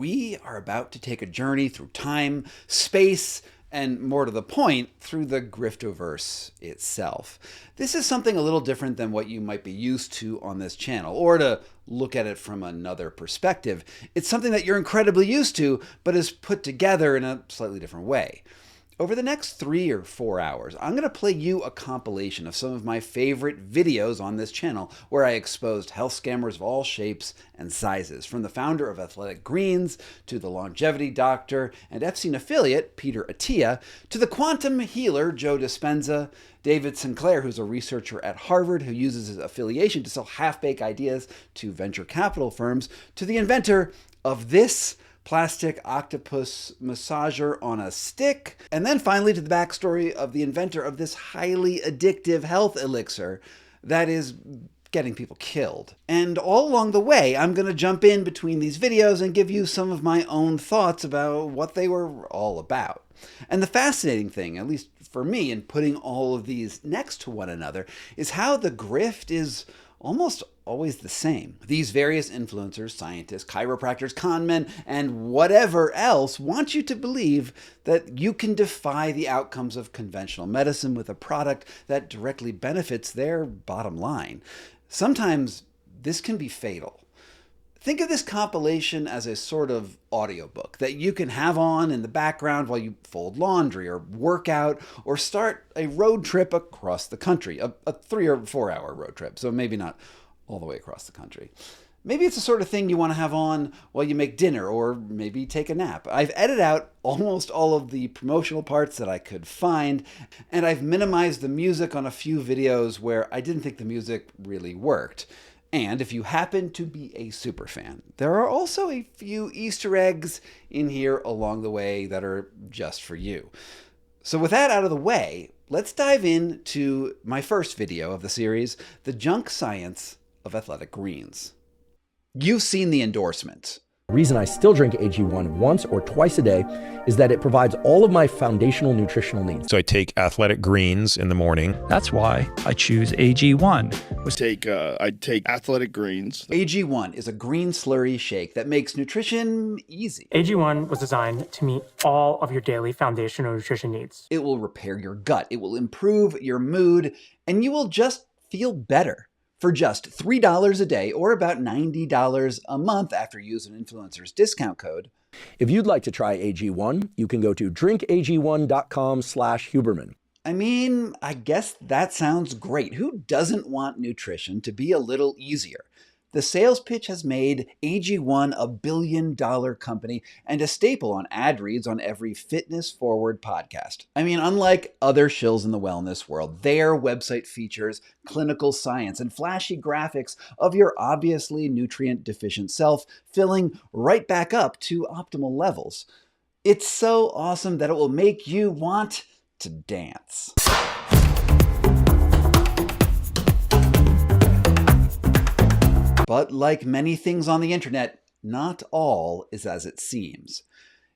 We are about to take a journey through time, space, and more to the point, through the griftoverse itself. This is something a little different than what you might be used to on this channel, or to look at it from another perspective. It's something that you're incredibly used to, but is put together in a slightly different way. Over the next 3 or 4 hours, I'm going to play you a compilation of some of my favorite videos on this channel where I exposed health scammers of all shapes and sizes, from the founder of Athletic Greens to the longevity doctor and Epstein affiliate Peter Attia to the quantum healer Joe Dispenza, David Sinclair, who's a researcher at Harvard who uses his affiliation to sell half-baked ideas to venture capital firms, to the inventor of this plastic octopus massager on a stick, and then finally to the backstory of the inventor of this highly addictive health elixir that is getting people killed. And all along the way, I'm going to jump in between these videos and give you some of my own thoughts about what they were all about. And the fascinating thing, at least for me, in putting all of these next to one another, is how the grift is almost always the same. These various influencers, scientists, chiropractors, con men, and whatever else want you to believe that you can defy the outcomes of conventional medicine with a product that directly benefits their bottom line. Sometimes this can be fatal. Think of this compilation as a sort of audiobook that you can have on in the background while you fold laundry or work out or start a road trip across the country, a 3 or 4 hour road trip, so maybe not all the way across the country. Maybe it's the sort of thing you want to have on while you make dinner or maybe take a nap. I've edited out almost all of the promotional parts that I could find, and I've minimized the music on a few videos where I didn't think the music really worked. And if you happen to be a superfan, there are also a few Easter eggs in here along the way that are just for you. So with that out of the way, let's dive into my first video of the series, The Junk Science of Athletic Greens. You've seen the endorsement. The reason I still drink AG1 once or twice a day is that it provides all of my foundational nutritional needs. So I take Athletic Greens in the morning. That's why I choose AG1. I take Athletic Greens. AG1 is a green slurry shake that makes nutrition easy. AG1 was designed to meet all of your daily foundational nutrition needs. It will repair your gut, it will improve your mood, and you will just feel better. For just $3 a day, or about $90 a month after you use an influencer's discount code. If you'd like to try AG1, you can go to drinkag1.com/Huberman. I mean, I guess that sounds great. Who doesn't want nutrition to be a little easier? The sales pitch has made AG1 a billion-dollar company and a staple on ad reads on every fitness-forward podcast. I mean, unlike other shills in the wellness world, their website features clinical science and flashy graphics of your obviously nutrient-deficient self filling right back up to optimal levels. It's so awesome that it will make you want to dance. But like many things on the internet, not all is as it seems.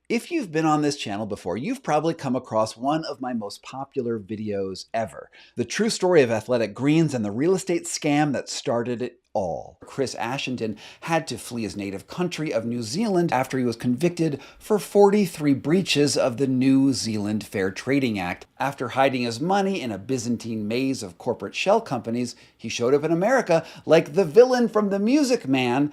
If you've been on this channel before, you've probably come across one of my most popular videos ever. The true story of Athletic Greens and the real estate scam that started it all. Chris Ashenden had to flee his native country of New Zealand after he was convicted for 43 breaches of the New Zealand Fair Trading Act. After hiding his money in a Byzantine maze of corporate shell companies, he showed up in America like the villain from The Music Man.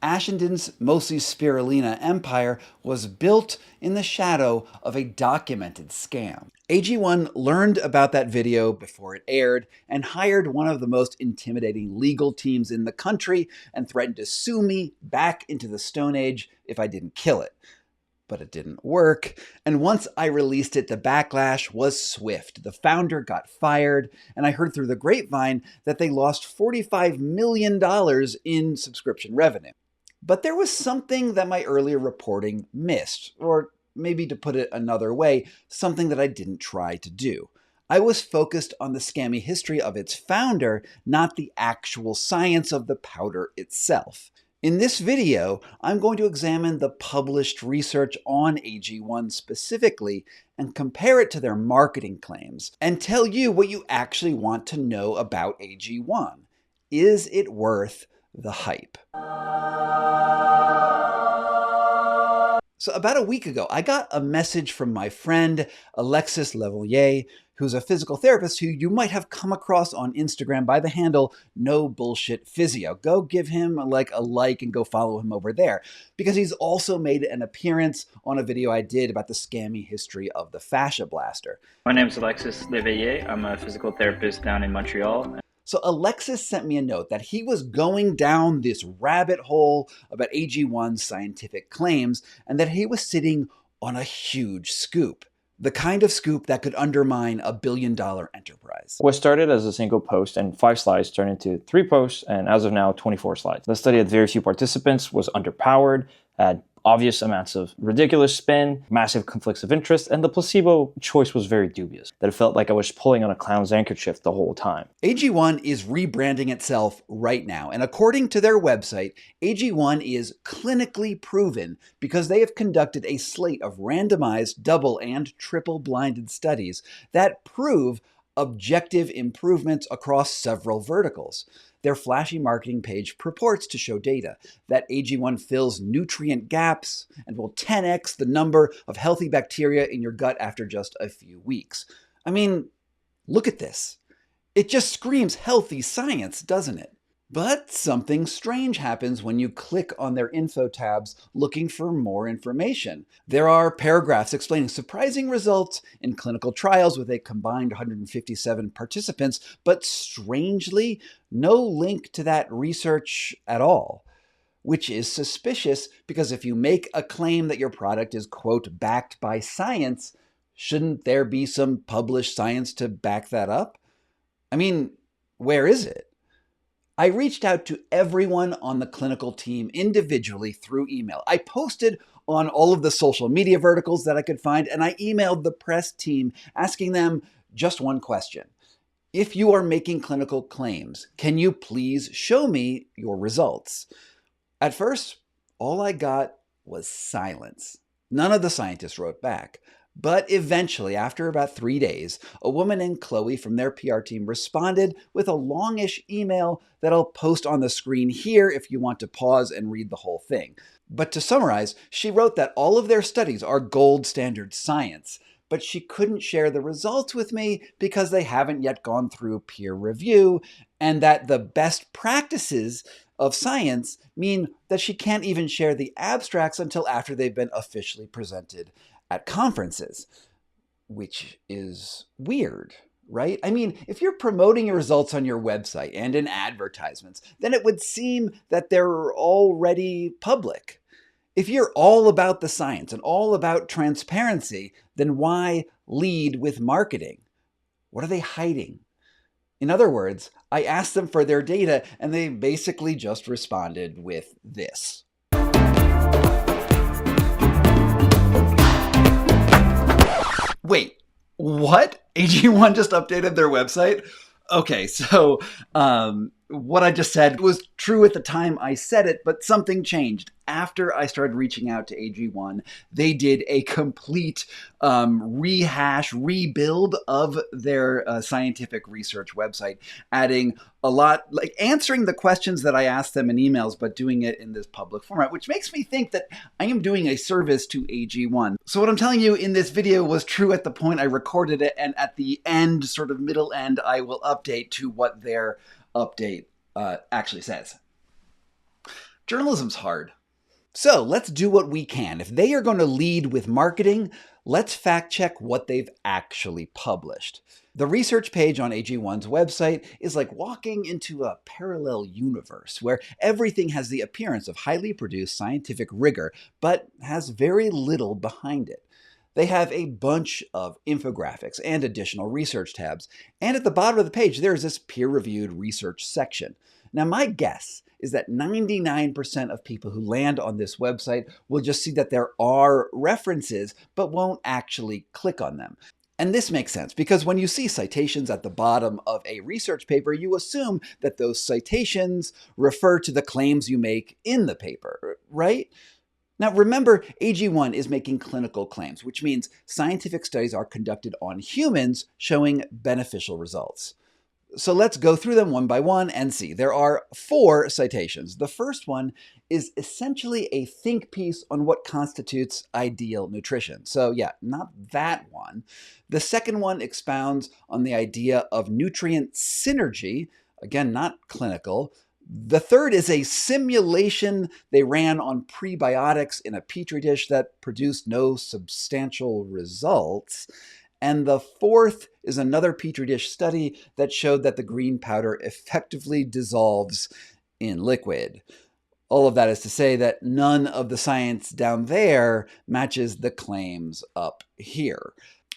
Ashenden's mostly spirulina empire was built in the shadow of a documented scam. AG1 learned about that video before it aired and hired one of the most intimidating legal teams in the country and threatened to sue me back into the Stone Age if I didn't kill it. But it didn't work, and once I released it, the backlash was swift. The founder got fired, and I heard through the grapevine that they lost $45 million in subscription revenue. But there was something that my earlier reporting missed, or maybe to put it another way, something that I didn't try to do. I was focused on the scammy history of its founder, not the actual science of the powder itself. In this video, I'm going to examine the published research on AG1 specifically and compare it to their marketing claims and tell you what you actually want to know about AG1. Is it worth the hype? So about a week ago, I got a message from my friend Alexis Levelier, who's a physical therapist who you might have come across on Instagram by the handle No Bullshit Physio. Go give him a like and go follow him over there, because he's also made an appearance on a video I did about the scammy history of the Fasciablaster. My name is Alexis Levelier. I'm a physical therapist down in Montreal. So Alexis sent me a note that he was going down this rabbit hole about AG1's scientific claims and that he was sitting on a huge scoop. The kind of scoop that could undermine a billion-dollar enterprise. What started as a single post and 5 slides turned into 3 posts and as of now 24 slides. The study had very few participants, was underpowered, had obvious amounts of ridiculous spin, massive conflicts of interest, and the placebo choice was very dubious. That it felt like I was pulling on a clown's handkerchief the whole time. AG1 is rebranding itself right now, and according to their website, AG1 is clinically proven because they have conducted a slate of randomized double and triple blinded studies that prove objective improvements across several verticals. Their flashy marketing page purports to show data that AG1 fills nutrient gaps and will 10x the number of healthy bacteria in your gut after just a few weeks. I mean, look at this. It just screams healthy science, doesn't it? But something strange happens when you click on their info tabs looking for more information. There are paragraphs explaining surprising results in clinical trials with a combined 157 participants, but strangely, no link to that research at all. Which is suspicious because if you make a claim that your product is, quote, backed by science, shouldn't there be some published science to back that up? I mean, where is it? I reached out to everyone on the clinical team individually through email. I posted on all of the social media verticals that I could find, and I emailed the press team asking them just one question. If you are making clinical claims, can you please show me your results? At first, all I got was silence. None of the scientists wrote back. But eventually, after about 3 days, a woman named Chloe from their PR team responded with a longish email that I'll post on the screen here if you want to pause and read the whole thing. But to summarize, she wrote that all of their studies are gold standard science, but she couldn't share the results with me because they haven't yet gone through peer review, and that the best practices of science mean that she can't even share the abstracts until after they've been officially presented at conferences, which is weird, right? I mean, if you're promoting your results on your website and in advertisements, then it would seem that they're already public. If you're all about the science and all about transparency, then why lead with marketing? What are they hiding? In other words, I asked them for their data and they basically just responded with this. Wait, what? AG1 just updated their website? Okay, so what I just said was true at the time I said it, but something changed. After I started reaching out to AG1, they did a complete rebuild of their scientific research website, adding a lot, like answering the questions that I asked them in emails, but doing it in this public format, which makes me think that I am doing a service to AG1. So what I'm telling you in this video was true at the point I recorded it, and at the end, sort of middle end, I will update to what their update actually says. Journalism's hard. So let's do what we can. If they are going to lead with marketing, let's fact check what they've actually published. The research page on AG1's website is like walking into a parallel universe where everything has the appearance of highly produced scientific rigor, but has very little behind it. They have a bunch of infographics and additional research tabs. And at the bottom of the page, there's this peer-reviewed research section. Now, my guess is that 99% of people who land on this website will just see that there are references, but won't actually click on them. And this makes sense because when you see citations at the bottom of a research paper, you assume that those citations refer to the claims you make in the paper, right? Now remember, AG1 is making clinical claims, which means scientific studies are conducted on humans showing beneficial results. So let's go through them one by one and see. There are 4 citations. The first one is essentially a think piece on what constitutes ideal nutrition. So yeah, not that one. The second one expounds on the idea of nutrient synergy, again, not clinical. The third is a simulation they ran on prebiotics in a petri dish that produced no substantial results. And the fourth is another petri dish study that showed that the green powder effectively dissolves in liquid. All of that is to say that none of the science down there matches the claims up here.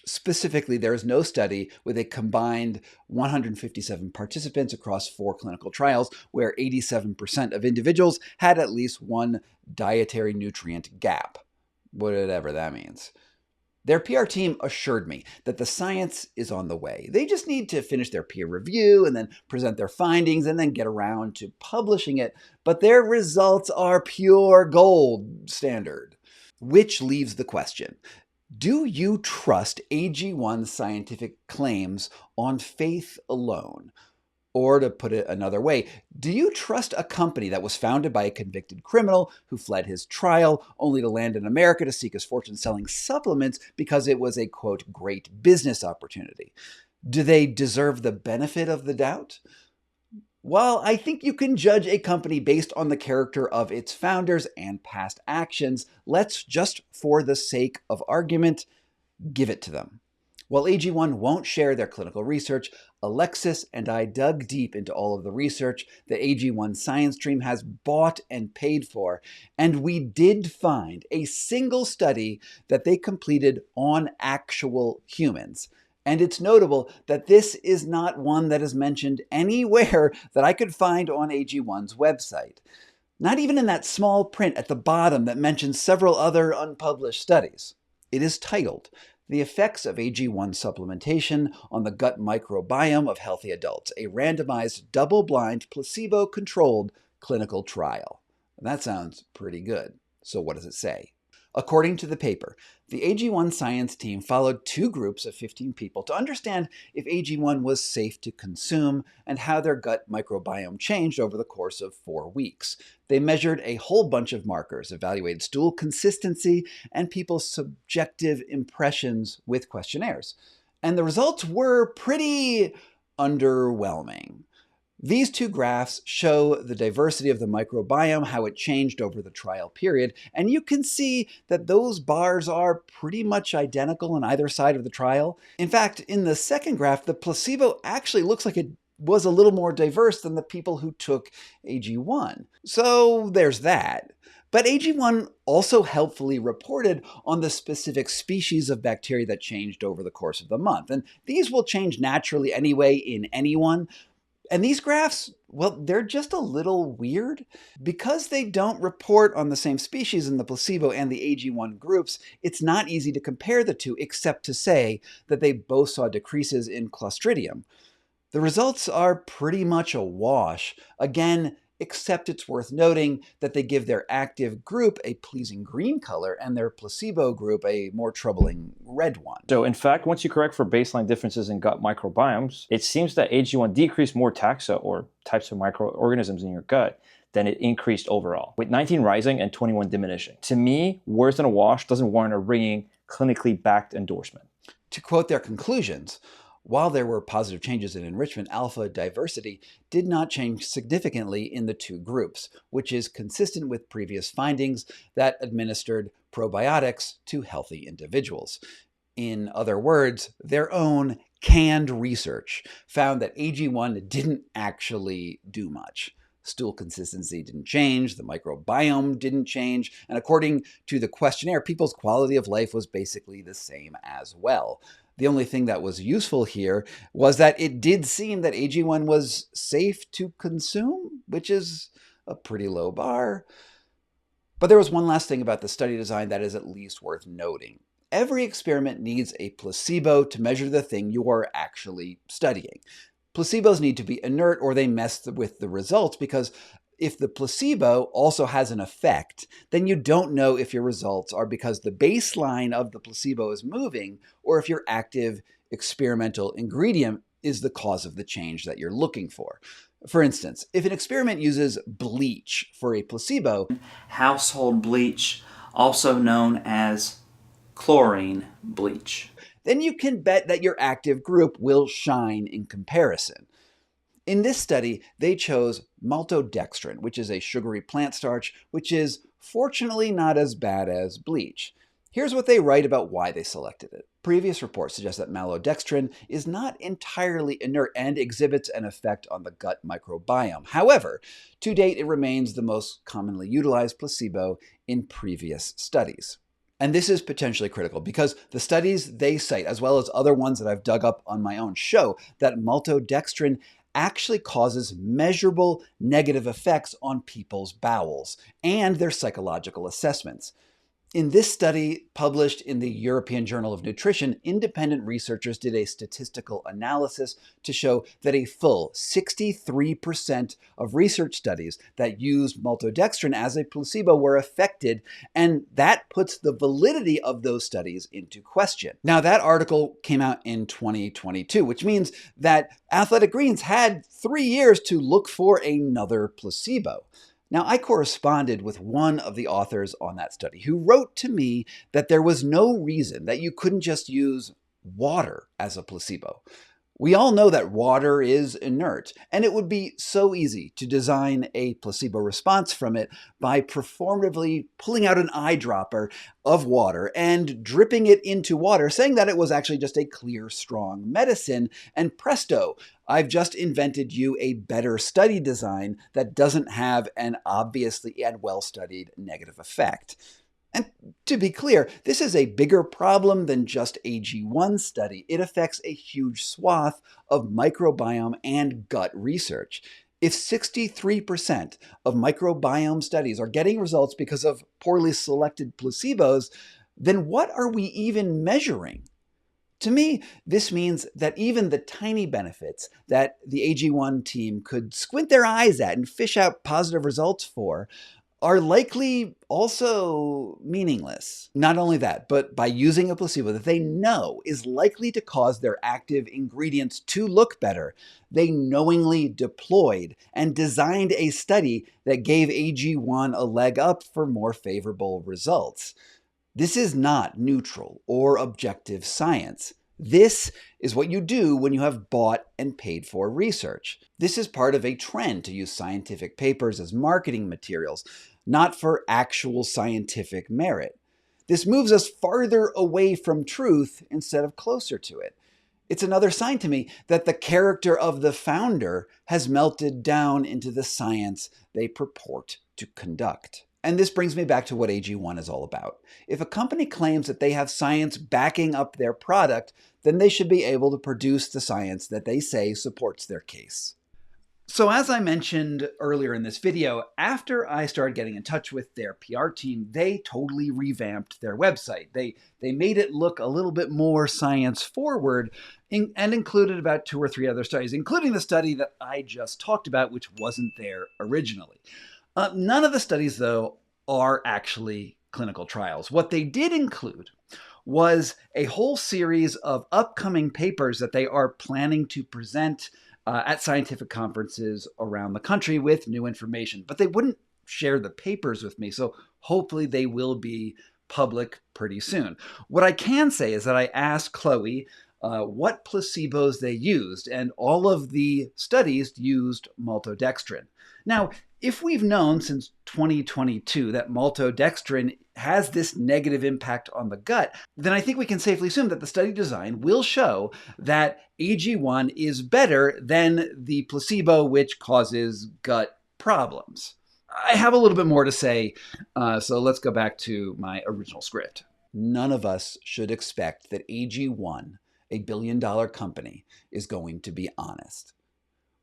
Specifically, there is no study with a combined 157 participants across 4 clinical trials where 87% of individuals had at least one dietary nutrient gap, whatever that means. Their PR team assured me that the science is on the way. They just need to finish their peer review and then present their findings and then get around to publishing it. But their results are pure gold standard. Which leaves the question, do you trust AG1 scientific claims on faith alone? Or to put it another way, do you trust a company that was founded by a convicted criminal who fled his trial only to land in America to seek his fortune selling supplements because it was a, quote, great business opportunity? Do they deserve the benefit of the doubt? While I think you can judge a company based on the character of its founders and past actions, let's just, for the sake of argument, give it to them. While AG1 won't share their clinical research, Alexis and I dug deep into all of the research that AG1 science stream has bought and paid for, and we did find a single study that they completed on actual humans. And it's notable that this is not one that is mentioned anywhere that I could find on AG1's website. Not even in that small print at the bottom that mentions several other unpublished studies. It is titled, The Effects of AG1 Supplementation on the Gut Microbiome of Healthy Adults, a randomized, double-blind, placebo-controlled clinical trial. That sounds pretty good. So what does it say? According to the paper, the AG1 science team followed 2 groups of 15 people to understand if AG1 was safe to consume and how their gut microbiome changed over the course of 4 weeks. They measured a whole bunch of markers, evaluated stool consistency, and people's subjective impressions with questionnaires. And the results were pretty underwhelming. These 2 graphs show the diversity of the microbiome, how it changed over the trial period, and you can see that those bars are pretty much identical on either side of the trial. In fact, in the second graph, the placebo actually looks like it was a little more diverse than the people who took AG1. So there's that. But AG1 also helpfully reported on the specific species of bacteria that changed over the course of the month, and these will change naturally anyway in anyone. And these graphs, well, they're just a little weird. Because they don't report on the same species in the placebo and the AG1 groups, it's not easy to compare the 2 except to say that they both saw decreases in Clostridium. The results are pretty much a wash. Again, except it's worth noting that they give their active group a pleasing green color and their placebo group a more troubling red one. So in fact, once you correct for baseline differences in gut microbiomes, it seems that AG1 decreased more taxa, or types of microorganisms in your gut, than it increased overall, with 19 rising and 21 diminishing. To me, worse than a wash doesn't warrant a ringing, clinically backed endorsement. To quote their conclusions, while there were positive changes in enrichment, alpha diversity did not change significantly in the 2 groups, which is consistent with previous findings that administered probiotics to healthy individuals. In other words, their own canned research found that AG1 didn't actually do much. Stool consistency didn't change, the microbiome didn't change, and according to the questionnaire, people's quality of life was basically the same as well. The only thing that was useful here was that it did seem that AG1 was safe to consume, which is a pretty low bar. But there was one last thing about the study design that is at least worth noting. Every experiment needs a placebo to measure the thing you are actually studying. Placebos need to be inert or they mess with the results, because if the placebo also has an effect, then you don't know if your results are because the baseline of the placebo is moving or if your active experimental ingredient is the cause of the change that you're looking for. For instance, if an experiment uses bleach for a placebo, household bleach, also known as chlorine bleach, then you can bet that your active group will shine in comparison. In this study, they chose maltodextrin, which is a sugary plant starch, which is fortunately not as bad as bleach. Here's what they write about why they selected it. Previous reports suggest that maltodextrin is not entirely inert and exhibits an effect on the gut microbiome. However, to date, it remains the most commonly utilized placebo in previous studies. And this is potentially critical because the studies they cite, as well as other ones that I've dug up on my own, show that maltodextrin actually causes measurable negative effects on people's bowels and their psychological assessments. In this study published in the European Journal of Nutrition, independent researchers did a statistical analysis to show that a full 63% of research studies that used maltodextrin as a placebo were affected, and that puts the validity of those studies into question. Now, that article came out in 2022, which means that Athletic Greens had 3 years to look for another placebo. Now, I corresponded with one of the authors on that study who wrote to me that there was no reason that you couldn't just use water as a placebo. We all know that water is inert, and it would be so easy to design a placebo response from it by performatively pulling out an eyedropper of water and dripping it into water, saying that it was actually just a clear, strong medicine, and presto, I've just invented you a better study design that doesn't have an obviously and well-studied negative effect. And to be clear, this is a bigger problem than just AG1 study. It affects a huge swath of microbiome and gut research. If 63% of microbiome studies are getting results because of poorly selected placebos, then what are we even measuring? To me, this means that even the tiny benefits that the AG1 team could squint their eyes at and fish out positive results for are likely also meaningless. Not only that, but by using a placebo that they know is likely to cause their active ingredients to look better, they knowingly deployed and designed a study that gave AG1 a leg up for more favorable results. This is not neutral or objective science. This is what you do when you have bought and paid for research. This is part of a trend to use scientific papers as marketing materials, not for actual scientific merit. This moves us farther away from truth instead of closer to it. It's another sign to me that the character of the founder has melted down into the science they purport to conduct. And this brings me back to what AG1 is all about. If a company claims that they have science backing up their product, then they should be able to produce the science that they say supports their case. So as I mentioned earlier in this video, after I started getting in touch with their PR team, they totally revamped their website. They made it look a little bit more science forward and included about 2 or 3 other studies, including the study that I just talked about, which wasn't there originally. None of the studies, though, are actually clinical trials. What they did include was a whole series of upcoming papers that they are planning to present at scientific conferences around the country with new information. But they wouldn't share the papers with me, so hopefully they will be public pretty soon. What I can say is that I asked Chloe what placebos they used, and all of the studies used maltodextrin. Now, if we've known since 2022 that maltodextrin has this negative impact on the gut, then I think we can safely assume that the study design will show that AG1 is better than the placebo, which causes gut problems. I have a little bit more to say, so let's go back to my original script. None of us should expect that AG1, a billion-dollar company, is going to be honest.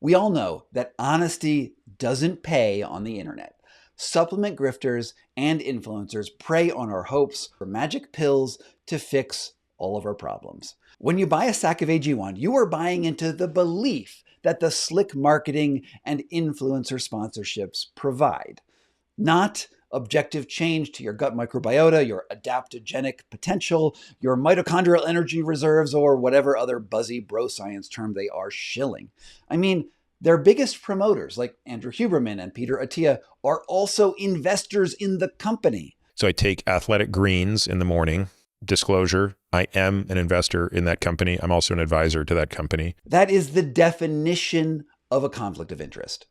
We all know that honesty doesn't pay on the internet. Supplement grifters and influencers prey on our hopes for magic pills to fix all of our problems. When you buy a sack of AG1, you are buying into the belief that the slick marketing and influencer sponsorships provide, not objective change to your gut microbiota, your adaptogenic potential, your mitochondrial energy reserves, or whatever other buzzy bro science term they are shilling. I mean, their biggest promoters, like Andrew Huberman and Peter Attia, are also investors in the company. So I take Athletic Greens in the morning. Disclosure, I am an investor in that company. I'm also an advisor to that company. That is the definition of a conflict of interest.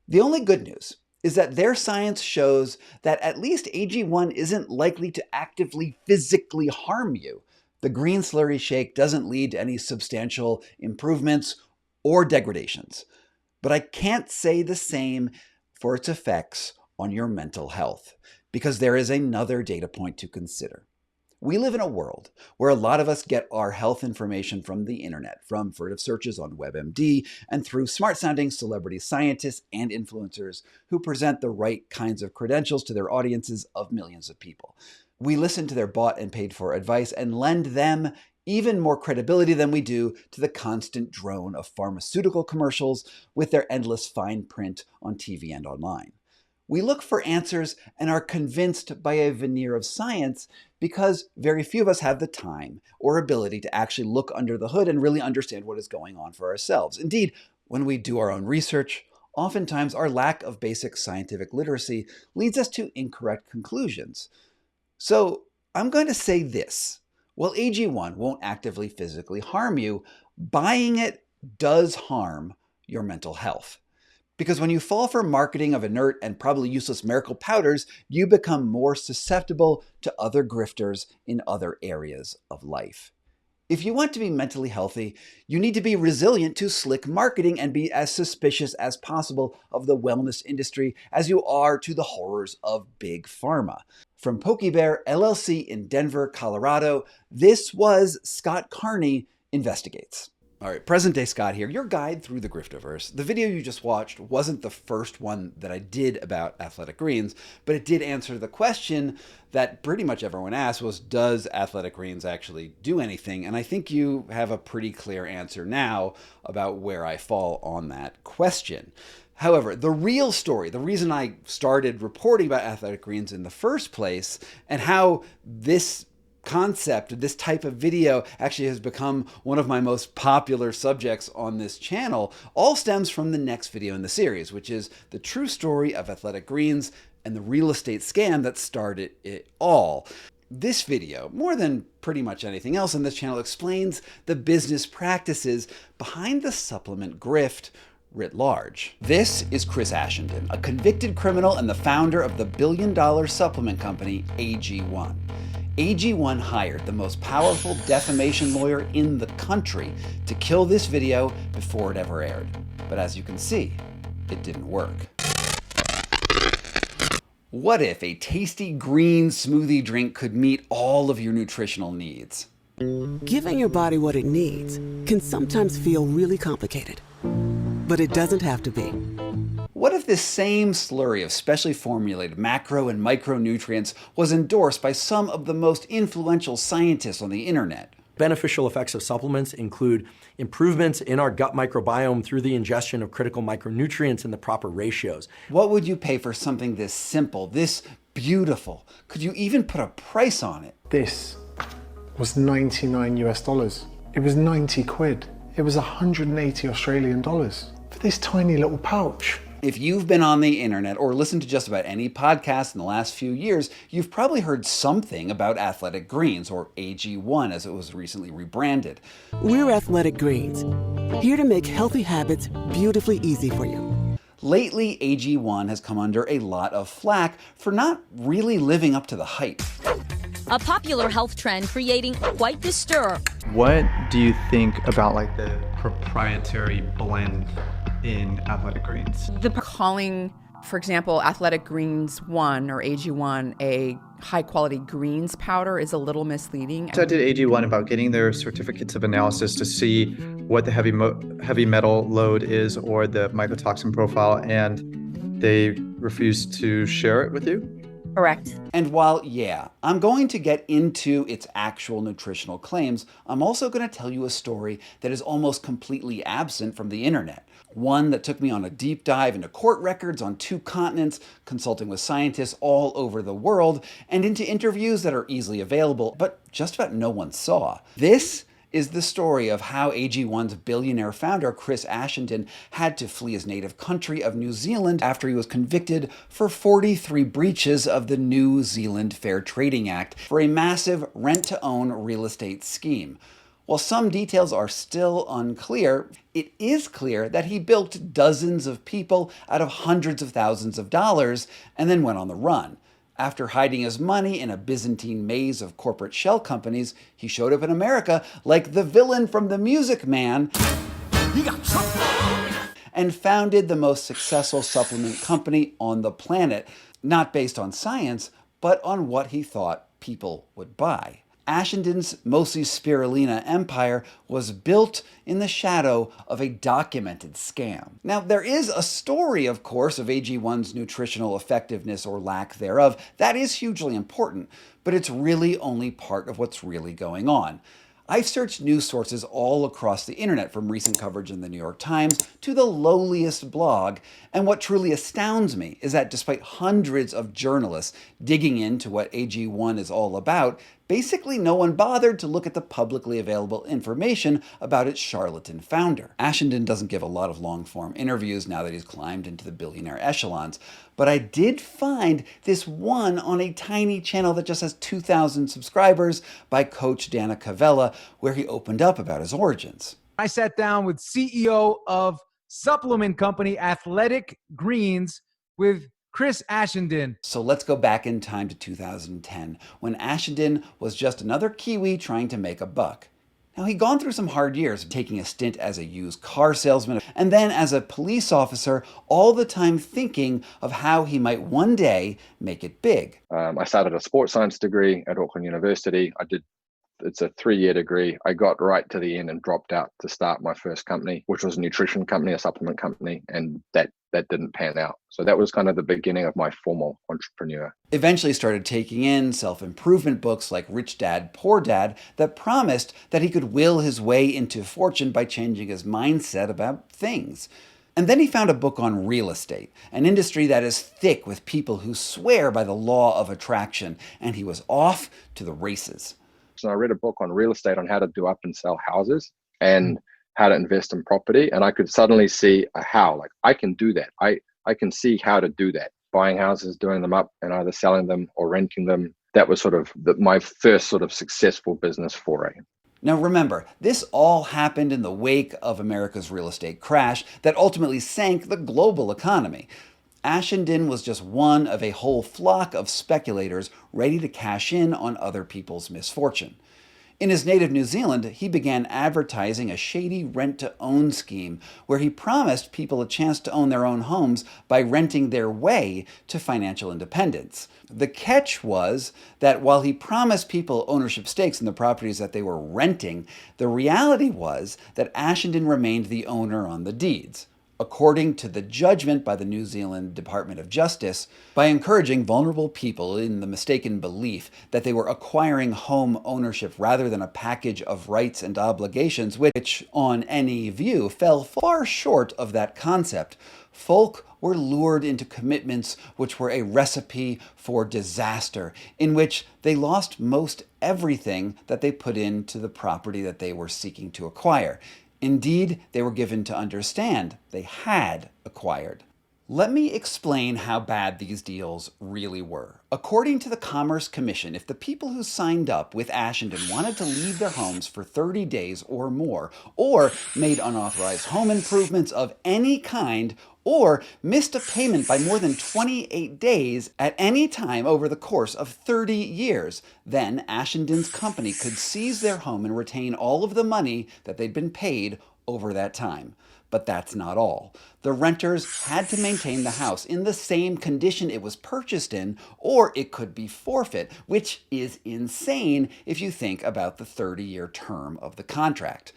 The only good news is that their science shows that at least AG1 isn't likely to actively physically harm you. The green slurry shake doesn't lead to any substantial improvements or degradations. But I can't say the same for its effects on your mental health, because there is another data point to consider. We live in a world where a lot of us get our health information from the internet, from furtive searches on WebMD, and through smart-sounding celebrity scientists and influencers who present the right kinds of credentials to their audiences of millions of people. We listen to their bought and paid for advice and lend them even more credibility than we do to the constant drone of pharmaceutical commercials with their endless fine print on TV and online. We look for answers and are convinced by a veneer of science because very few of us have the time or ability to actually look under the hood and really understand what is going on for ourselves. Indeed, when we do our own research, oftentimes our lack of basic scientific literacy leads us to incorrect conclusions. So I'm going to say this. While AG1 won't actively physically harm you, buying it does harm your mental health. Because when you fall for marketing of inert and probably useless miracle powders, you become more susceptible to other grifters in other areas of life. If you want to be mentally healthy, you need to be resilient to slick marketing and be as suspicious as possible of the wellness industry as you are to the horrors of big pharma. From Pokebear LLC in Denver, Colorado, this was Scott Carney Investigates. All right, present day Scott here, your guide through the griftoverse. The video you just watched wasn't the first one that I did about Athletic Greens, but it did answer the question that pretty much everyone asked was, does Athletic Greens actually do anything? And I think you have a pretty clear answer now about where I fall on that question. However, the real story, the reason I started reporting about Athletic Greens in the first place, and how this concept, this type of video actually has become one of my most popular subjects on this channel, all stems from the next video in the series, which is the true story of Athletic Greens and the real estate scam that started it all. This video, more than pretty much anything else on this channel, explains the business practices behind the supplement grift writ large. This is Chris Ashenden, a convicted criminal and the founder of the billion-dollar supplement company AG1. AG1 hired the most powerful defamation lawyer in the country to kill this video before it ever aired. But as you can see, it didn't work. What if a tasty green smoothie drink could meet all of your nutritional needs? Giving your body what it needs can sometimes feel really complicated, but it doesn't have to be. What if this same slurry of specially formulated macro and micronutrients was endorsed by some of the most influential scientists on the internet? Beneficial effects of supplements include improvements in our gut microbiome through the ingestion of critical micronutrients in the proper ratios. What would you pay for something this simple, this beautiful? Could you even put a price on it? This was 99 US dollars. It was 90 quid. It was 180 Australian dollars for this tiny little pouch. If you've been on the internet or listened to just about any podcast in the last few years, you've probably heard something about Athletic Greens, or AG1 as it was recently rebranded. We're Athletic Greens, here to make healthy habits beautifully easy for you. Lately, AG1 has come under a lot of flack for not really living up to the hype. A popular health trend creating quite the stir. What do you think about like the proprietary blend in Athletic Greens? The calling, for example, Athletic Greens 1 or AG1 a high-quality greens powder is a little misleading. I did AG1 about getting their certificates of analysis to see what the heavy metal load is or the mycotoxin profile, and they refused to share it with you? Correct. And while, yeah, I'm going to get into its actual nutritional claims, I'm also going to tell you a story that is almost completely absent from the internet. One that took me on a deep dive into court records on 2 continents, consulting with scientists all over the world, and into interviews that are easily available, but just about no one saw. This is the story of how AG1's billionaire founder, Chris Ashenden, had to flee his native country of New Zealand after he was convicted for 43 breaches of the New Zealand Fair Trading Act for a massive rent-to-own real estate scheme. While some details are still unclear, it is clear that he bilked dozens of people out of hundreds of thousands of dollars and then went on the run. After hiding his money in a Byzantine maze of corporate shell companies, he showed up in America like the villain from The Music Man and founded the most successful supplement company on the planet, not based on science, but on what he thought people would buy. Ashenden's mostly spirulina empire was built in the shadow of a documented scam. Now, there is a story, of course, of AG1's nutritional effectiveness or lack thereof. That is hugely important, but it's really only part of what's really going on. I've searched news sources all across the internet, from recent coverage in the New York Times to the lowliest blog, and what truly astounds me is that despite hundreds of journalists digging into what AG1 is all about, basically no one bothered to look at the publicly available information about its charlatan founder. Ashenden doesn't give a lot of long-form interviews now that he's climbed into the billionaire echelons, but I did find this one on a tiny channel that just has 2,000 subscribers by Coach Dana Cavella, where he opened up about his origins. I sat down with CEO of supplement company Athletic Greens with Chris Ashenden. So let's go back in time to 2010, when Ashenden was just another Kiwi trying to make a buck. Now, he'd gone through some hard years, taking a stint as a used car salesman, and then as a police officer, all the time thinking of how he might one day make it big. I started a sports science degree at Auckland University. It's a 3-year degree. I got right to the end and dropped out to start my first company, which was a nutrition company, a supplement company, and that didn't pan out. So that was kind of the beginning of my formal entrepreneur. Eventually started taking in self-improvement books like Rich Dad, Poor Dad that promised that he could will his way into fortune by changing his mindset about things. And then he found a book on real estate, an industry that is thick with people who swear by the law of attraction, and he was off to the races. So I read a book on real estate, on how to do up and sell houses and how to invest in property. And I could suddenly see like I can do that. I can see how to do that. Buying houses, doing them up and either selling them or renting them. That was sort of my first sort of successful business foray. Now remember, this all happened in the wake of America's real estate crash that ultimately sank the global economy. Ashenden was just one of a whole flock of speculators ready to cash in on other people's misfortune. In his native New Zealand, he began advertising a shady rent-to-own scheme where he promised people a chance to own their own homes by renting their way to financial independence. The catch was that while he promised people ownership stakes in the properties that they were renting, the reality was that Ashenden remained the owner on the deeds. According to the judgment by the New Zealand Department of Justice, by encouraging vulnerable people in the mistaken belief that they were acquiring home ownership rather than a package of rights and obligations, which, on any view, fell far short of that concept, folk were lured into commitments which were a recipe for disaster, in which they lost most everything that they put into the property that they were seeking to acquire. Indeed, they were given to understand they had acquired. Let me explain how bad these deals really were. According to the Commerce Commission, if the people who signed up with Ashenden wanted to leave their homes for 30 days or more, or made unauthorized home improvements of any kind, or missed a payment by more than 28 days at any time over the course of 30 years, then Ashenden's company could seize their home and retain all of the money that they'd been paid over that time. But that's not all. The renters had to maintain the house in the same condition it was purchased in, or it could be forfeit, which is insane if you think about the 30-year term of the contract.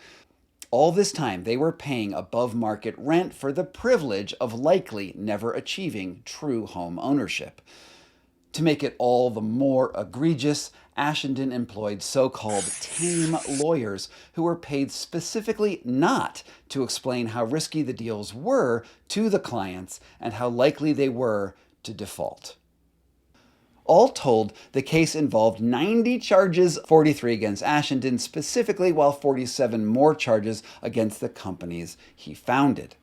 All this time, they were paying above-market rent for the privilege of likely never achieving true home ownership. To make it all the more egregious, Ashendon employed so-called tame lawyers who were paid specifically not to explain how risky the deals were to the clients and how likely they were to default. All told, the case involved 90 charges, 43 against Ashendon specifically, while 47 more charges against the companies he founded.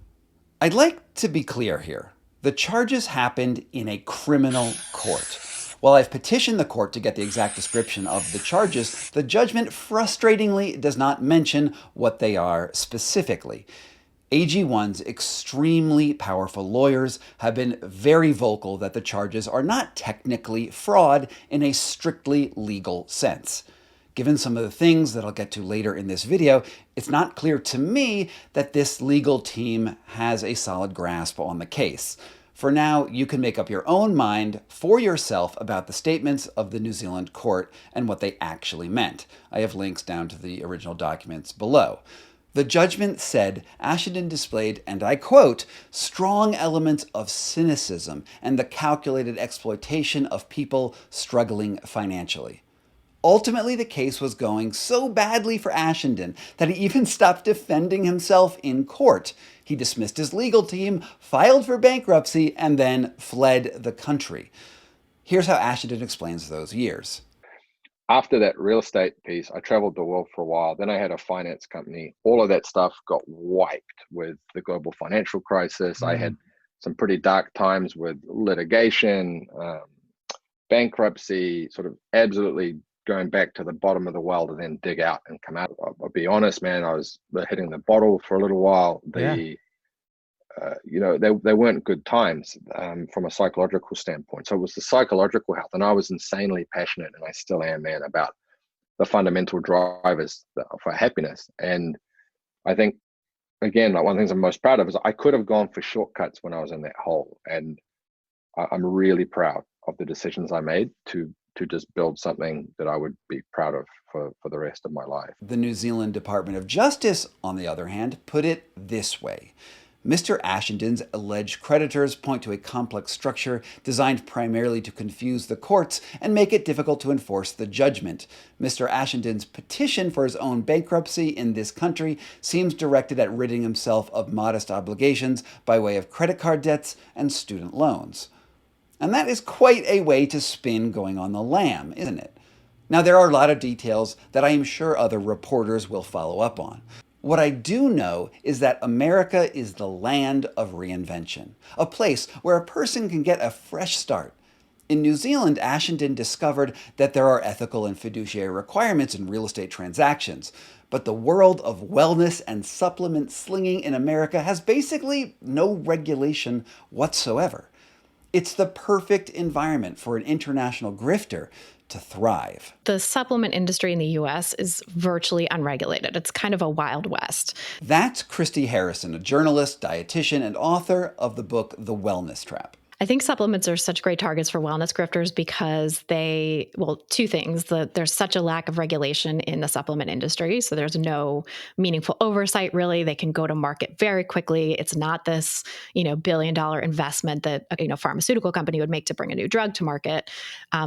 I'd like to be clear here. The charges happened in a criminal court. While I've petitioned the court to get the exact description of the charges, the judgment frustratingly does not mention what they are specifically. AG1's extremely powerful lawyers have been very vocal that the charges are not technically fraud in a strictly legal sense. Given some of the things that I'll get to later in this video, it's not clear to me that this legal team has a solid grasp on the case. For now, you can make up your own mind for yourself about the statements of the New Zealand court and what they actually meant. I have links down to the original documents below. The judgment said Ashendon displayed, and I quote, strong elements of cynicism and the calculated exploitation of people struggling financially. Ultimately, the case was going so badly for Ashendon that he even stopped defending himself in court. He dismissed his legal team, filed for bankruptcy, and then fled the country. Here's how Ashendon explains those years. After that real estate piece, I traveled the world for a while. Then I had a finance company. All of that stuff got wiped with the global financial crisis. I had some pretty dark times with litigation, bankruptcy, sort of absolutely going back to the bottom of the well to then dig out and come out. I'll be honest, man, I was hitting the bottle for a little while. They weren't good times from a psychological standpoint. So it was the psychological health, and I was insanely passionate, and I still am, man, about the fundamental drivers for happiness. And I think, again, like one of the things I'm most proud of is I could have gone for shortcuts when I was in that hole, and I'm really proud of the decisions I made to just build something that I would be proud of for the rest of my life. The New Zealand Department of Justice, on the other hand, put it this way. Mr. Ashendon's alleged creditors point to a complex structure designed primarily to confuse the courts and make it difficult to enforce the judgment. Mr. Ashendon's petition for his own bankruptcy in this country seems directed at ridding himself of modest obligations by way of credit card debts and student loans. And that is quite a way to spin going on the lam, isn't it? Now, there are a lot of details that I am sure other reporters will follow up on. What I do know is that America is the land of reinvention, a place where a person can get a fresh start. In New Zealand, Ashendon discovered that there are ethical and fiduciary requirements in real estate transactions, but the world of wellness and supplement slinging in America has basically no regulation whatsoever. It's the perfect environment for an international grifter to thrive. The supplement industry in the US is virtually unregulated. It's kind of a Wild West. That's Christy Harrison, a journalist, dietitian, and author of the book The Wellness Trap. I think supplements are such great targets for wellness grifters because two things. There's such a lack of regulation in the supplement industry. So there's no meaningful oversight, really. They can go to market very quickly. It's not this, billion-dollar investment that a pharmaceutical company would make to bring a new drug to market.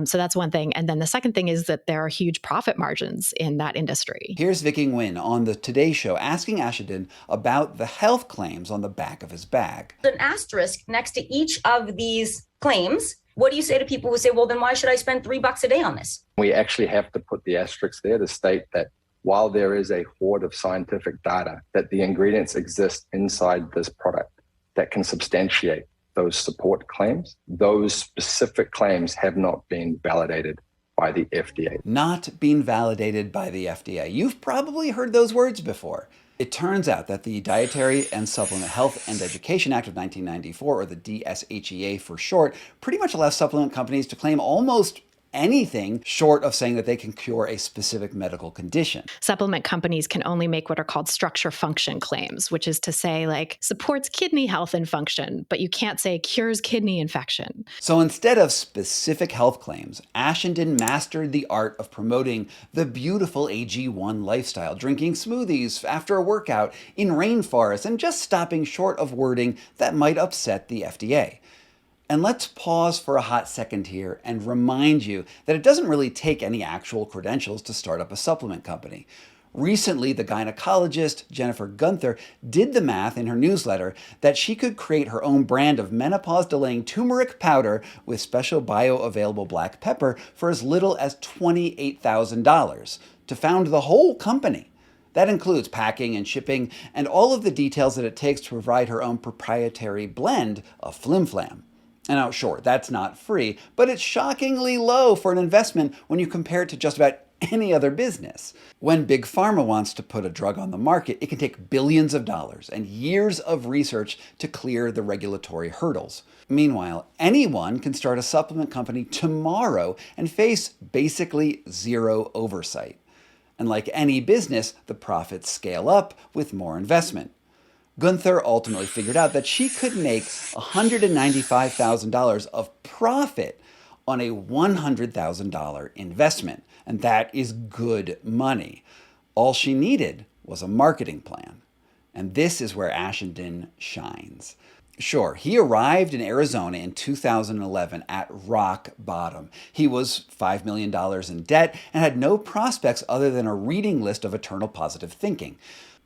So that's one thing. And then the second thing is that there are huge profit margins in that industry. Here's Vicky Nguyen on the Today Show asking Ashendon about the health claims on the back of his bag. An asterisk next to each of these claims. What do you say to people who say, well, then why should I spend $3 a day on this? We actually have to put the asterisks there to state that while there is a hoard of scientific data, that the ingredients exist inside this product that can substantiate those support claims, those specific claims have not been validated by the FDA. Not being validated by the FDA. You've probably heard those words before. It turns out that the Dietary and Supplement Health and Education Act of 1994, or the DSHEA for short, pretty much allows supplement companies to claim almost anything short of saying that they can cure a specific medical condition. Supplement companies can only make what are called structure function claims, which is to say supports kidney health and function, but you can't say cures kidney infection. So instead of specific health claims, Ashendon mastered the art of promoting the beautiful AG1 lifestyle, drinking smoothies after a workout in rainforests and just stopping short of wording that might upset the FDA. And let's pause for a hot second here and remind you that it doesn't really take any actual credentials to start up a supplement company. Recently, the gynecologist Jennifer Gunther did the math in her newsletter that she could create her own brand of menopause-delaying turmeric powder with special bioavailable black pepper for as little as $28,000 to found the whole company. That includes packing and shipping and all of the details that it takes to provide her own proprietary blend of Flim Flam. And now, sure, that's not free, but it's shockingly low for an investment when you compare it to just about any other business. When Big Pharma wants to put a drug on the market, it can take billions of dollars and years of research to clear the regulatory hurdles. Meanwhile, anyone can start a supplement company tomorrow and face basically zero oversight. And like any business, the profits scale up with more investment. Gunther ultimately figured out that she could make $195,000 of profit on a $100,000 investment, and that is good money. All she needed was a marketing plan. And this is where Ashendon shines. Sure, he arrived in Arizona in 2011 at rock bottom. He was $5 million in debt and had no prospects other than a reading list of eternal positive thinking.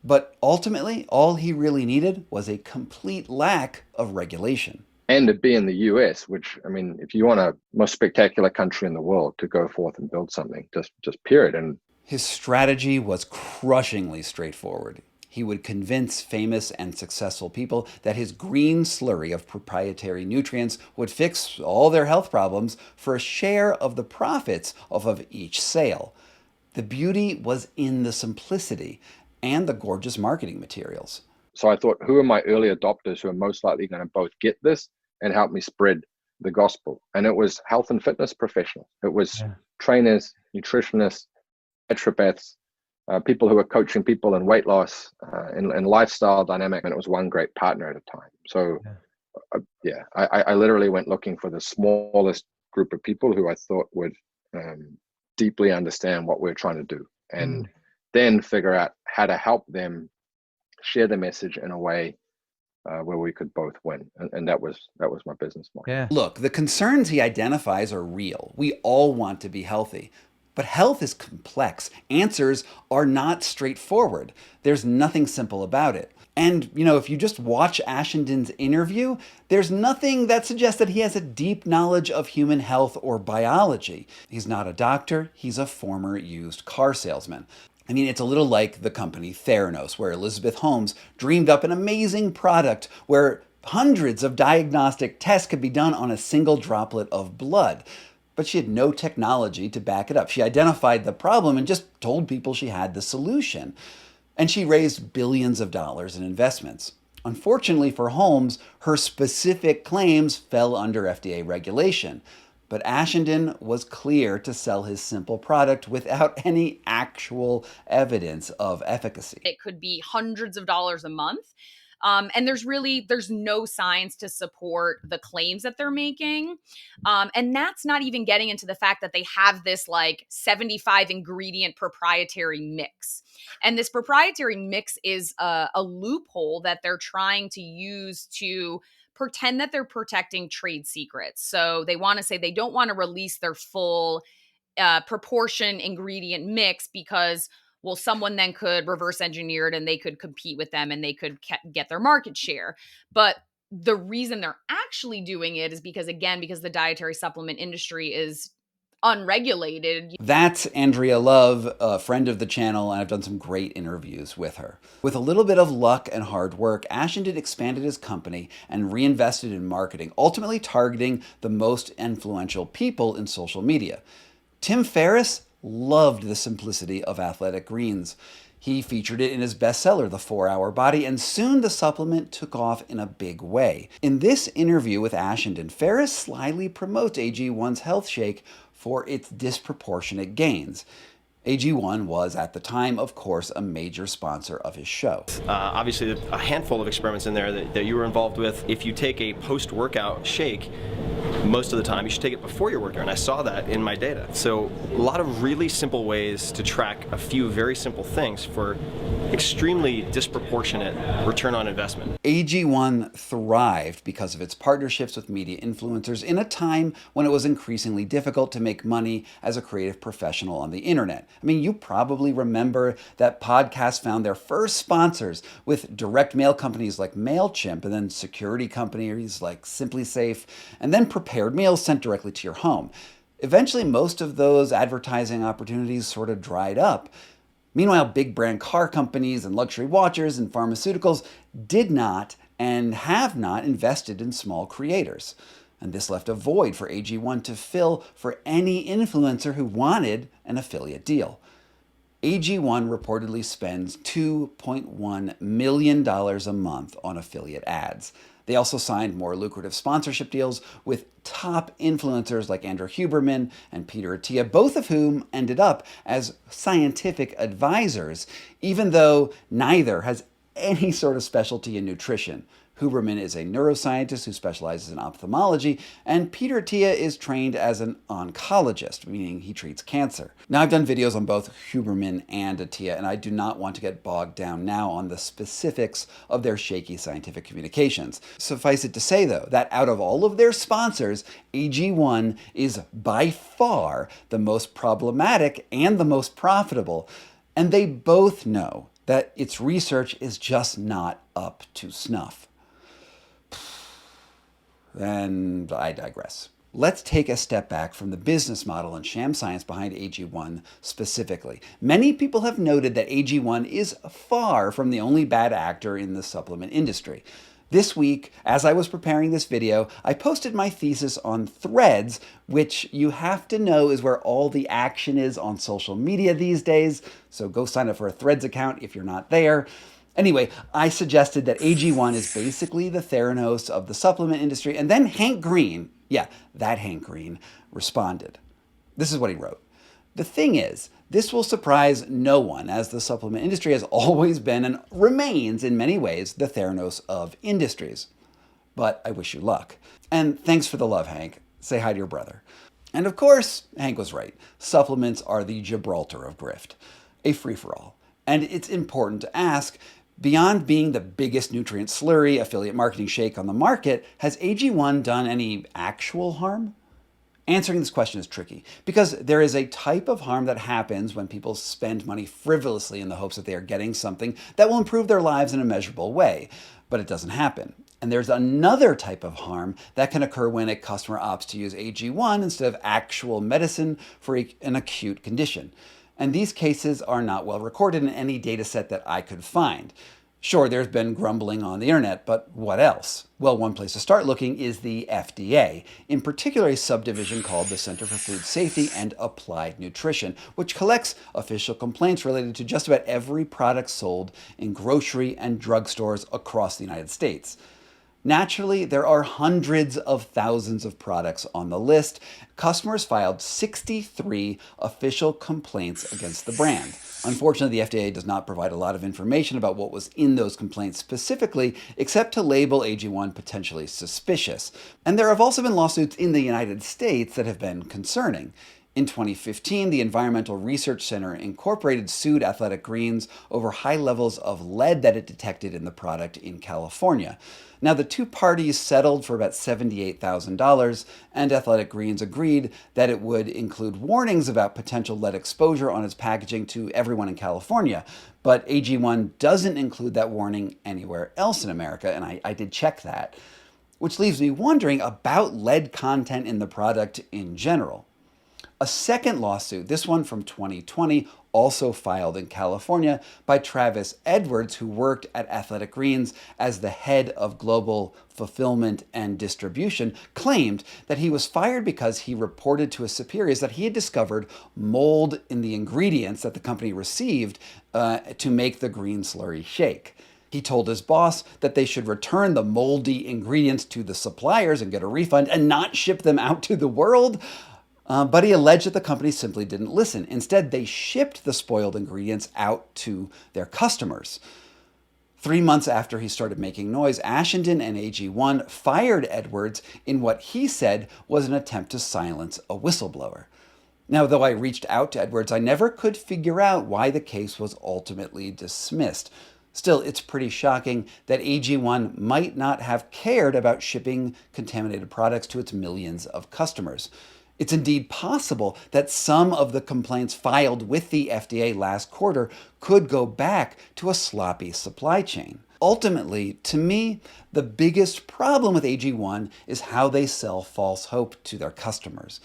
But ultimately, all he really needed was a complete lack of regulation. And to be in the US, which, I mean, if you want a most spectacular country in the world to go forth and build something, just period. And his strategy was crushingly straightforward. He would convince famous and successful people that his green slurry of proprietary nutrients would fix all their health problems for a share of the profits of each sale. The beauty was in the simplicity and the gorgeous marketing materials. So I thought, who are my early adopters who are most likely going to both get this and help me spread the gospel? And it was health and fitness professionals. It was trainers, nutritionists, naturopaths, people who are coaching people in weight loss and lifestyle dynamic. And it was one great partner at a time. So I literally went looking for the smallest group of people who I thought would deeply understand what we're trying to do, and then figure out how to help them share the message in a way where we could both win. And that was my business model. Yeah. Look, the concerns he identifies are real. We all want to be healthy. But health is complex. Answers are not straightforward. There's nothing simple about it. And, if you just watch Ashendon's interview, there's nothing that suggests that he has a deep knowledge of human health or biology. He's not a doctor. He's a former used car salesman. I mean, it's a little like the company Theranos, where Elizabeth Holmes dreamed up an amazing product where hundreds of diagnostic tests could be done on a single droplet of blood. But she had no technology to back it up. She identified the problem and just told people she had the solution. And she raised billions of dollars in investments. Unfortunately for Holmes, her specific claims fell under FDA regulation. But Ashendon was clear to sell his simple product without any actual evidence of efficacy. It could be hundreds of dollars a month. And there's no science to support the claims that they're making. And that's not even getting into the fact that they have this 75 ingredient proprietary mix. And this proprietary mix is a loophole that they're trying to use to pretend that they're protecting trade secrets. So they want to say they don't want to release their full proportion ingredient mix because someone then could reverse engineer it and they could compete with them and they could get their market share. But the reason they're actually doing it is because the dietary supplement industry is unregulated. That's Andrea Love, a friend of the channel, and I've done some great interviews with her. With a little bit of luck and hard work, Ashendon expanded his company and reinvested in marketing, ultimately targeting the most influential people in social media. Tim Ferriss loved the simplicity of Athletic Greens. He featured it in his bestseller, The 4-Hour Body, and soon the supplement took off in a big way. In this interview with Ashendon, Ferriss slyly promotes AG1's health shake for its disproportionate gains. AG1 was, at the time, of course, a major sponsor of his show. Obviously, a handful of experiments in there that you were involved with. If you take a post-workout shake, most of the time you should take it before your workout, and I saw that in my data. So a lot of really simple ways to track a few very simple things for extremely disproportionate return on investment. AG1 thrived because of its partnerships with media influencers in a time when it was increasingly difficult to make money as a creative professional on the internet. I mean, you probably remember that podcasts found their first sponsors with direct mail companies like MailChimp, and then security companies like SimpliSafe, and then prepared meals sent directly to your home. Eventually, most of those advertising opportunities sort of dried up. Meanwhile, big brand car companies and luxury watches and pharmaceuticals did not and have not invested in small creators. And this left a void for AG1 to fill for any influencer who wanted an affiliate deal. AG1 reportedly spends $2.1 million a month on affiliate ads. They also signed more lucrative sponsorship deals with top influencers like Andrew Huberman and Peter Attia, both of whom ended up as scientific advisors, even though neither has any sort of specialty in nutrition. Huberman is a neuroscientist who specializes in ophthalmology, and Peter Attia is trained as an oncologist, meaning he treats cancer. Now, I've done videos on both Huberman and Attia, and I do not want to get bogged down now on the specifics of their shaky scientific communications. Suffice it to say, though, that out of all of their sponsors, AG1 is by far the most problematic and the most profitable, and they both know that its research is just not up to snuff. And I digress. Let's take a step back from the business model and sham science behind AG1 specifically. Many people have noted that AG1 is far from the only bad actor in the supplement industry. This week, as I was preparing this video, I posted my thesis on Threads, which you have to know is where all the action is on social media these days, so go sign up for a Threads account if you're not there. Anyway, I suggested that AG1 is basically the Theranos of the supplement industry, and then Hank Green, yeah, that Hank Green, responded. This is what he wrote. The thing is, this will surprise no one, as the supplement industry has always been and remains in many ways the Theranos of industries. But I wish you luck. And thanks for the love, Hank. Say hi to your brother. And of course, Hank was right. Supplements are the Gibraltar of grift, a free-for-all. And it's important to ask, beyond being the biggest nutrient slurry affiliate marketing shake on the market, has AG1 done any actual harm? Answering this question is tricky, because there is a type of harm that happens when people spend money frivolously in the hopes that they are getting something that will improve their lives in a measurable way, but it doesn't happen. And there's another type of harm that can occur when a customer opts to use AG1 instead of actual medicine for an acute condition. And these cases are not well recorded in any data set that I could find. Sure, there's been grumbling on the internet, but what else? Well, one place to start looking is the FDA, in particular a subdivision called the Center for Food Safety and Applied Nutrition, which collects official complaints related to just about every product sold in grocery and drugstores across the United States. Naturally, there are hundreds of thousands of products on the list. Customers filed 63 official complaints against the brand. Unfortunately, the FDA does not provide a lot of information about what was in those complaints specifically, except to label AG1 potentially suspicious. And there have also been lawsuits in the United States that have been concerning. In 2015, the Environmental Research Center Incorporated sued Athletic Greens over high levels of lead that it detected in the product in California. Now, the two parties settled for about $78,000, and Athletic Greens agreed that it would include warnings about potential lead exposure on its packaging to everyone in California. But AG1 doesn't include that warning anywhere else in America, and I did check that. Which leaves me wondering about lead content in the product in general. A second lawsuit, this one from 2020, also filed in California by Travis Edwards, who worked at Athletic Greens as the head of global fulfillment and distribution, claimed that he was fired because he reported to his superiors that he had discovered mold in the ingredients that the company received to make the green slurry shake. He told his boss that they should return the moldy ingredients to the suppliers and get a refund and not ship them out to the world. But he alleged that the company simply didn't listen. Instead, they shipped the spoiled ingredients out to their customers. 3 months after he started making noise, Ashenden and AG1 fired Edwards in what he said was an attempt to silence a whistleblower. Now, though I reached out to Edwards, I never could figure out why the case was ultimately dismissed. Still, it's pretty shocking that AG1 might not have cared about shipping contaminated products to its millions of customers. It's indeed possible that some of the complaints filed with the FDA last quarter could go back to a sloppy supply chain. Ultimately, to me, the biggest problem with AG1 is how they sell false hope to their customers.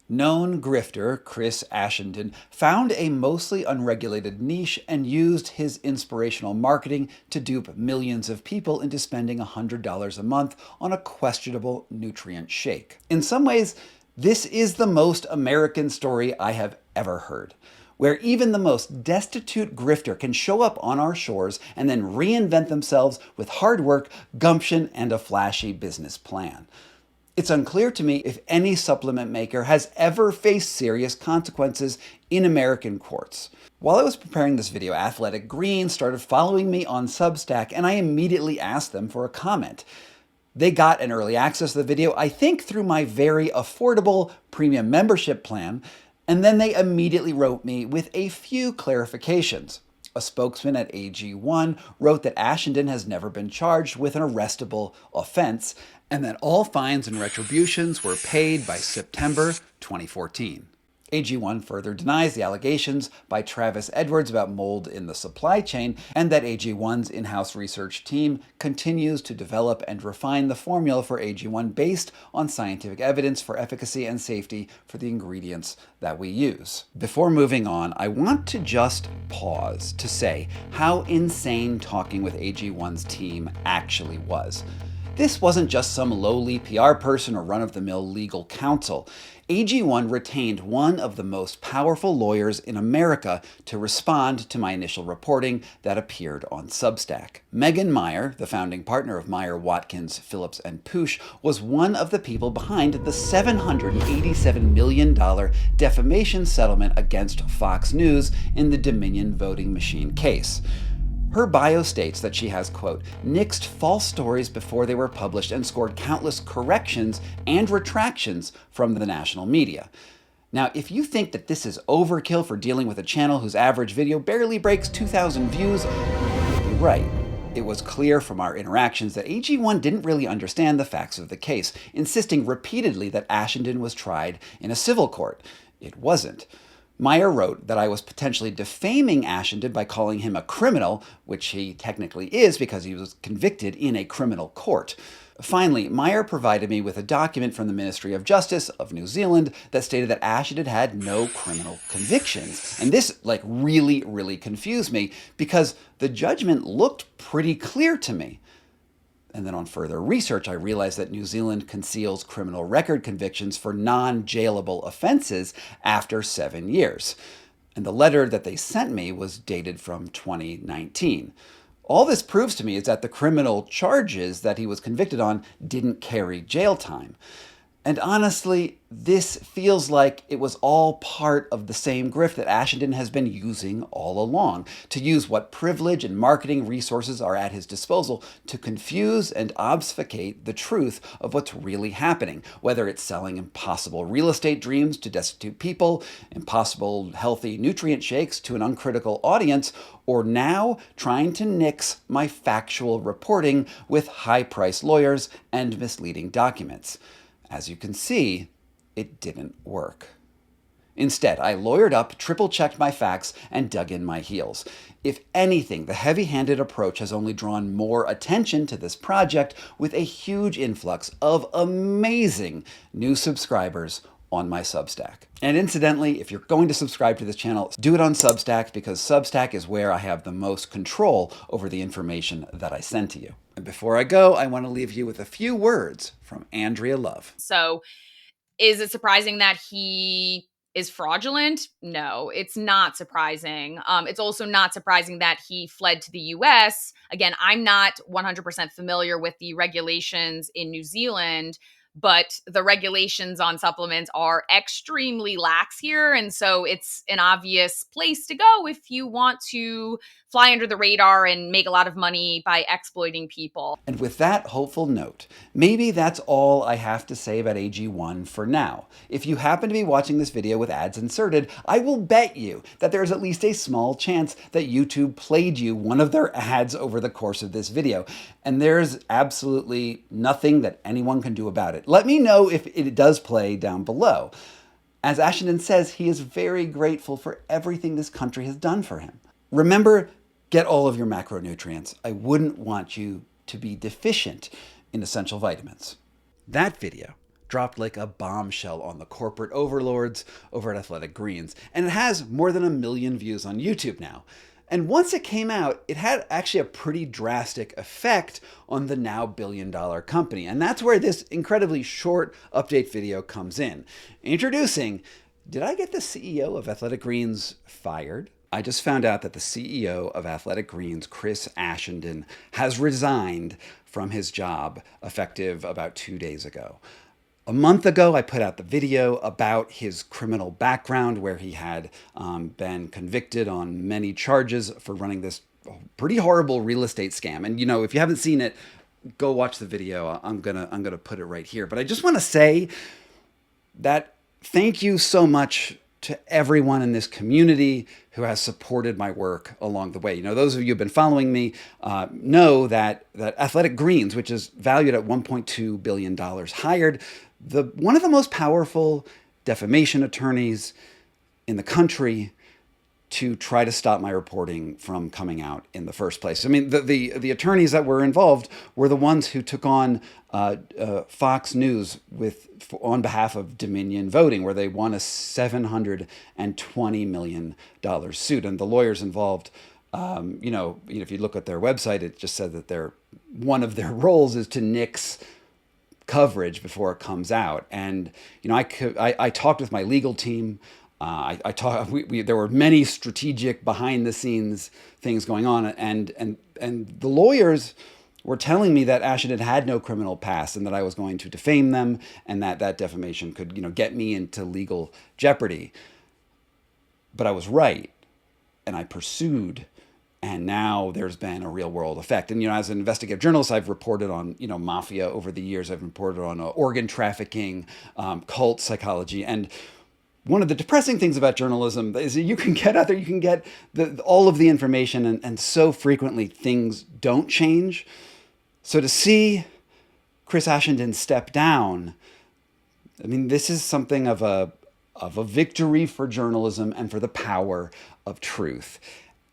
Known grifter Chris Ashenden found a mostly unregulated niche and used his inspirational marketing to dupe millions of people into spending $100 a month on a questionable nutrient shake. In some ways, this is the most American story I have ever heard, where even the most destitute grifter can show up on our shores and then reinvent themselves with hard work, gumption, and a flashy business plan. It's unclear to me if any supplement maker has ever faced serious consequences in American courts. While I was preparing this video, Athletic Greens started following me on Substack, and I immediately asked them for a comment. They got an early access to the video, I think through my very affordable premium membership plan, and then they immediately wrote me with a few clarifications. A spokesman at AG1 wrote that Ashenden has never been charged with an arrestable offense, and that all fines and retributions were paid by September 2014. AG1 further denies the allegations by Travis Edwards about mold in the supply chain, and that AG1's in-house research team continues to develop and refine the formula for AG1 based on scientific evidence for efficacy and safety for the ingredients that we use. Before moving on, I want to just pause to say how insane talking with AG1's team actually was. This wasn't just some lowly PR person or run-of-the-mill legal counsel. AG1 retained one of the most powerful lawyers in America to respond to my initial reporting that appeared on Substack. Megan Meyer, the founding partner of Meyer, Watkins, Phillips, and Poosh, was one of the people behind the $787 million defamation settlement against Fox News in the Dominion voting machine case. Her bio states that she has, quote, nixed false stories before they were published and scored countless corrections and retractions from the national media. Now, if you think that this is overkill for dealing with a channel whose average video barely breaks 2,000 views, you're right. It was clear from our interactions that AG1 didn't really understand the facts of the case, insisting repeatedly that Ashenden was tried in a civil court. It wasn't. Meyer wrote that I was potentially defaming Ashenden by calling him a criminal, which he technically is because he was convicted in a criminal court. Finally, Meyer provided me with a document from the Ministry of Justice of New Zealand that stated that Ashenden had no criminal convictions. And this, really confused me because the judgment looked pretty clear to me. And then on further research, I realized that New Zealand conceals criminal record convictions for non-jailable offenses after 7 years. And the letter that they sent me was dated from 2019. All this proves to me is that the criminal charges that he was convicted on didn't carry jail time. And honestly, this feels like it was all part of the same grift that Ashenden has been using all along, to use what privilege and marketing resources are at his disposal to confuse and obfuscate the truth of what's really happening, whether it's selling impossible real estate dreams to destitute people, impossible healthy nutrient shakes to an uncritical audience, or now trying to nix my factual reporting with high-priced lawyers and misleading documents. As you can see, it didn't work. Instead, I lawyered up, triple-checked my facts, and dug in my heels. If anything, the heavy-handed approach has only drawn more attention to this project with a huge influx of amazing new subscribers on my Substack. And incidentally, if you're going to subscribe to this channel, do it on Substack because Substack is where I have the most control over the information that I send to you. And before I go, I want to leave you with a few words from Andrea Love. So is it surprising that he is fraudulent? No, it's not surprising. It's also not surprising that he fled to the US. Again, I'm not 100% familiar with the regulations in New Zealand, but the regulations on supplements are extremely lax here. And so it's an obvious place to go if you want to fly under the radar and make a lot of money by exploiting people. And with that hopeful note, maybe that's all I have to say about AG1 for now. If you happen to be watching this video with ads inserted, I will bet you that there is at least a small chance that YouTube played you one of their ads over the course of this video. And there's absolutely nothing that anyone can do about it. Let me know if it does play down below. As Ashenden says, he is very grateful for everything this country has done for him. Remember, get all of your macronutrients. I wouldn't want you to be deficient in essential vitamins. That video dropped like a bombshell on the corporate overlords over at Athletic Greens, and it has more than 1 million views on YouTube now. And once it came out, it had actually a pretty drastic effect on the now billion-dollar company. And that's where this incredibly short update video comes in. Introducing, did I get the CEO of Athletic Greens fired? I just found out that the CEO of Athletic Greens, Chris Ashenden, has resigned from his job effective about 2 days ago. A month ago, I put out the video about his criminal background where he had been convicted on many charges for running this pretty horrible real estate scam. And, you know, if you haven't seen it, go watch the video. I'm gonna put it right here. But I just want to say that thank you so much to everyone in this community who has supported my work along the way. You know, those of you who've been following me know that Athletic Greens, which is valued at $1.2 billion, hired one of the most powerful defamation attorneys in the country to try to stop my reporting from coming out in the first place. I mean, the attorneys that were involved were the ones who took on Fox News on behalf of Dominion Voting, where they won a $720 million suit. And the lawyers involved, you know, if you look at their website, it just said that one of their roles is to nix coverage before it comes out. And, you know, I talked with my legal team. There were many strategic behind the scenes things going on. And the lawyers were telling me that Ashenden had no criminal past and that I was going to defame them and that defamation could, you know, get me into legal jeopardy. But I was right. And I pursued. And now there's been a real world effect. And, you know, as an investigative journalist, I've reported on, you know, mafia over the years. I've reported on organ trafficking, cult psychology. And one of the depressing things about journalism is that you can get out there, you can get all of the information, and so frequently things don't change. So to see Chris Ashenden step down, I mean, this is something of a victory for journalism and for the power of truth.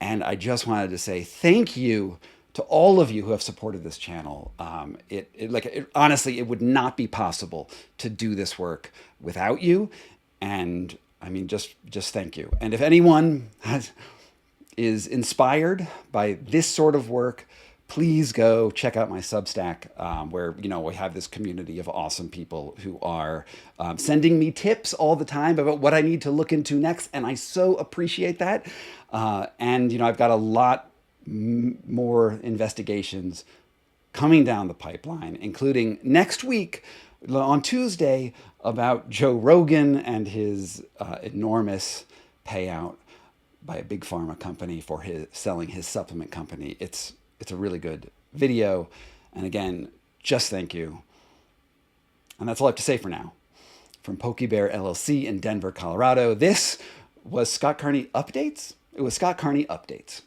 And I just wanted to say thank you to all of you who have supported this channel. Honestly, it would not be possible to do this work without you. And I mean, just thank you. And if anyone is inspired by this sort of work, please go check out my Substack, where, you know, we have this community of awesome people who are sending me tips all the time about what I need to look into next. And I so appreciate that. And, you know, I've got a lot more investigations coming down the pipeline, including next week on Tuesday about Joe Rogan and his enormous payout by a big pharma company for selling his supplement company. It's a really good video. And again, just thank you. And that's all I have to say for now. From Pokey Bear LLC in Denver, Colorado, this was Scott Carney Updates. It was Scott Carney Updates.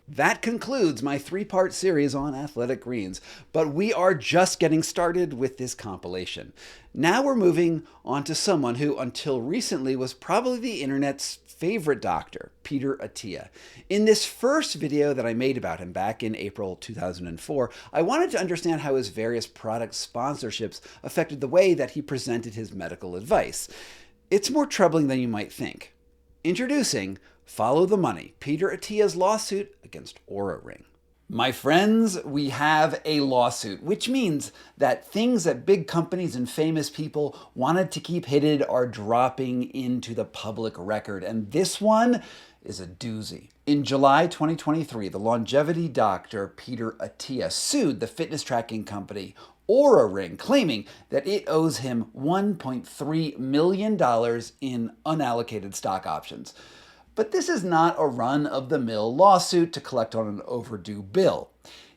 That concludes my 3-part series on Athletic Greens, but we are just getting started with this compilation. Now we're moving on to someone who, until recently, was probably the internet's favorite doctor, Peter Attia. In this first video that I made about him back in April 2004, I wanted to understand how his various product sponsorships affected the way that he presented his medical advice. It's more troubling than you might think. Introducing Follow the Money, Peter Attia's lawsuit against Oura Ring. My friends, we have a lawsuit, which means that things that big companies and famous people wanted to keep hidden are dropping into the public record, and this one is a doozy. In July 2023, the longevity doctor Peter Attia sued the fitness tracking company Oura ring, claiming that it owes him $1.3 million in unallocated stock options. But this is not a run-of-the-mill lawsuit to collect on an overdue bill.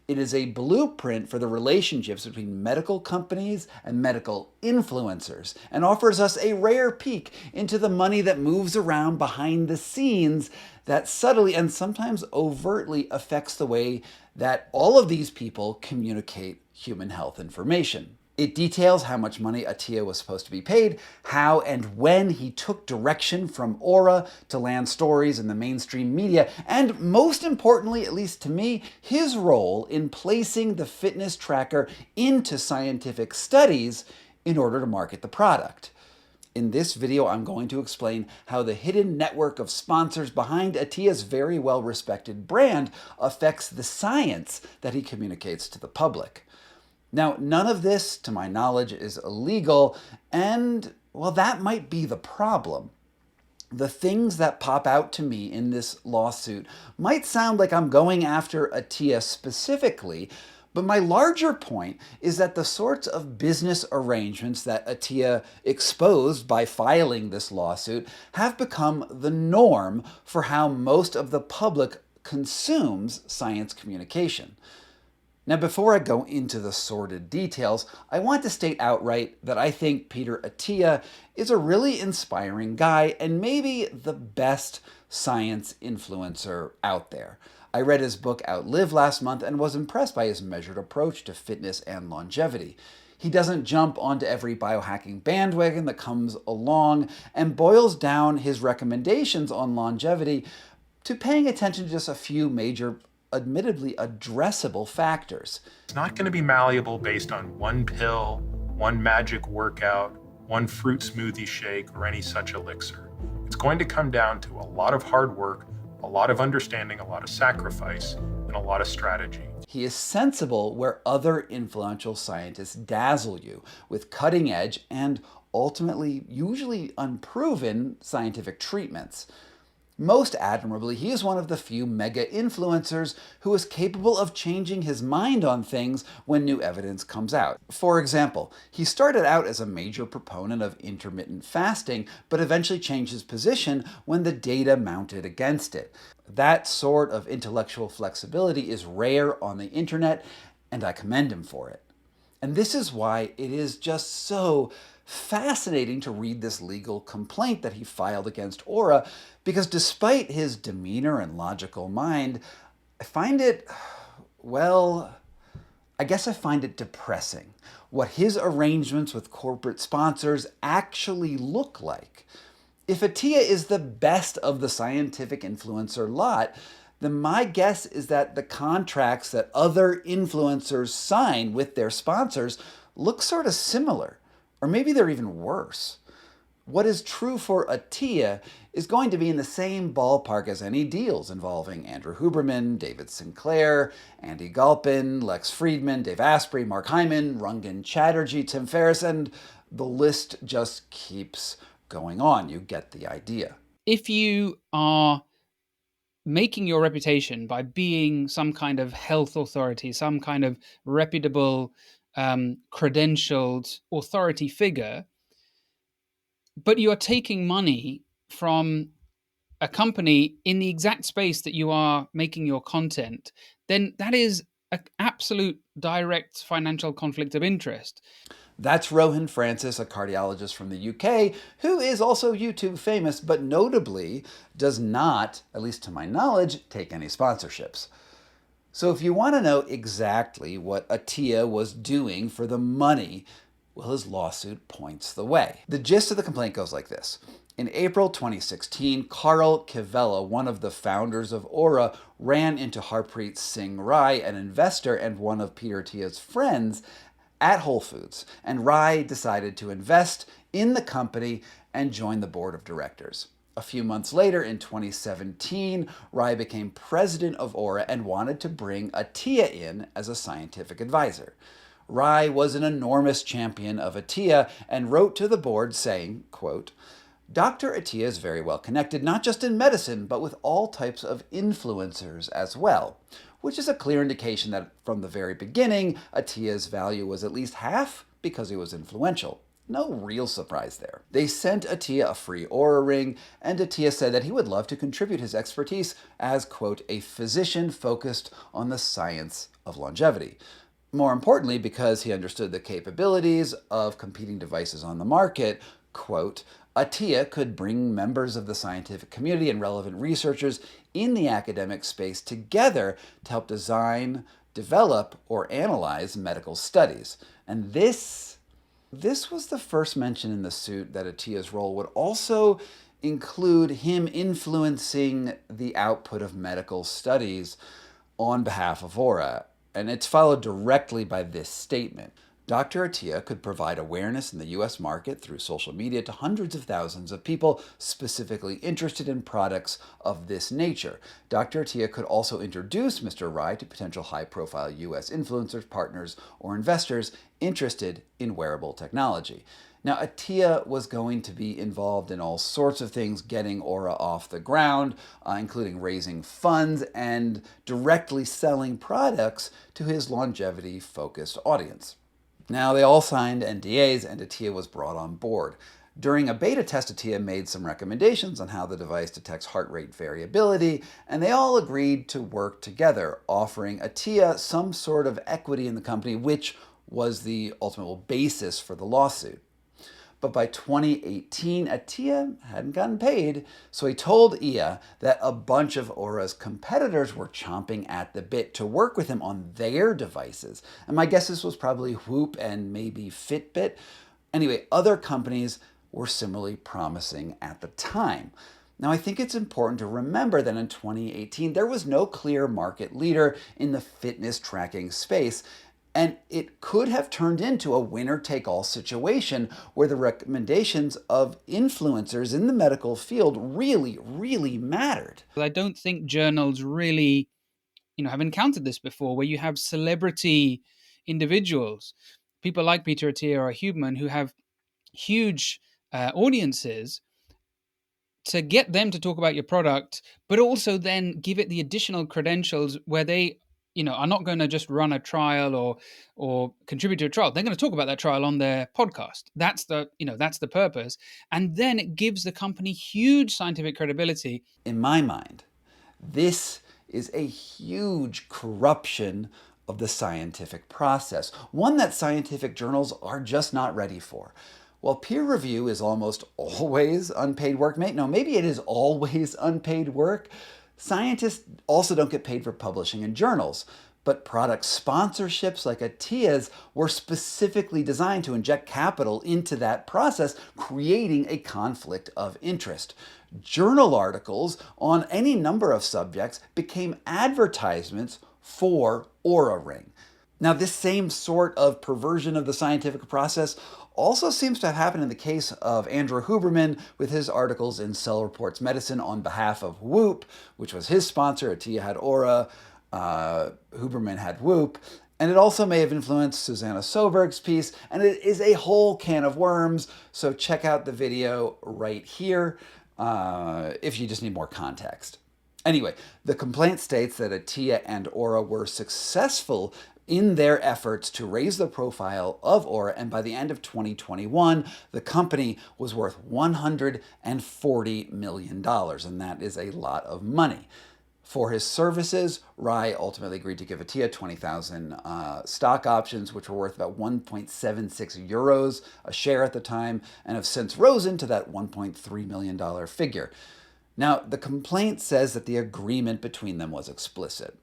It is a blueprint for the relationships between medical companies and medical influencers, and offers us a rare peek into the money that moves around behind the scenes that subtly and sometimes overtly affects the way that all of these people communicate human health information. It details how much money Attia was supposed to be paid, how and when he took direction from Oura to land stories in the mainstream media, and most importantly, at least to me, his role in placing the fitness tracker into scientific studies in order to market the product. In this video, I'm going to explain how the hidden network of sponsors behind Attia's very well-respected brand affects the science that he communicates to the public. Now, none of this, to my knowledge, is illegal, and, well, that might be the problem. The things that pop out to me in this lawsuit might sound like I'm going after Attia specifically, but my larger point is that the sorts of business arrangements that Attia exposed by filing this lawsuit have become the norm for how most of the public consumes science communication. Now, before I go into the sordid details, I want to state outright that I think Peter Attia is a really inspiring guy and maybe the best science influencer out there. I read his book Outlive last month and was impressed by his measured approach to fitness and longevity. He doesn't jump onto every biohacking bandwagon that comes along and boils down his recommendations on longevity to paying attention to just a few major, admittedly addressable factors. It's not going to be malleable based on one pill, one magic workout, one fruit smoothie shake, or any such elixir. It's going to come down to a lot of hard work, a lot of understanding, a lot of sacrifice, and a lot of strategy. He is sensible where other influential scientists dazzle you with cutting-edge and ultimately usually unproven scientific treatments. Most admirably, he is one of the few mega influencers who is capable of changing his mind on things when new evidence comes out. For example, he started out as a major proponent of intermittent fasting, but eventually changed his position when the data mounted against it. That sort of intellectual flexibility is rare on the internet, and I commend him for it. And this is why it is just so fascinating to read this legal complaint that he filed against Oura, because despite his demeanor and logical mind, I find it, well, I guess I find it depressing what his arrangements with corporate sponsors actually look like. If Attia is the best of the scientific influencer lot, then my guess is that the contracts that other influencers sign with their sponsors look sort of similar. Or maybe they're even worse. What is true for Attia is going to be in the same ballpark as any deals involving Andrew Huberman, David Sinclair, Andy Galpin, Lex Friedman, Dave Asprey, Mark Hyman, Rangan Chatterjee, Tim Ferriss, and the list just keeps going on. You get the idea. If you are making your reputation by being some kind of health authority, some kind of reputable credentialed authority figure, but you are taking money from a company in the exact space that you are making your content, then that is an absolute direct financial conflict of interest. That's Rohan Francis, a cardiologist from the UK, who is also YouTube famous, but notably does not, at least to my knowledge, take any sponsorships. So if you want to know exactly what Attia was doing for the money, well, his lawsuit points the way. The gist of the complaint goes like this. In April 2016, Carl Kivella, one of the founders of Oura, ran into Harpreet Singh Rai, an investor and one of Peter Attia's friends, at Whole Foods, and Rai decided to invest in the company and join the board of directors. A few months later, in 2017, Rai became president of Oura and wanted to bring Attia in as a scientific advisor. Rai was an enormous champion of Attia and wrote to the board saying, quote, "Dr. Attia is very well connected, not just in medicine, but with all types of influencers as well. which is a clear indication that from the very beginning, Attia's value was at least half because he was influential. No real surprise there. They sent Attia a free Oura ring, and Attia said that he would love to contribute his expertise as, quote, a physician focused on the science of longevity. More importantly, because he understood the capabilities of competing devices on the market, quote, Attia could bring members of the scientific community and relevant researchers in the academic space together to help design, develop, or analyze medical studies. And this was the first mention in the suit that Attia's role would also include him influencing the output of medical studies on behalf of Oura. And it's followed directly by this statement. Dr. Attia could provide awareness in the U.S. market through social media to hundreds of thousands of people specifically interested in products of this nature. Dr. Attia could also introduce Mr. Rai to potential high-profile U.S. influencers, partners, or investors interested in wearable technology. Now, Attia was going to be involved in all sorts of things getting Oura off the ground, including raising funds and directly selling products to his longevity-focused audience. Now, they all signed NDAs, and Attia was brought on board. During a beta test, Attia made some recommendations on how the device detects heart rate variability, and they all agreed to work together, offering Attia some sort of equity in the company, which was the ultimate basis for the lawsuit. But by 2018, Attia hadn't gotten paid, so he told Attia that a bunch of Oura's competitors were chomping at the bit to work with him on their devices. And my guess this was probably Whoop and maybe Fitbit. Anyway, other companies were similarly promising at the time. Now, I think it's important to remember that in 2018, there was no clear market leader in the fitness tracking space, and it could have turned into a winner-take-all situation where the recommendations of influencers in the medical field really mattered. I don't think journals really, have encountered this before, where you have celebrity individuals, people like Peter Attia or Huberman, who have huge audiences, to get them to talk about your product, but also then give it the additional credentials where they are not going to just run a trial or contribute to a trial. They're going to talk about that trial on their podcast. That's the purpose. And then it gives the company huge scientific credibility. In my mind, this is a huge corruption of the scientific process, one that scientific journals are just not ready for. While peer review is almost always unpaid work, maybe it is always unpaid work, scientists also don't get paid for publishing in journals. But product sponsorships like Attia's were specifically designed to inject capital into that process, creating a conflict of interest. Journal articles on any number of subjects became advertisements for Oura Ring. Now, this same sort of perversion of the scientific process also seems to have happened in the case of Andrew Huberman with his articles in Cell Reports Medicine on behalf of Whoop, which was his sponsor. Attia had Oura, Huberman had Whoop, and it also may have influenced Susanna Soberg's piece, and it is a whole can of worms, so check out the video right here if you just need more context. Anyway, the complaint states that Attia and Oura were successful in their efforts to raise the profile of Oura, and by the end of 2021, the company was worth $140 million, and that is a lot of money. For his services, Rai ultimately agreed to give Attia 20,000 stock options, which were worth about 1.76 euros a share at the time, and have since risen to that $1.3 million figure. Now, the complaint says that the agreement between them was explicit.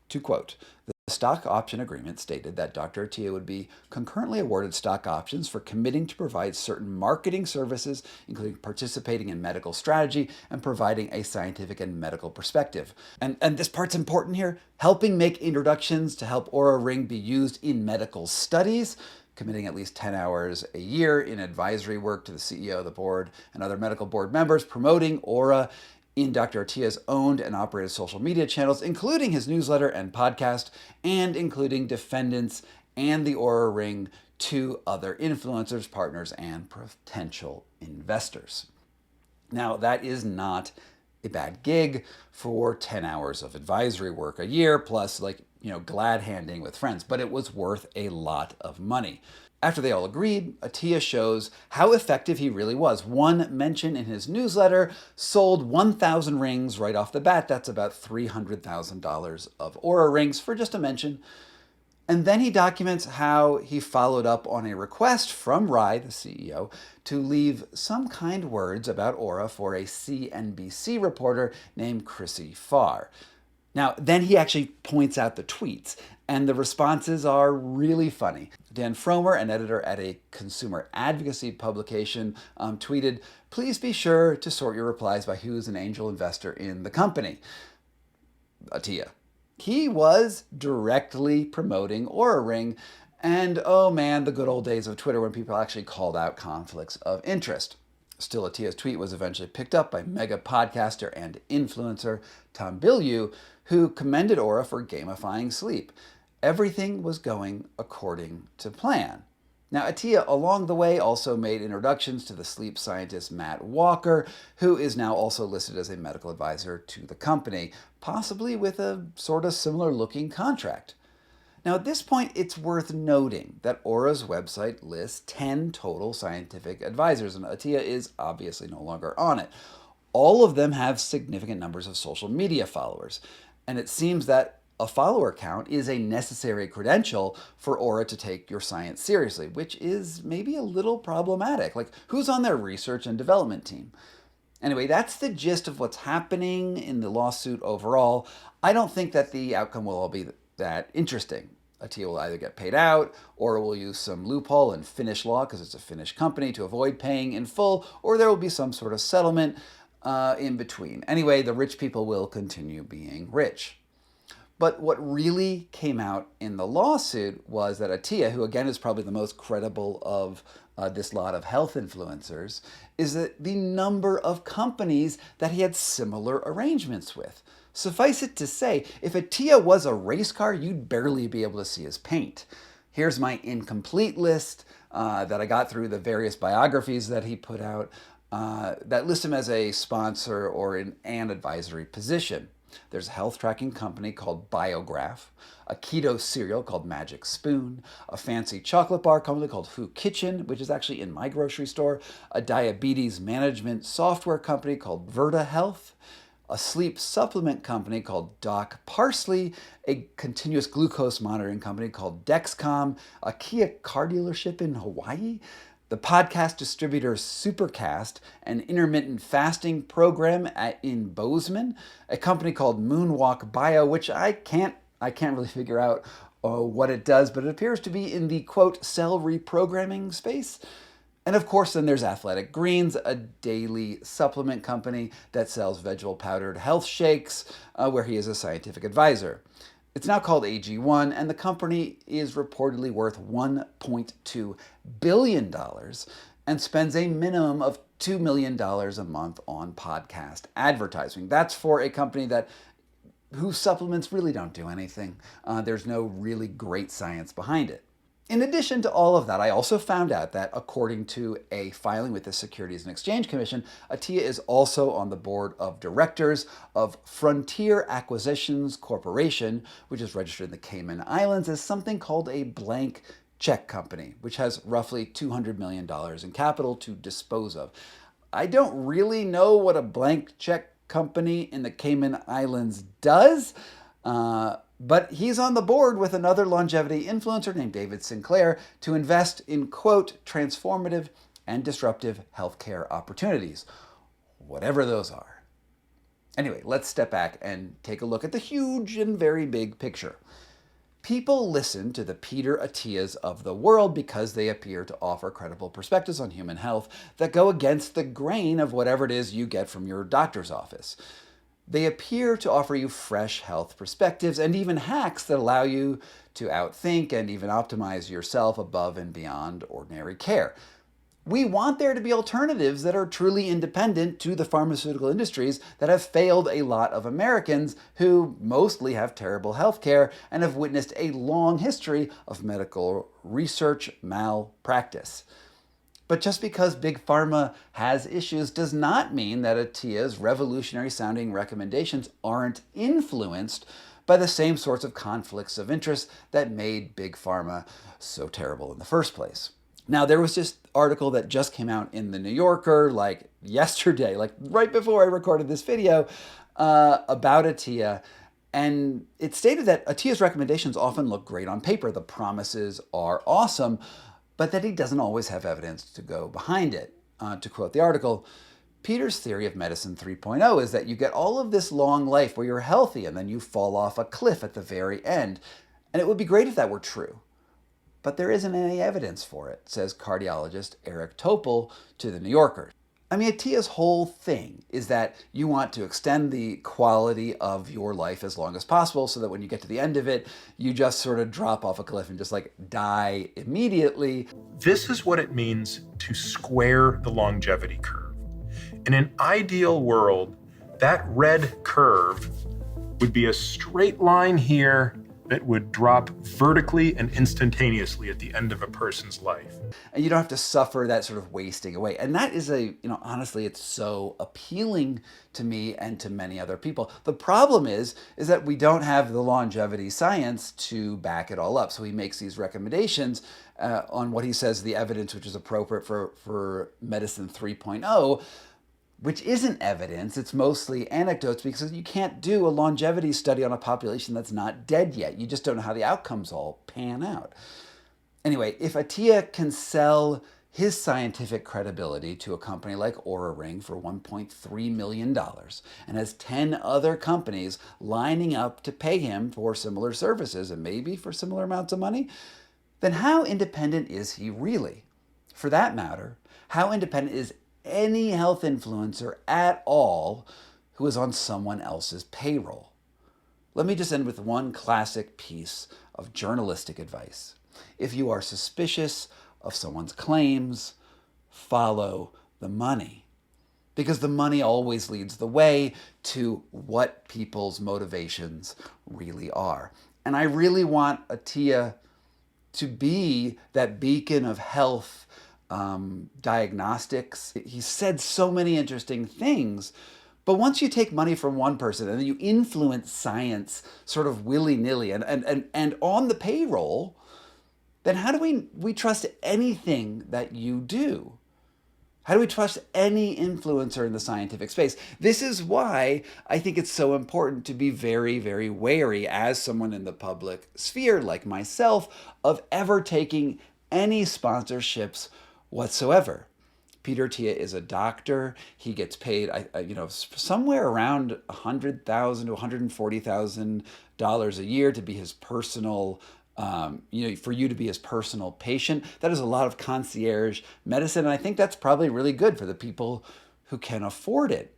To quote, the stock option agreement stated that Dr. Attia would be concurrently awarded stock options for committing to provide certain marketing services, including participating in medical strategy and providing a scientific and medical perspective. And this part's important here, helping make introductions to help Oura Ring be used in medical studies, committing at least 10 hours a year in advisory work to the CEO, the board, and other medical board members, promoting Oura in Dr. Attia's owned and operated social media channels, including his newsletter and podcast, and including defendants and the Oura Ring to other influencers, partners, and potential investors. Now, that is not a bad gig for 10 hours of advisory work a year, plus glad handing with friends, but it was worth a lot of money. After they all agreed, Attia shows how effective he really was. One mention in his newsletter sold 1,000 rings right off the bat. That's about $300,000 of Oura rings for just a mention. And then he documents how he followed up on a request from Rai, the CEO, to leave some kind words about Oura for a CNBC reporter named Chrissy Farr. Now, then he actually points out the tweets, and the responses are really funny. Dan Fromer, an editor at a consumer advocacy publication, tweeted, "Please be sure to sort your replies by who's an angel investor in the company." Attia. He was directly promoting Oura Ring, and oh man, the good old days of Twitter when people actually called out conflicts of interest. Still, Attia's tweet was eventually picked up by mega podcaster and influencer Tom Bilyeu, who commended Oura for gamifying sleep. Everything was going according to plan. Now, Attia, along the way, also made introductions to the sleep scientist Matt Walker, who is now also listed as a medical advisor to the company, possibly with a sort of similar-looking contract. Now, at this point, it's worth noting that Oura's website lists 10 total scientific advisors, and Attia is obviously no longer on it. All of them have significant numbers of social media followers, and it seems that a follower count is a necessary credential for Oura to take your science seriously, which is maybe a little problematic. Like, who's on their research and development team? Anyway, that's the gist of what's happening in the lawsuit overall. I don't think that the outcome will all be that interesting. Attia will either get paid out, or will use some loophole in Finnish law, because it's a Finnish company, to avoid paying in full, or there will be some sort of settlement in between. Anyway, the rich people will continue being rich. But what really came out in the lawsuit was that Attia, who again is probably the most credible of this lot of health influencers, is that the number of companies that he had similar arrangements with. Suffice it to say, if Attia was a race car, you'd barely be able to see his paint. Here's my incomplete list that I got through the various biographies that he put out that list him as a sponsor or in an advisory position. There's a health tracking company called Biograph, a keto cereal called Magic Spoon, a fancy chocolate bar company called Foo Kitchen, which is actually in my grocery store, a diabetes management software company called Verta Health, a sleep supplement company called Doc Parsley, a continuous glucose monitoring company called Dexcom, a Kia car dealership in Hawaii, the podcast distributor Supercast, an intermittent fasting program in Bozeman, a company called Moonwalk Bio, which I can't really figure out what it does, but it appears to be in the, quote, cell reprogramming space. And of course, then there's Athletic Greens, a daily supplement company that sells vegetable powdered health shakes, where he is a scientific advisor. It's now called AG1, and the company is reportedly worth $1.2 billion and spends a minimum of $2 million a month on podcast advertising. That's for a company whose supplements really don't do anything. There's no really great science behind it. In addition to all of that, I also found out that according to a filing with the Securities and Exchange Commission, Attia is also on the board of directors of Frontier Acquisitions Corporation, which is registered in the Cayman Islands as something called a blank check company, which has roughly $200 million in capital to dispose of. I don't really know what a blank check company in the Cayman Islands does, but he's on the board with another longevity influencer named David Sinclair to invest in, quote, transformative and disruptive healthcare opportunities, whatever those are. Anyway, let's step back and take a look at the huge and very big picture. People listen to the Peter Attias of the world because they appear to offer credible perspectives on human health that go against the grain of whatever it is you get from your doctor's office. They appear to offer you fresh health perspectives and even hacks that allow you to outthink and even optimize yourself above and beyond ordinary care. We want there to be alternatives that are truly independent to the pharmaceutical industries that have failed a lot of Americans who mostly have terrible health care and have witnessed a long history of medical research malpractice. But just because Big Pharma has issues does not mean that Attia's revolutionary-sounding recommendations aren't influenced by the same sorts of conflicts of interest that made Big Pharma so terrible in the first place. Now, there was this article that just came out in the New Yorker, like yesterday, like right before I recorded this video, about Attia. And it stated that Attia's recommendations often look great on paper. The promises are awesome, but that he doesn't always have evidence to go behind it. To quote the article, Peter's theory of medicine 3.0 is that you get all of this long life where you're healthy and then you fall off a cliff at the very end. And it would be great if that were true. But there isn't any evidence for it, says cardiologist Eric Topol to the New Yorker. I mean, Attia's whole thing is that you want to extend the quality of your life as long as possible so that when you get to the end of it, you just sort of drop off a cliff and just like die immediately. This is what it means to square the longevity curve. In an ideal world, that red curve would be a straight line here that would drop vertically and instantaneously at the end of a person's life. And you don't have to suffer that sort of wasting away. And that is honestly, it's so appealing to me and to many other people. The problem is that we don't have the longevity science to back it all up. So he makes these recommendations on what he says the evidence which is appropriate for medicine 3.0, which isn't evidence, it's mostly anecdotes, because you can't do a longevity study on a population that's not dead yet. You just don't know how the outcomes all pan out. Anyway, if Attia can sell his scientific credibility to a company like Oura for $1.3 million and has 10 other companies lining up to pay him for similar services and maybe for similar amounts of money, then how independent is he really? For that matter, how independent is any health influencer at all who is on someone else's payroll? Let me just end with one classic piece of journalistic advice. If you are suspicious of someone's claims, follow the money. Because the money always leads the way to what people's motivations really are. And I really want Attia to be that beacon of health diagnostics. He said so many interesting things, but once you take money from one person and then you influence science sort of willy-nilly and on the payroll, then how do we trust anything that you do? How do we trust any influencer in the scientific space? This is why I think it's so important to be very, very wary as someone in the public sphere like myself of ever taking any sponsorships whatsoever. Peter Attia is a doctor. He gets paid, somewhere around $100,000 to $140,000 a year to be his personal, for you to be his personal patient. That is a lot of concierge medicine, and I think that's probably really good for the people who can afford it.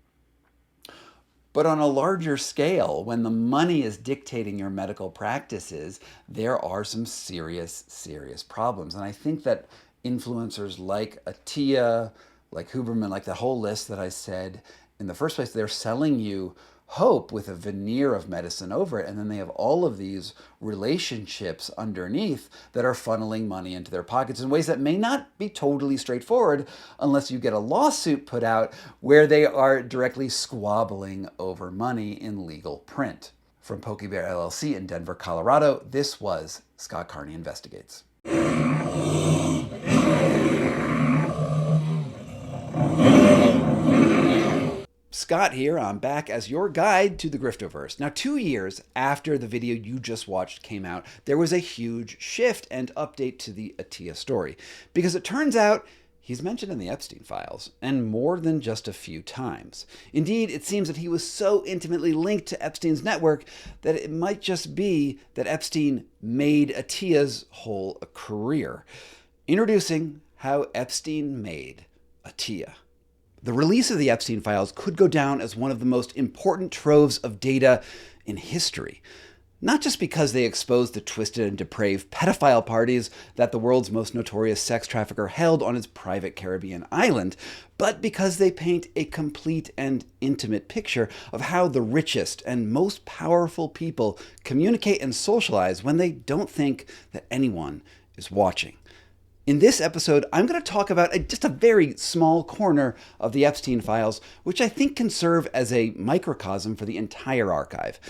But on a larger scale, when the money is dictating your medical practices, there are some serious, serious problems. And I think that influencers like Attia, like Huberman, like the whole list that I said in the first place, they're selling you hope with a veneer of medicine over it. And then they have all of these relationships underneath that are funneling money into their pockets in ways that may not be totally straightforward unless you get a lawsuit put out where they are directly squabbling over money in legal print. From Pokey Bear LLC in Denver, Colorado, this was Scott Carney Investigates. Scott here, I'm back as your guide to the Griftoverse. Now, 2 years after the video you just watched came out, there was a huge shift and update to the Attia story. Because it turns out he's mentioned in the Epstein files, and more than just a few times. Indeed, it seems that he was so intimately linked to Epstein's network that it might just be that Epstein made Attia's whole career. Introducing how Epstein made Attia. The release of the Epstein files could go down as one of the most important troves of data in history. Not just because they exposed the twisted and depraved pedophile parties that the world's most notorious sex trafficker held on his private Caribbean island, but because they paint a complete and intimate picture of how the richest and most powerful people communicate and socialize when they don't think that anyone is watching. In this episode, I'm going to talk about just a very small corner of the Epstein files, which I think can serve as a microcosm for the entire archive.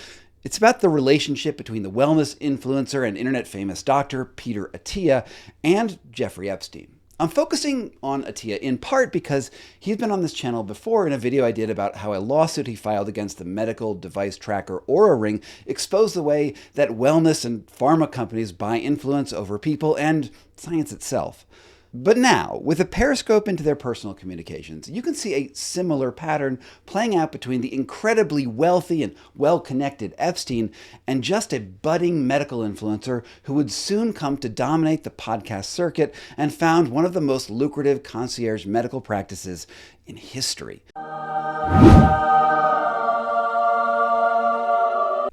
It's about the relationship between the wellness influencer and internet famous doctor Peter Attia and Jeffrey Epstein. I'm focusing on Attia in part because he's been on this channel before in a video I did about how a lawsuit he filed against the medical device tracker Oura Ring exposed the way that wellness and pharma companies buy influence over people and science itself. But now, with a periscope into their personal communications, you can see a similar pattern playing out between the incredibly wealthy and well-connected Epstein and just a budding medical influencer who would soon come to dominate the podcast circuit and found one of the most lucrative concierge medical practices in history.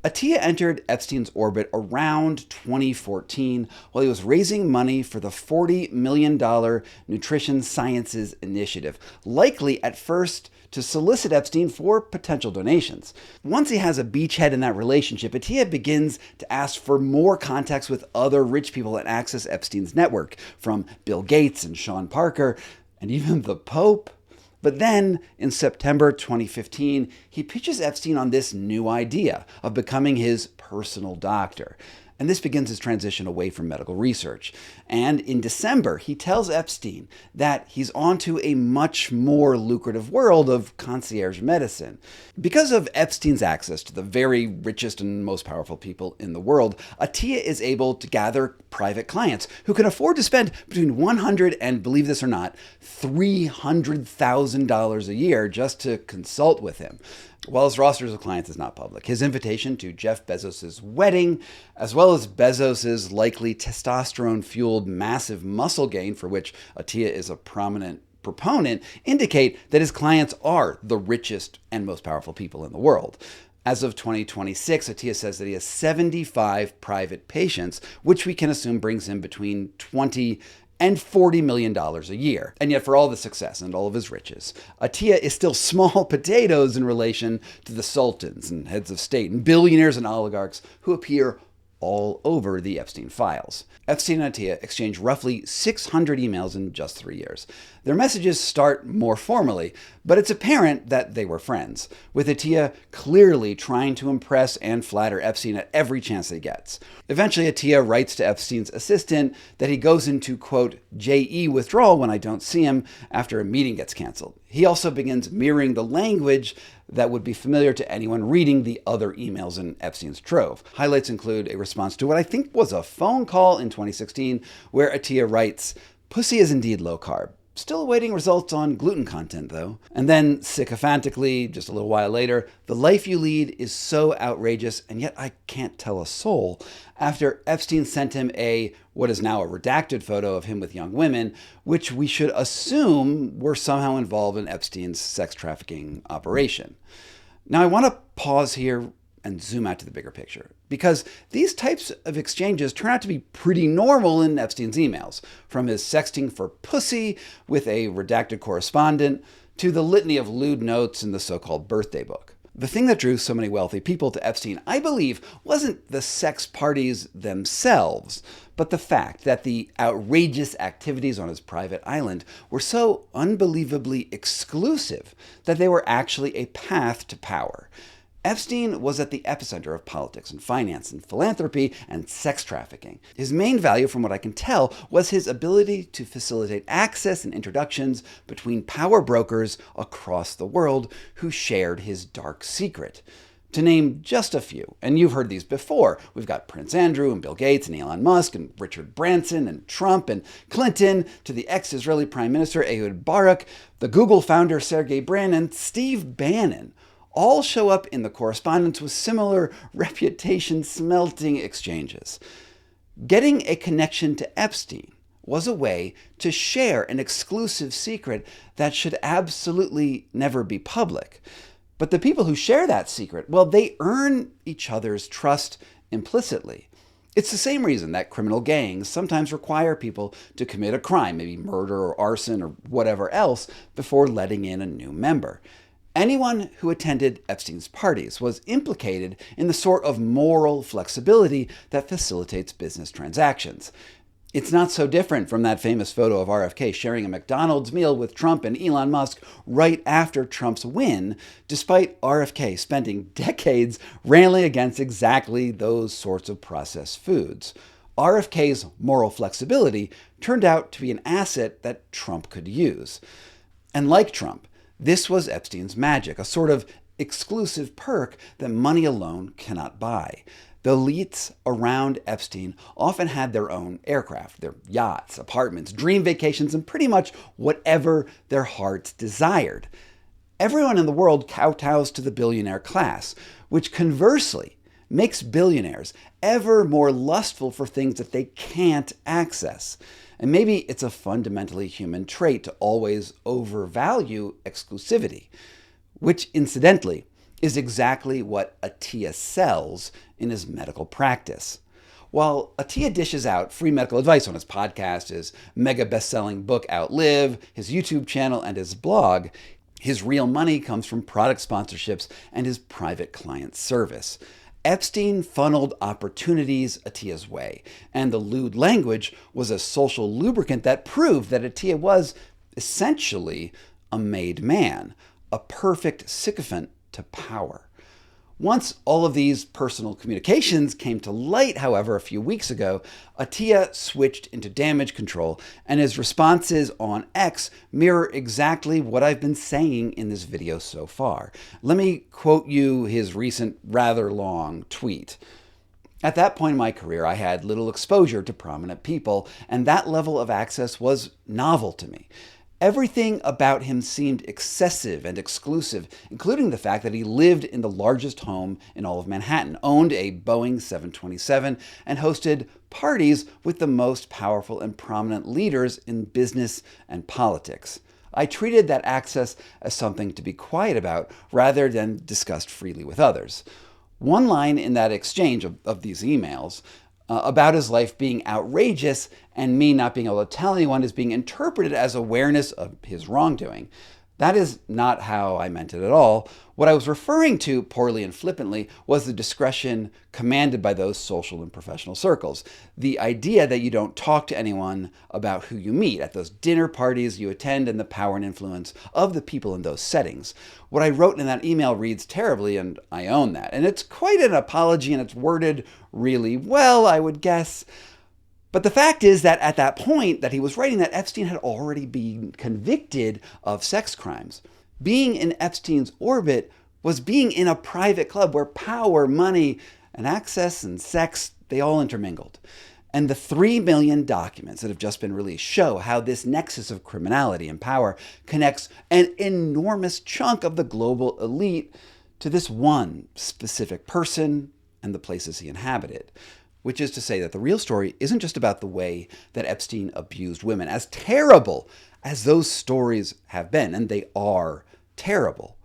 Attia entered Epstein's orbit around 2014 while he was raising money for the $40 million Nutrition Sciences Initiative, likely at first to solicit Epstein for potential donations. Once he has a beachhead in that relationship, Attia begins to ask for more contacts with other rich people that access Epstein's network, from Bill Gates and Sean Parker, and even the Pope. But then, in September 2015, he pitches Epstein on this new idea of becoming his personal doctor. And this begins his transition away from medical research. And in December, he tells Epstein that he's onto a much more lucrative world of concierge medicine. Because of Epstein's access to the very richest and most powerful people in the world, Attia is able to gather private clients who can afford to spend between $100 and, believe this or not, $300,000 a year just to consult with him. While his rosters of clients is not public, his invitation to Jeff Bezos' wedding, as well as Bezos' likely testosterone-fueled massive muscle gain, for which Attia is a prominent proponent, indicate that his clients are the richest and most powerful people in the world. As of 2026, Attia says that he has 75 private patients, which we can assume brings him between $20 and $40 million a year. And yet for all the success and all of his riches, Attia is still small potatoes in relation to the sultans and heads of state and billionaires and oligarchs who appear all over the Epstein files. Epstein and Attia exchanged roughly 600 emails in just 3 years. Their messages start more formally, but it's apparent that they were friends, with Attia clearly trying to impress and flatter Epstein at every chance he gets. Eventually, Attia writes to Epstein's assistant that he goes into, quote, JE withdrawal when I don't see him after a meeting gets canceled. He also begins mirroring the language that would be familiar to anyone reading the other emails in Epstein's trove. Highlights include a response to what I think was a phone call in 2016, where Attia writes, "Pussy is indeed low carb. Still awaiting results on gluten content, though." And then, sycophantically, just a little while later, "The life you lead is so outrageous, and yet I can't tell a soul," after Epstein sent him what is now a redacted photo of him with young women, which we should assume were somehow involved in Epstein's sex trafficking operation. Now, I want to pause here and zoom out to the bigger picture, because these types of exchanges turn out to be pretty normal in Epstein's emails, from his sexting for pussy with a redacted correspondent to the litany of lewd notes in the so-called birthday book. The thing that drew so many wealthy people to Epstein, I believe, wasn't the sex parties themselves, but the fact that the outrageous activities on his private island were so unbelievably exclusive that they were actually a path to power. Epstein was at the epicenter of politics and finance and philanthropy and sex trafficking. His main value, from what I can tell, was his ability to facilitate access and introductions between power brokers across the world who shared his dark secret. To name just a few, and you've heard these before, we've got Prince Andrew and Bill Gates and Elon Musk and Richard Branson and Trump and Clinton, to the ex-Israeli Prime Minister Ehud Barak, the Google founder Sergey Brin, and Steve Bannon. All show up in the correspondence with similar reputation-smelting exchanges. Getting a connection to Epstein was a way to share an exclusive secret that should absolutely never be public. But the people who share that secret, well, they earn each other's trust implicitly. It's the same reason that criminal gangs sometimes require people to commit a crime, maybe murder or arson or whatever else, before letting in a new member. Anyone who attended Epstein's parties was implicated in the sort of moral flexibility that facilitates business transactions. It's not so different from that famous photo of RFK sharing a McDonald's meal with Trump and Elon Musk right after Trump's win, despite RFK spending decades railing against exactly those sorts of processed foods. RFK's moral flexibility turned out to be an asset that Trump could use. And like Trump, this was Epstein's magic, a sort of exclusive perk that money alone cannot buy. The elites around Epstein often had their own aircraft, their yachts, apartments, dream vacations, and pretty much whatever their hearts desired. Everyone in the world kowtows to the billionaire class, which conversely makes billionaires ever more lustful for things that they can't access. And maybe it's a fundamentally human trait to always overvalue exclusivity, which incidentally is exactly what Attia sells in his medical practice. While Attia dishes out free medical advice on his podcast, his mega best-selling book Outlive, his YouTube channel, and his blog, his real money comes from product sponsorships and his private client service. Epstein funneled opportunities Attia's way, and the lewd language was a social lubricant that proved that Attia was essentially a made man, a perfect sycophant to power. Once all of these personal communications came to light, however, a few weeks ago, Attia switched into damage control, and his responses on X mirror exactly what I've been saying in this video so far. Let me quote you his recent, rather long tweet. At that point in my career, I had little exposure to prominent people, and that level of access was novel to me. Everything about him seemed excessive and exclusive, including the fact that he lived in the largest home in all of Manhattan, owned a Boeing 727, and hosted parties with the most powerful and prominent leaders in business and politics. I treated that access as something to be quiet about rather than discussed freely with others. One line in that exchange of these emails about his life being outrageous and me not being able to tell anyone is being interpreted as awareness of his wrongdoing. That is not how I meant it at all. What I was referring to, poorly and flippantly, was the discretion commanded by those social and professional circles. The idea that you don't talk to anyone about who you meet at those dinner parties you attend and the power and influence of the people in those settings. What I wrote in that email reads terribly, and I own that. And it's quite an apology, and it's worded really well, I would guess. But the fact is that at that point that he was writing that, Epstein had already been convicted of sex crimes. Being in Epstein's orbit was being in a private club where power, money, and access and sex, they all intermingled. And the 3 million documents that have just been released show how this nexus of criminality and power connects an enormous chunk of the global elite to this one specific person and the places he inhabited. Which is to say that the real story isn't just about the way that Epstein abused women, as terrible as those stories have been, and they are terrible,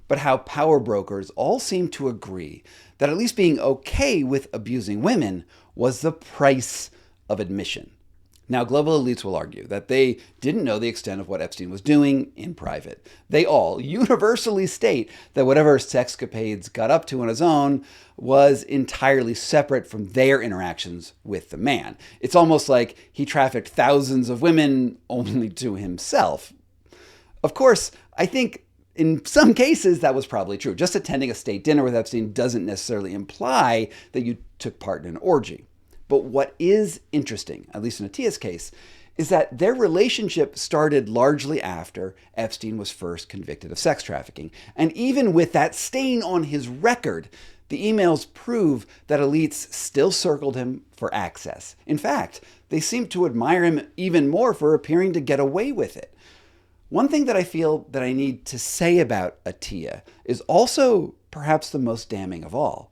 but how power brokers all seem to agree that at least being okay with abusing women was the price of admission. Now, global elites will argue that they didn't know the extent of what Epstein was doing in private. They all universally state that whatever sexcapades got up to on his own was entirely separate from their interactions with the man. It's almost like he trafficked thousands of women only to himself. Of course, I think in some cases that was probably true. Just attending a state dinner with Epstein doesn't necessarily imply that you took part in an orgy. But what is interesting, at least in Attia's case, is that their relationship started largely after Epstein was first convicted of sex trafficking. And even with that stain on his record, the emails prove that elites still circled him for access. In fact, they seem to admire him even more for appearing to get away with it. One thing that I feel that I need to say about Attia is also perhaps the most damning of all.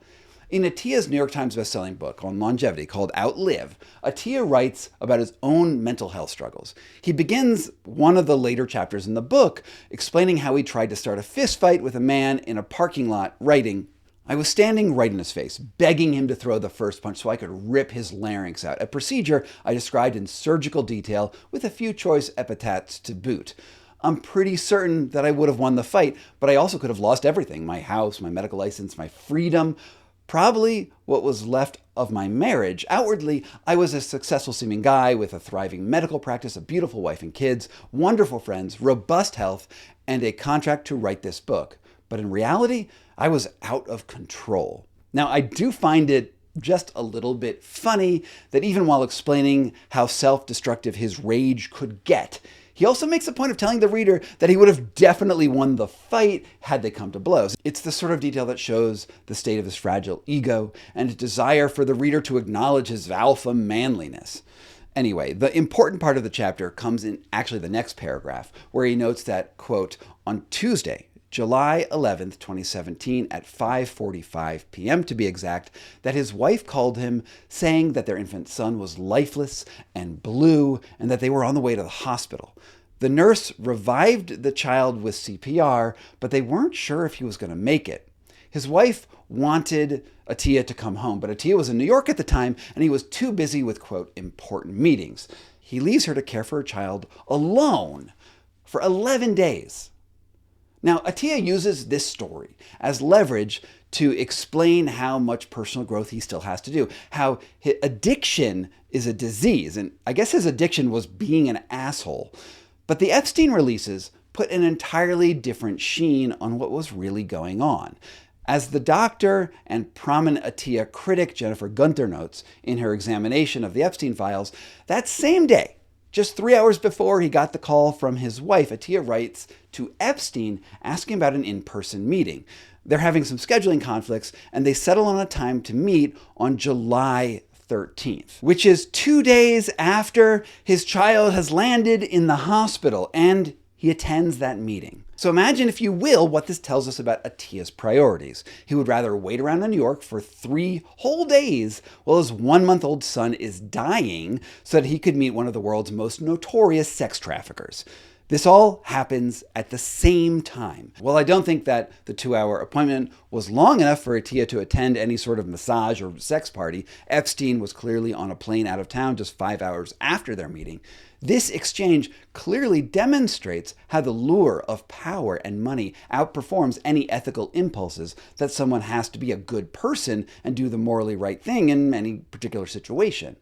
In Attia's New York Times bestselling book on longevity called Outlive, Attia writes about his own mental health struggles. He begins one of the later chapters in the book explaining how he tried to start a fist fight with a man in a parking lot, writing, "I was standing right in his face, begging him to throw the first punch so I could rip his larynx out, a procedure I described in surgical detail with a few choice epithets to boot. I'm pretty certain that I would have won the fight, but I also could have lost everything, my house, my medical license, my freedom. probably what was left of my marriage. Outwardly, I was a successful seeming guy with a thriving medical practice, a beautiful wife and kids, wonderful friends, robust health, and a contract to write this book. But in reality, I was out of control. Now, I do find it just a little bit funny that even while explaining how self-destructive his rage could get, he also makes a point of telling the reader that he would have definitely won the fight had they come to blows. It's the sort of detail that shows the state of his fragile ego and a desire for the reader to acknowledge his alpha manliness. Anyway, the important part of the chapter comes in actually the next paragraph, where he notes that, quote, on Tuesday, July 11th, 2017, at 5:45 p.m. to be exact, that his wife called him saying that their infant son was lifeless and blue and that they were on the way to the hospital. The nurse revived the child with CPR, but they weren't sure if he was going to make it. His wife wanted Attia to come home, but Attia was in New York at the time and he was too busy with, quote, important meetings. He leaves her to care for her child alone for 11 days. Now, Attia uses this story as leverage to explain how much personal growth he still has to do, how addiction is a disease, and I guess his addiction was being an asshole. But the Epstein releases put an entirely different sheen on what was really going on. As the doctor and prominent Attia critic Jennifer Gunter notes in her examination of the Epstein files, that same day, just 3 hours before he got the call from his wife, Attia writes to Epstein asking about an in-person meeting. They're having some scheduling conflicts, and they settle on a time to meet on July 13th, which is 2 days after his child has landed in the hospital, and he attends that meeting. So imagine, if you will, what this tells us about Attia's priorities. He would rather wait around in New York for 3 whole days while his 1-month-old son is dying so that he could meet one of the world's most notorious sex traffickers. This all happens at the same time. While I don't think that the 2-hour appointment was long enough for Attia to attend any sort of massage or sex party, Epstein was clearly on a plane out of town just 5 hours after their meeting. This exchange clearly demonstrates how the lure of power and money outperforms any ethical impulses that someone has to be a good person and do the morally right thing in any particular situation.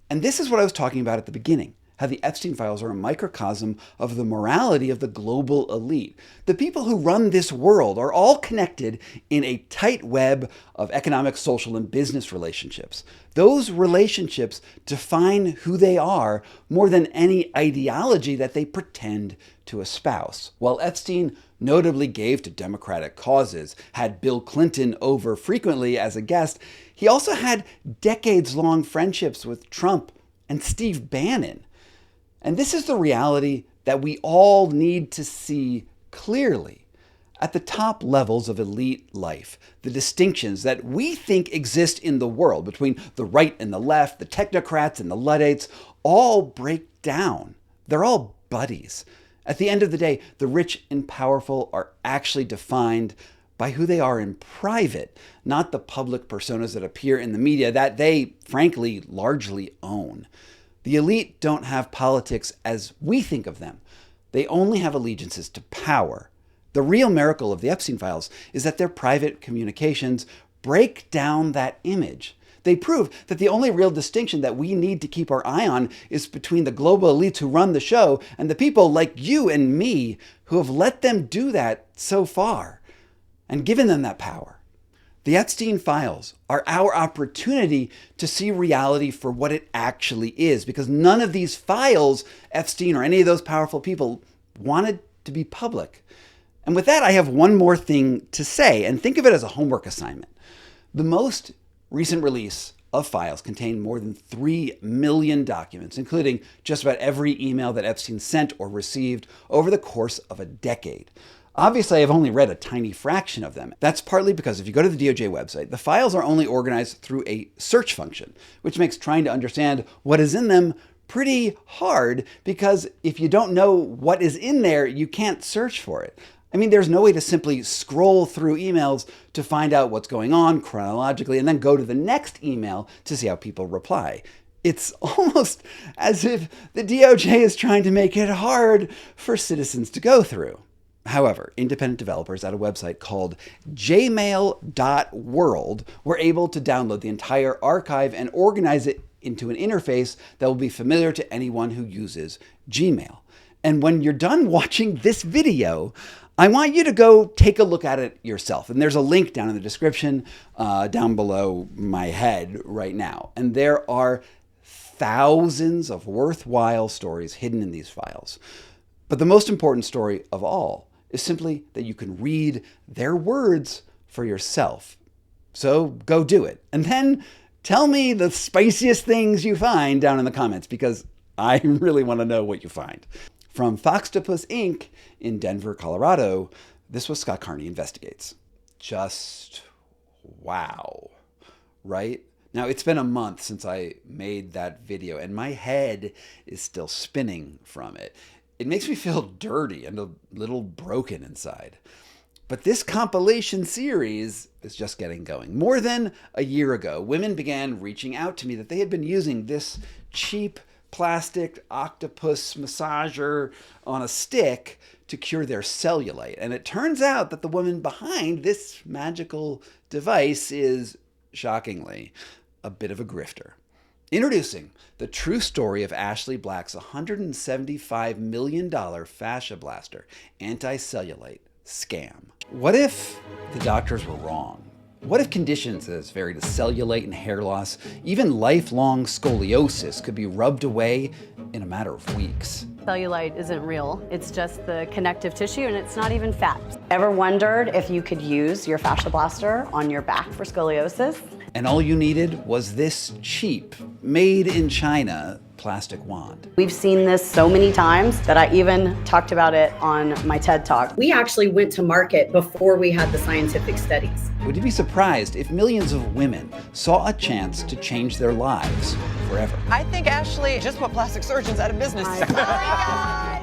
And this is what I was talking about at the beginning, how the Epstein files are a microcosm of the morality of the global elite. The people who run this world are all connected in a tight web of economic, social, and business relationships. Those relationships define who they are more than any ideology that they pretend to espouse. While Epstein notably gave to democratic causes, had Bill Clinton over frequently as a guest, he also had decades-long friendships with Trump and Steve Bannon. And this is the reality that we all need to see clearly. At the top levels of elite life, the distinctions that we think exist in the world between the right and the left, the technocrats and the Luddites, all break down. They're all buddies. At the end of the day, the rich and powerful are actually defined by who they are in private, not the public personas that appear in the media that they, frankly, largely own. The elite don't have politics as we think of them. They only have allegiances to power. The real miracle of the Epstein files is that their private communications break down that image. They prove that the only real distinction that we need to keep our eye on is between the global elites who run the show and the people like you and me who have let them do that so far and given them that power. The Epstein files are our opportunity to see reality for what it actually is, because none of these files, Epstein or any of those powerful people, wanted to be public. And with that, I have one more thing to say, and think of it as a homework assignment. The most recent release of files contained more than 3 million documents, including just about every email that Epstein sent or received over the course of a decade. Obviously, I've only read a tiny fraction of them. That's partly because if you go to the DOJ website, the files are only organized through a search function, which makes trying to understand what is in them pretty hard, because if you don't know what is in there, you can't search for it. I mean, there's no way to simply scroll through emails to find out what's going on chronologically and then go to the next email to see how people reply. It's almost as if the DOJ is trying to make it hard for citizens to go through. However, independent developers at a website called jmail.world were able to download the entire archive and organize it into an interface that will be familiar to anyone who uses Gmail. And when you're done watching this video, I want you to go take a look at it yourself. And there's a link down in the description, down below my head right now. And there are thousands of worthwhile stories hidden in these files. But the most important story of all is simply that you can read their words for yourself. So go do it. And then tell me the spiciest things you find down in the comments, because I really want to know what you find. From Foxtopus Inc. in Denver, Colorado, this was Scott Carney Investigates. Just wow, right? Now, it's been a month since I made that video, and my head is still spinning from it. It makes me feel dirty and a little broken inside. But this compilation series is just getting going. More than a year ago, women began reaching out to me that they had been using this cheap plastic octopus massager on a stick to cure their cellulite. And it turns out that the woman behind this magical device is, shockingly, a bit of a grifter. Introducing the true story of Ashley Black's $175 million Fasciablaster anti-cellulite scam. What if the doctors were wrong? What if conditions as varied as cellulite and hair loss, even lifelong scoliosis, could be rubbed away in a matter of weeks? Cellulite isn't real. It's just the connective tissue, and it's not even fat. Ever wondered if you could use your Fasciablaster on your back for scoliosis? And all you needed was this cheap, made in China plastic wand. We've seen this so many times that I even talked about it on my TED Talk. We actually went to market before we had the scientific studies. Would you be surprised if millions of women saw a chance to change their lives forever? I think Ashley just put plastic surgeons out of business.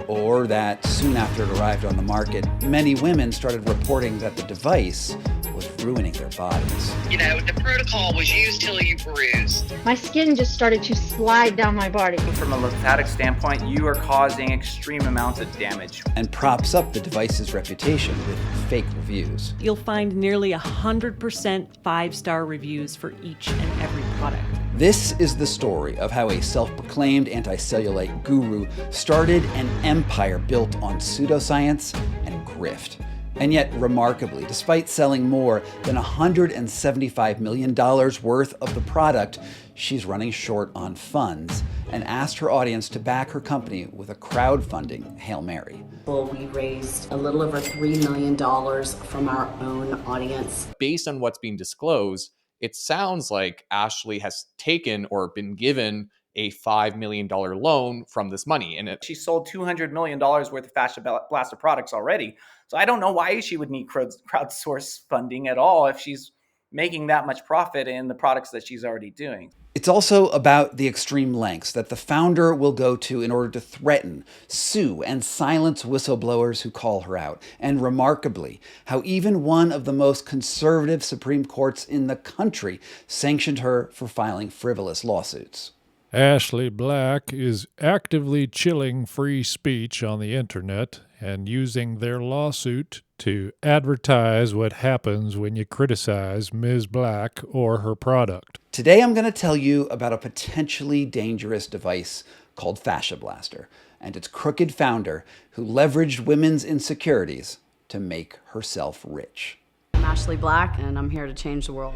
Or that soon after it arrived on the market, many women started reporting that the device was ruining their bodies. You know, the protocol was use till you bruise. My skin just started to slide down my body. From a lymphatic standpoint, you are causing extreme amounts of damage. And props up the device's reputation with fake reviews. You'll find nearly 100% five-star reviews for each and every product. This is the story of how a self-proclaimed anti-cellulite guru started an empire built on pseudoscience and grift. And yet, remarkably, despite selling more than $175 million worth of the product, she's running short on funds and asked her audience to back her company with a crowdfunding Hail Mary. Well, we raised a little over $3 million from our own audience. Based on what's being disclosed, it sounds like Ashley has taken or been given a $5 million loan from this money. And she sold $200 million worth of Fasciablaster products already. So I don't know why she would need crowdsource funding at all if she's making that much profit in the products that she's already doing. It's also about the extreme lengths that the founder will go to in order to threaten, sue, and silence whistleblowers who call her out. And remarkably, how even one of the most conservative Supreme Courts in the country sanctioned her for filing frivolous lawsuits. Ashley Black is actively chilling free speech on the internet and using their lawsuit to advertise what happens when you criticize Ms. Black or her product. Today I'm going to tell you about a potentially dangerous device called Fasciablaster and its crooked founder who leveraged women's insecurities to make herself rich. I'm Ashley Black, and I'm here to change the world.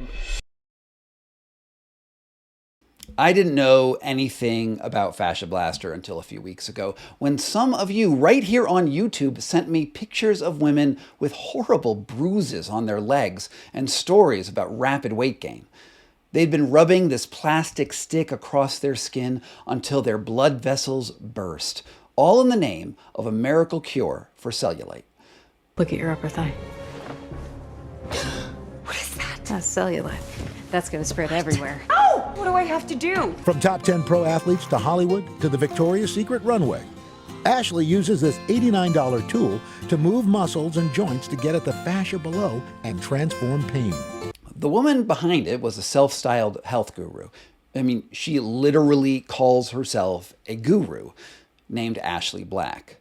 I didn't know anything about Fasciablaster until a few weeks ago, when some of you right here on YouTube sent me pictures of women with horrible bruises on their legs and stories about rapid weight gain. They'd been rubbing this plastic stick across their skin until their blood vessels burst, all in the name of a miracle cure for cellulite. Look at your upper thigh. What is that? That's cellulite. That's going to spread everywhere. Oh, what do I have to do? From top 10 pro athletes to Hollywood to the Victoria's Secret runway, Ashley uses this $89 tool to move muscles and joints to get at the fascia below and transform pain. The woman behind it was a self-styled health guru. I mean, she literally calls herself a guru named Ashley Black.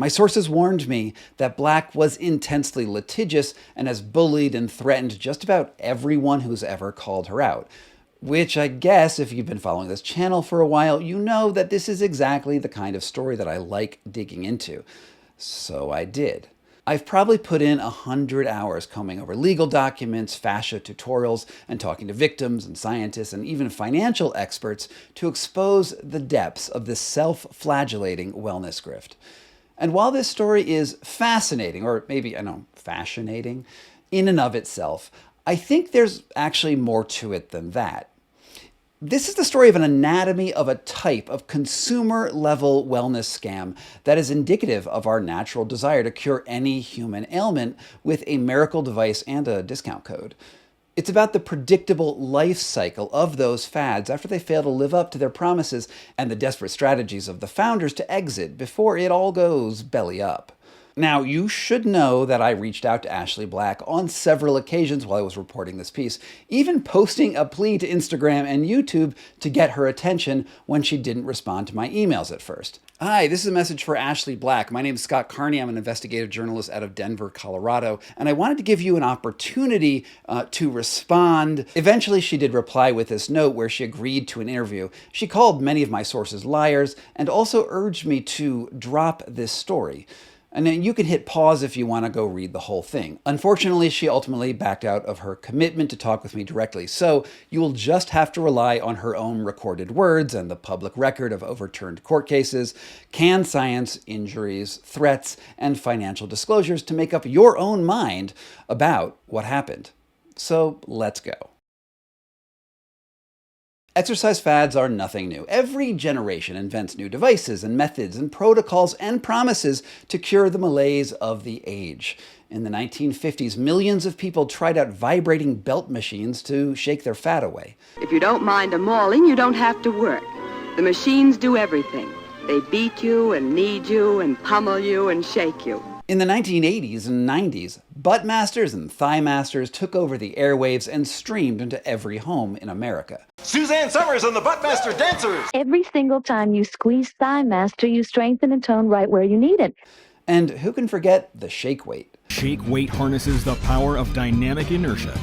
My sources warned me that Black was intensely litigious and has bullied and threatened just about everyone who's ever called her out. Which I guess, if you've been following this channel for a while, you know that this is exactly the kind of story that I like digging into. So I did. I've probably put in 100 hours combing over legal documents, fascia tutorials, and talking to victims and scientists and even financial experts to expose the depths of this self-flagellating wellness grift. And while this story is fascinating, or maybe, fascinating, in and of itself, I think there's actually more to it than that. This is the story of an anatomy of a type of consumer-level wellness scam that is indicative of our natural desire to cure any human ailment with a miracle device and a discount code. It's about the predictable life cycle of those fads after they fail to live up to their promises and the desperate strategies of the founders to exit before it all goes belly up. Now, you should know that I reached out to Ashley Black on several occasions while I was reporting this piece, even posting a plea to Instagram and YouTube to get her attention when she didn't respond to my emails at first. Hi, this is a message for Ashley Black. My name is Scott Carney. I'm an investigative journalist out of Denver, Colorado, and I wanted to give you an opportunity to respond. Eventually, she did reply with this note where she agreed to an interview. She called many of my sources liars and also urged me to drop this story. And then you can hit pause if you want to go read the whole thing. Unfortunately, she ultimately backed out of her commitment to talk with me directly, so you will just have to rely on her own recorded words and the public record of overturned court cases, canned science, injuries, threats, and financial disclosures to make up your own mind about what happened. So let's go. Exercise fads are nothing new. Every generation invents new devices and methods and protocols and promises to cure the malaise of the age. In the 1950s, millions of people tried out vibrating belt machines to shake their fat away. If you don't mind a mauling, you don't have to work. The machines do everything. They beat you and knead you and pummel you and shake you. In the 1980s and 90s, butt masters and thigh masters took over the airwaves and streamed into every home in America. Suzanne Summers and the Buttmaster Dancers! Every single time you squeeze Thigh Master, you strengthen and tone right where you need it. And who can forget the shake weight? Shake weight harnesses the power of dynamic inertia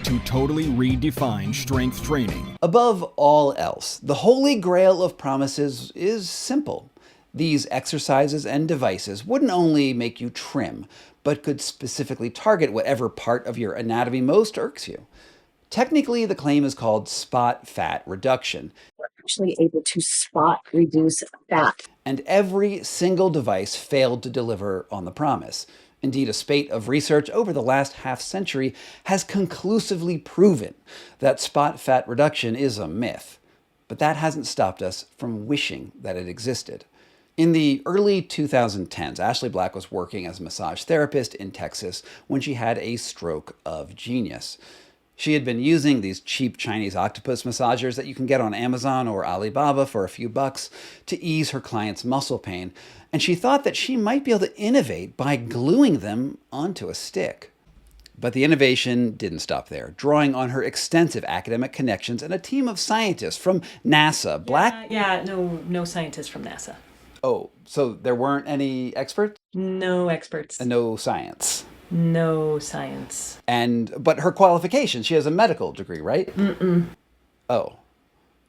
to totally redefine strength training. Above all else, the holy grail of promises is simple. These exercises and devices wouldn't only make you trim, but could specifically target whatever part of your anatomy most irks you. Technically, the claim is called spot fat reduction. We're actually able to spot reduce fat. And every single device failed to deliver on the promise. Indeed, a spate of research over the last half-century has conclusively proven that spot fat reduction is a myth. But that hasn't stopped us from wishing that it existed. In the early 2010s, Ashley Black was working as a massage therapist in Texas when she had a stroke of genius. She had been using these cheap Chinese octopus massagers that you can get on Amazon or Alibaba for a few bucks to ease her clients' muscle pain, and she thought that she might be able to innovate by gluing them onto a stick. But the innovation didn't stop there. Drawing on her extensive academic connections and a team of scientists from NASA, Black... No scientists from NASA. Oh, so there weren't any experts? No experts. And no science? No science. But her qualifications, she has a medical degree, right? Mm-mm. Oh.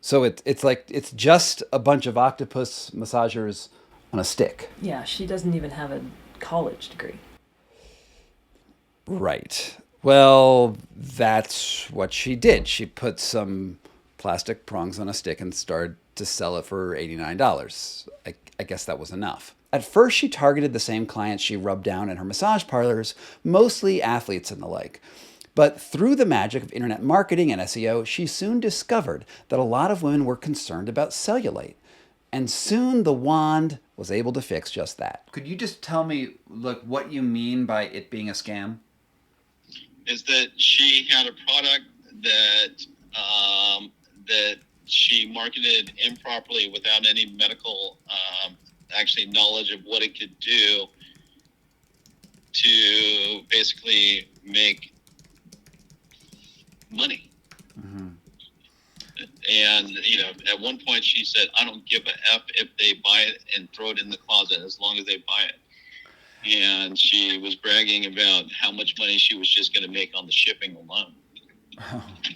So it's just a bunch of octopus massagers on a stick. Yeah, she doesn't even have a college degree. Right. Well, that's what she did. She put some plastic prongs on a stick and started to sell it for $89. I guess that was enough. At first, she targeted the same clients she rubbed down in her massage parlors, mostly athletes and the like. But through the magic of internet marketing and SEO, she soon discovered that a lot of women were concerned about cellulite. And soon the wand was able to fix just that. Could you just tell me, what you mean by it being a scam? Is that she had a product that she marketed improperly without any medical knowledge of what it could do to basically make money. Mm-hmm. And, at one point she said, I don't give a F if they buy it and throw it in the closet as long as they buy it. and she was bragging about how much money she was just going to make on the shipping alone.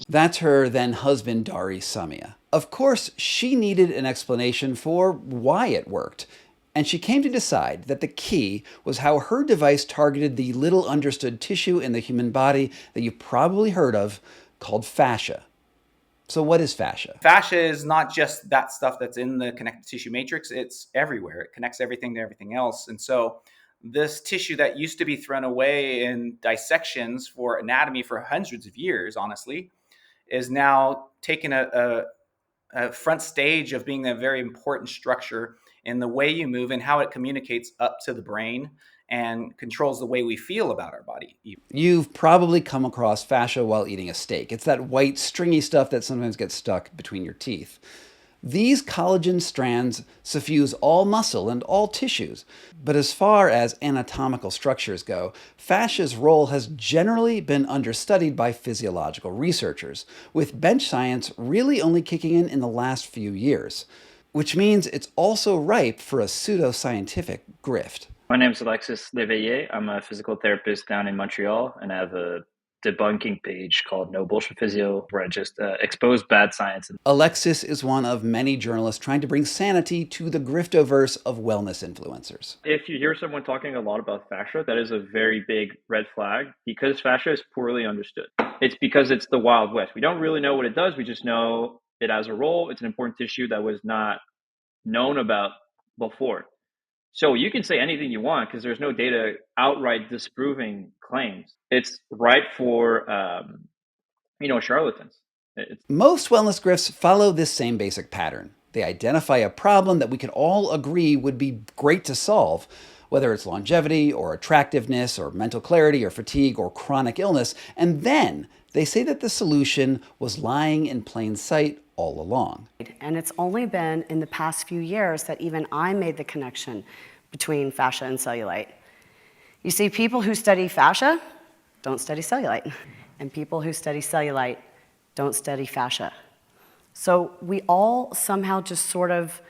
That's her then husband, Dari Samia. Of course, she needed an explanation for why it worked, and she came to decide that the key was how her device targeted the little understood tissue in the human body that you've probably heard of, called fascia. So what is fascia? Fascia is not just that stuff that's in the connective tissue matrix, it's everywhere. It connects everything to everything else. And so this tissue that used to be thrown away in dissections for anatomy for hundreds of years, honestly, is now taken a front stage of being a very important structure in the way you move and how it communicates up to the brain and controls the way we feel about our body. You've probably come across fascia while eating a steak. It's that white, stringy stuff that sometimes gets stuck between your teeth. These collagen strands suffuse all muscle and all tissues. But as far as anatomical structures go, fascia's role has generally been understudied by physiological researchers, with bench science really only kicking in the last few years. Which means it's also ripe for a pseudoscientific grift. My name is Alexis Leveillé. I'm a physical therapist down in Montreal, and I have a debunking page called No Bullshit Physio, where I just expose bad science. Alexis is one of many journalists trying to bring sanity to the griftoverse of wellness influencers. If you hear someone talking a lot about fascia, that is a very big red flag because fascia is poorly understood. It's because it's the Wild West. We don't really know what it does. We just know it has a role. It's an important tissue that was not known about before. So you can say anything you want because there's no data outright disproving claims. It's ripe for, charlatans. Most wellness grifts follow this same basic pattern. They identify a problem that we can all agree would be great to solve, whether it's longevity or attractiveness or mental clarity or fatigue or chronic illness, and then they say that the solution was lying in plain sight all along. And it's only been in the past few years that even I made the connection between fascia and cellulite. You see, people who study fascia don't study cellulite, and people who study cellulite don't study fascia. So we all somehow just sort of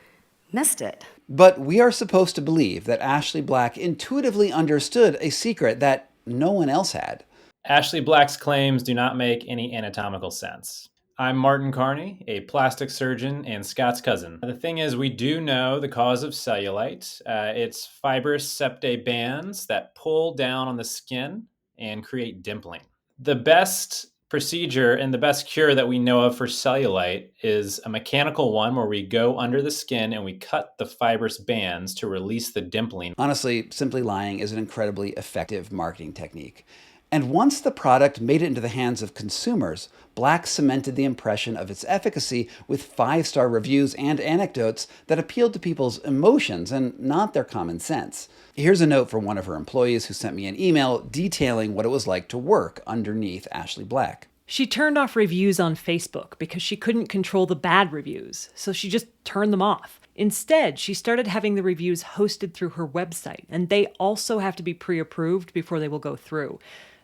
missed it. But we are supposed to believe that Ashley Black intuitively understood a secret that no one else had. Ashley Black's claims do not make any anatomical sense. I'm Martin Carney, a plastic surgeon and Scott's cousin. The thing is, we do know the cause of cellulite. It's fibrous septate bands that pull down on the skin and create dimpling. The best procedure and the best cure that we know of for cellulite is a mechanical one where we go under the skin and we cut the fibrous bands to release the dimpling. Honestly, simply lying is an incredibly effective marketing technique. And once the product made it into the hands of consumers, Black cemented the impression of its efficacy with 5-star reviews and anecdotes that appealed to people's emotions and not their common sense. Here's a note from one of her employees who sent me an email detailing what it was like to work underneath Ashley Black. She turned off reviews on Facebook because she couldn't control the bad reviews, so she just turned them off. Instead, she started having the reviews hosted through her website, and they also have to be pre-approved before they will go through.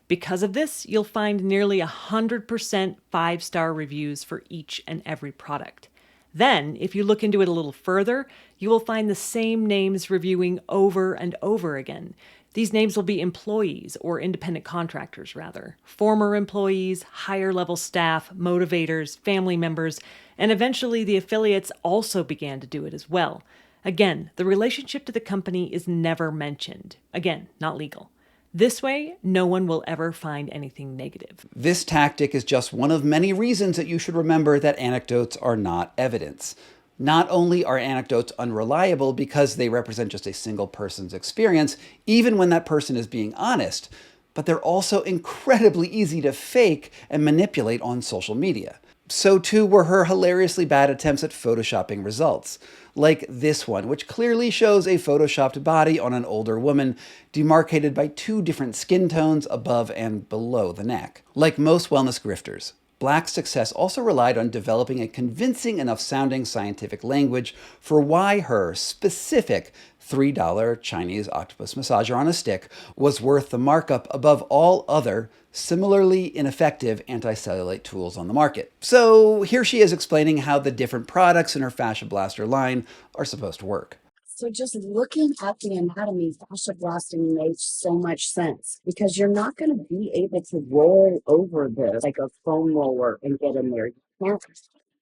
Because of this, you'll find nearly 100% 5-star reviews for each and every product. Then, if you look into it a little further, you will find the same names reviewing over and over again. These names will be employees, or independent contractors rather, former employees, higher level staff, motivators, family members, and eventually the affiliates also began to do it as well. Again, the relationship to the company is never mentioned. Again, not legal. This way, no one will ever find anything negative. This tactic is just one of many reasons that you should remember that anecdotes are not evidence. Not only are anecdotes unreliable because they represent just a single person's experience, even when that person is being honest, but they're also incredibly easy to fake and manipulate on social media. So too were her hilariously bad attempts at photoshopping results, like this one, which clearly shows a photoshopped body on an older woman, demarcated by 2 different skin tones above and below the neck. Like most wellness grifters, Black's success also relied on developing a convincing enough sounding scientific language for why her specific $3 Chinese octopus massager on a stick was worth the markup above all other similarly ineffective anti-cellulite tools on the market. So here she is explaining how the different products in her Fasciablaster line are supposed to work. So just looking at the anatomy, fasciablasting makes so much sense because you're not going to be able to roll over this like a foam roller and get in there. You can't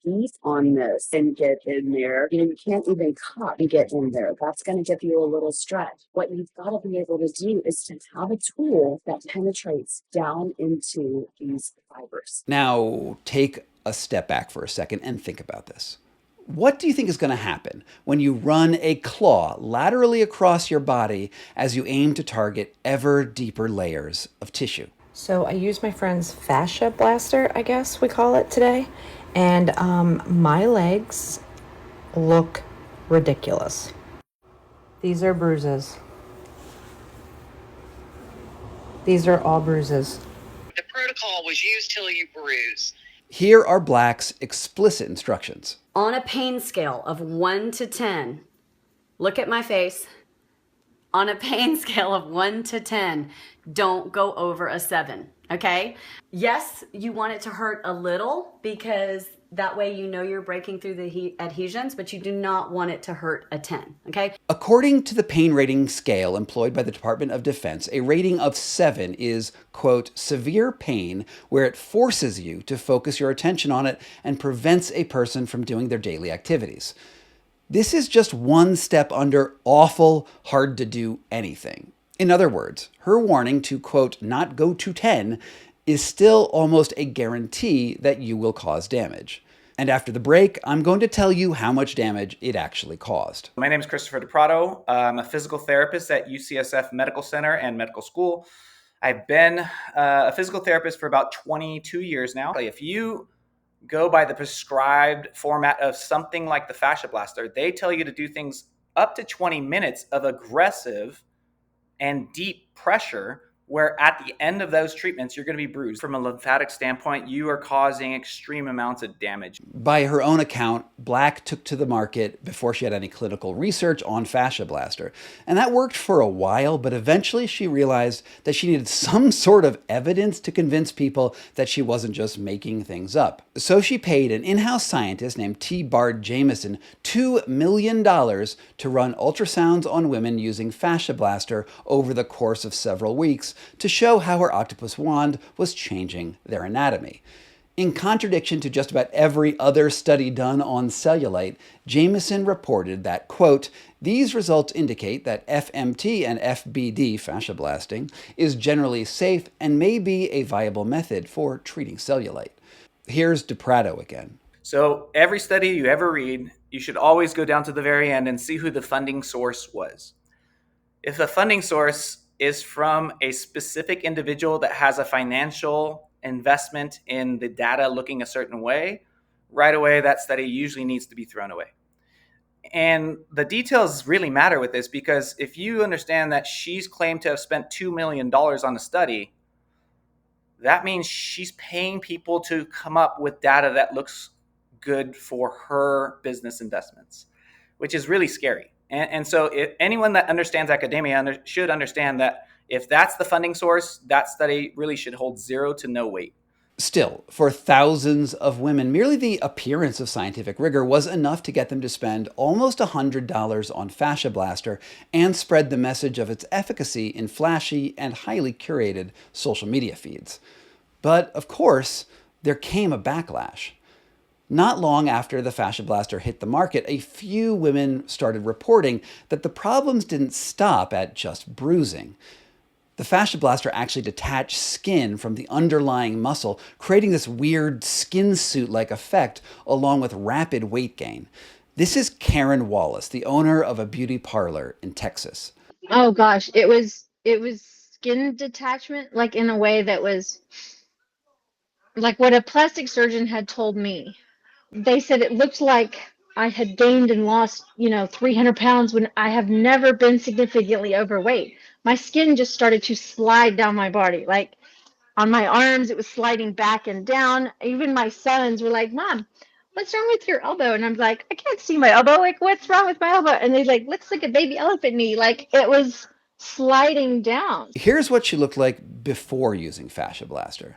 beat on this and get in there. You can't even cut and get in there. That's going to give you a little stretch. What you've got to be able to do is to have a tool that penetrates down into these fibers. Now, take a step back for a second and think about this. What do you think is going to happen when you run a claw laterally across your body as you aim to target ever deeper layers of tissue? So I use my friend's Fasciablaster, I guess we call it today, and my legs look ridiculous. These are bruises. These are all bruises. The protocol was used till you bruise. Here are Black's explicit instructions. On a pain scale of 1 to 10, look at my face. On a pain scale of 1 to 10, don't go over a 7, okay? Yes, you want it to hurt a little because that way you know you're breaking through the adhesions, but you do not want it to hurt a 10, okay? According to the pain rating scale employed by the Department of Defense, a rating of 7 is, quote, severe pain where it forces you to focus your attention on it and prevents a person from doing their daily activities. This is just one step under awful, hard to do anything. In other words, her warning to, quote, not go to 10 is still almost a guarantee that you will cause damage. And after the break, I'm going to tell you how much damage it actually caused. My name is Christopher DePrato. I'm a physical therapist at UCSF Medical Center and Medical School. I've been a physical therapist for about 22 years now. If you go by the prescribed format of something like the Fasciablaster, they tell you to do things up to 20 minutes of aggressive and deep pressure, where at the end of those treatments, you're going to be bruised. From a lymphatic standpoint, you are causing extreme amounts of damage. By her own account, Black took to the market before she had any clinical research on Fasciablaster. And that worked for a while, but eventually she realized that she needed some sort of evidence to convince people that she wasn't just making things up. So she paid an in-house scientist named T. Bard Jamison $2 million to run ultrasounds on women using Fasciablaster over the course of several weeks to show how her octopus wand was changing their anatomy. In contradiction to just about every other study done on cellulite, Jamison reported that, quote, these results indicate that FMT and FBD, fasciablasting, is generally safe and may be a viable method for treating cellulite. Here's DePrato again. So every study you ever read, you should always go down to the very end and see who the funding source was. If the funding source is from a specific individual that has a financial investment in the data looking a certain way, right away that study usually needs to be thrown away. And the details really matter with this, because if you understand that she's claimed to have spent $2 million on a study, that means she's paying people to come up with data that looks good for her business investments, which is really scary. And so if anyone that understands academia should understand that if that's the funding source, that study really should hold 0 to no weight. Still, for thousands of women, merely the appearance of scientific rigor was enough to get them to spend almost $100 on Fasciablaster and spread the message of its efficacy in flashy and highly curated social media feeds. But, of course, there came a backlash. Not long after the Fasciablaster hit the market, a few women started reporting that the problems didn't stop at just bruising. The Fasciablaster actually detached skin from the underlying muscle, creating this weird skin suit-like effect along with rapid weight gain. This is Karen Wallace, the owner of a beauty parlor in Texas. Oh gosh, it was skin detachment, like in a way that was like what a plastic surgeon had told me. They said it looked like I had gained and lost, 300 pounds when I have never been significantly overweight. My skin just started to slide down my body. Like on my arms, it was sliding back and down. Even my sons were like, Mom, what's wrong with your elbow? And I'm like, I can't see my elbow. Like, what's wrong with my elbow? And they like, looks like a baby elephant knee. Like it was sliding down. Here's what she looked like before using Fasciablaster.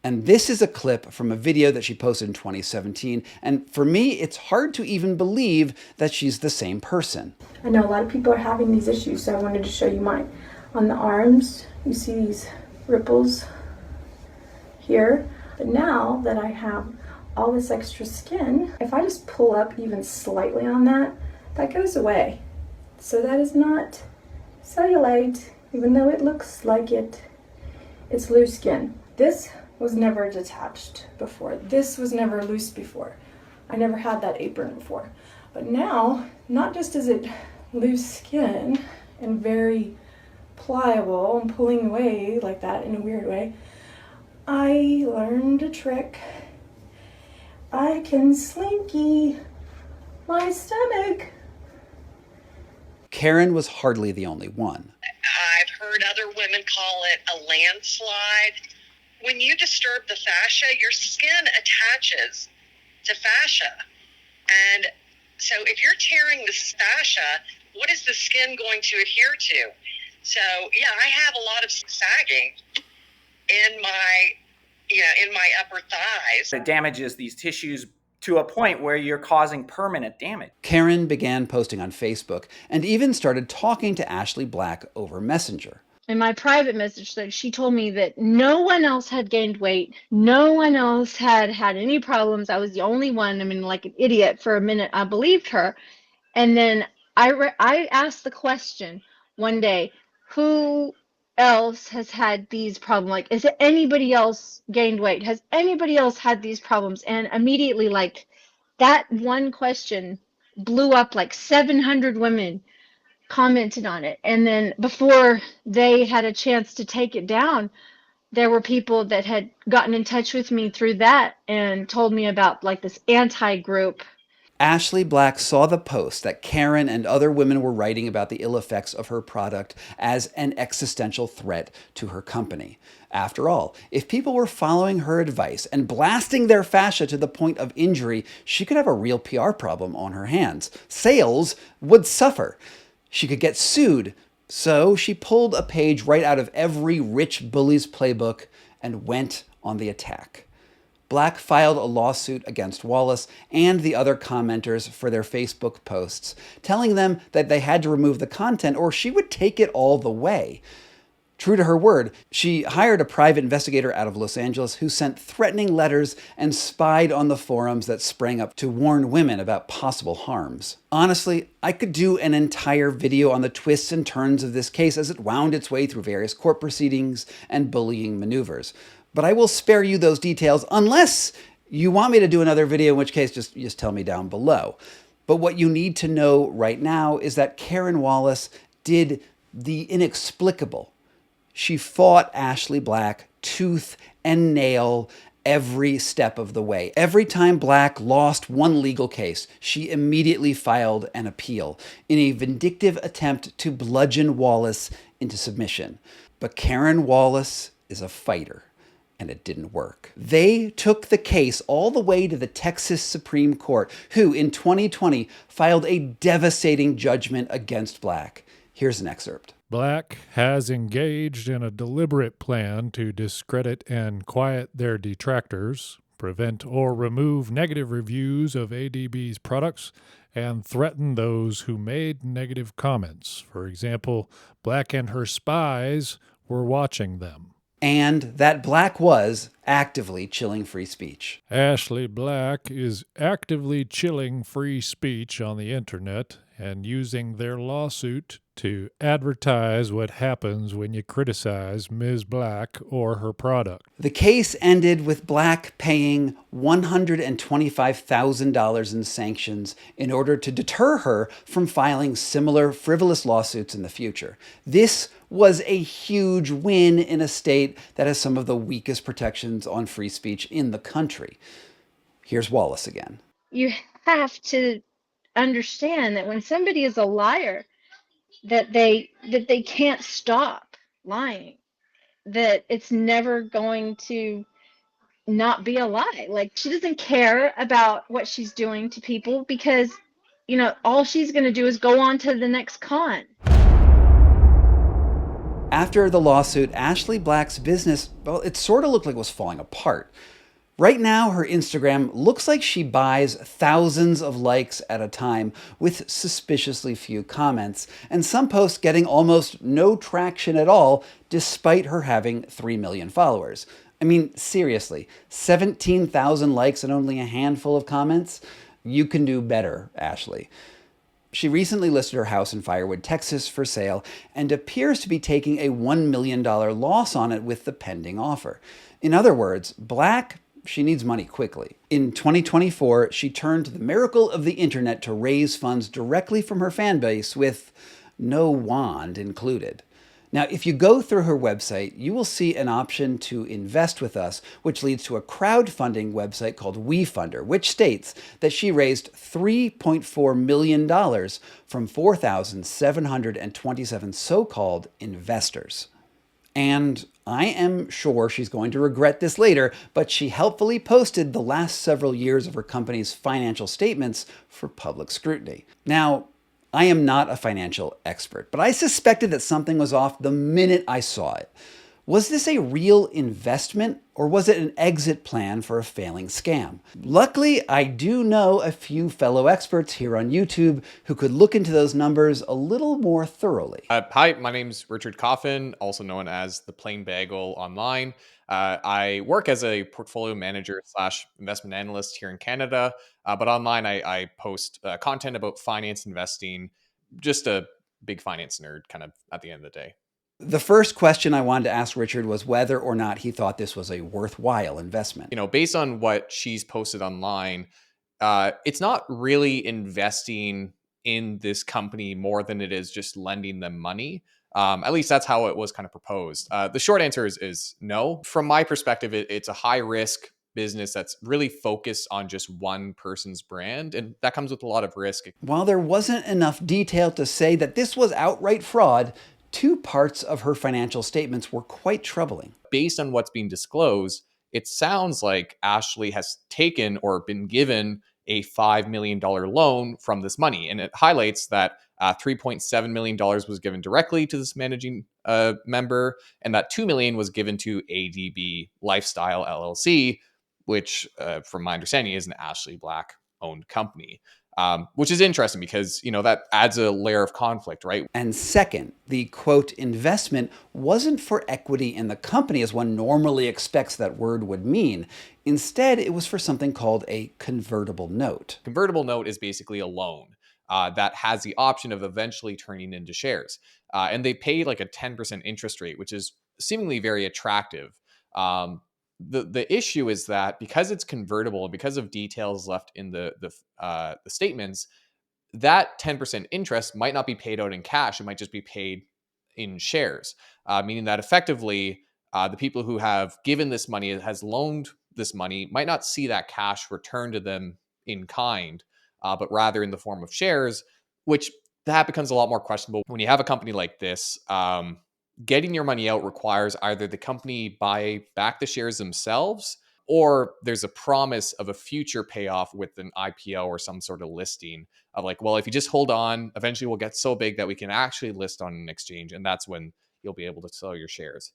And this is a clip from a video that she posted in 2017. And for me, it's hard to even believe that she's the same person. I know a lot of people are having these issues, so I wanted to show you mine. On the arms, you see these ripples here. But now that I have all this extra skin, if I just pull up even slightly on that, that goes away. So that is not cellulite, even though it looks like it. It's loose skin. This was never detached before. This was never loose before. I never had that apron before. But now, not just is it loose skin and very pliable and pulling away like that in a weird way, I learned a trick. I can slinky my stomach. Karen was hardly the only one. I've heard other women call it a landslide. When you disturb the fascia, your skin attaches to fascia. And so if you're tearing this fascia, what is the skin going to adhere to? So yeah, I have a lot of sagging in my upper thighs. It damages these tissues to a point where you're causing permanent damage. Karen began posting on Facebook and even started talking to Ashley Black over Messenger. In my private message, she told me that no one else had gained weight. No one else had had any problems. I was the only one. I mean, like an idiot for a minute, I believed her. And then I asked the question one day, who else has had these problems? Like, is it anybody else gained weight? Has anybody else had these problems? And immediately, like, that one question blew up. Like 700 women commented on it. And then before they had a chance to take it down, there were people that had gotten in touch with me through that and told me about like this anti-group. Ashley Black saw the post that Karen and other women were writing about the ill effects of her product as an existential threat to her company. After all, if people were following her advice and blasting their fascia to the point of injury, she could have a real PR problem on her hands. Sales would suffer. She could get sued. So she pulled a page right out of every rich bully's playbook and went on the attack. Black filed a lawsuit against Wallace and the other commenters for their Facebook posts, telling them that they had to remove the content or she would take it all the way. True to her word, she hired a private investigator out of Los Angeles who sent threatening letters and spied on the forums that sprang up to warn women about possible harms. Honestly, I could do an entire video on the twists and turns of this case as it wound its way through various court proceedings and bullying maneuvers. But I will spare you those details unless you want me to do another video, in which case just tell me down below. But what you need to know right now is that Karen Wallace did the inexplicable. She fought Ashley Black tooth and nail every step of the way. Every time Black lost one legal case, she immediately filed an appeal in a vindictive attempt to bludgeon Wallace into submission. But Karen Wallace is a fighter, and it didn't work. They took the case all the way to the Texas Supreme Court, who in 2020 filed a devastating judgment against Black. Here's an excerpt. Black has engaged in a deliberate plan to discredit and quiet their detractors, prevent or remove negative reviews of ADB's products, and threaten those who made negative comments. For example, Black and her spies were watching them. And that Black was actively chilling free speech. Ashley Black is actively chilling free speech on the internet and using their lawsuit to advertise what happens when you criticize Ms. Black or her product. The case ended with Black paying $125,000 in sanctions in order to deter her from filing similar frivolous lawsuits in the future. This was a huge win in a state that has some of the weakest protections on free speech in the country. Here's Wallace again. You have to understand that when somebody is a liar, that they can't stop lying, that it's never going to not be a lie. Like, she doesn't care about what she's doing to people because, you know, all she's going to do is go on to the next con. After the lawsuit, Ashley Black's business, well, it sort of looked like it was falling apart. Right now, her Instagram looks like she buys thousands of likes at a time with suspiciously few comments, and some posts getting almost no traction at all despite her having 3 million followers. I mean, seriously, 17,000 likes and only a handful of comments? You can do better, Ashley. She recently listed her house in Firewood, Texas for sale and appears to be taking a $1 million loss on it with the pending offer. In other words, Black, she needs money quickly. In 2024, she turned to the miracle of the internet to raise funds directly from her fan base with no wand included. Now, if you go through her website, you will see an option to invest with us, which leads to a crowdfunding website called WeFunder, which states that she raised $3.4 million from 4,727 so-called investors. And I am sure she's going to regret this later, but she helpfully posted the last several years of her company's financial statements for public scrutiny. Now, I am not a financial expert, but I suspected that something was off the minute I saw it. Was this a real investment, or was it an exit plan for a failing scam? Luckily, I do know a few fellow experts here on YouTube who could look into those numbers a little more thoroughly. Hi, my name's Richard Coffin, also known as the Plain Bagel online. I work as a portfolio manager / investment analyst here in Canada, but online I post content about finance investing, just a big finance nerd kind of at the end of the day. The first question I wanted to ask Richard was whether or not he thought this was a worthwhile investment. You know, based on what she's posted online, it's not really investing in this company more than it is just lending them money. At least that's how it was kind of proposed. The short answer is no. From my perspective, it's a high risk business that's really focused on just one person's brand, and that comes with a lot of risk. While there wasn't enough detail to say that this was outright fraud, two parts of her financial statements were quite troubling. Based on what's being disclosed, it sounds like Ashley has taken or been given a $5 million loan from this money. And it highlights that $3.7 million was given directly to this managing member, and that $2 million was given to ADB Lifestyle LLC, which, from my understanding, is an Ashley Black owned company. Which is interesting because, you know, that adds a layer of conflict, right? And second, the quote investment wasn't for equity in the company as one normally expects that word would mean. Instead, it was for something called a convertible note. Convertible note is basically a loan that has the option of eventually turning into shares. And they pay like a 10% interest rate, which is seemingly very attractive. The issue is that because it's convertible and because of details left in the statements, that 10% interest might not be paid out in cash. It might just be paid in shares, meaning that effectively the people who have given this money, has loaned this money, might not see that cash returned to them in kind, but rather in the form of shares, which that becomes a lot more questionable. When you have a company like this, getting your money out requires either the company buy back the shares themselves, or there's a promise of a future payoff with an IPO or some sort of listing of like, well, if you just hold on, eventually we'll get so big that we can actually list on an exchange. And that's when you'll be able to sell your shares.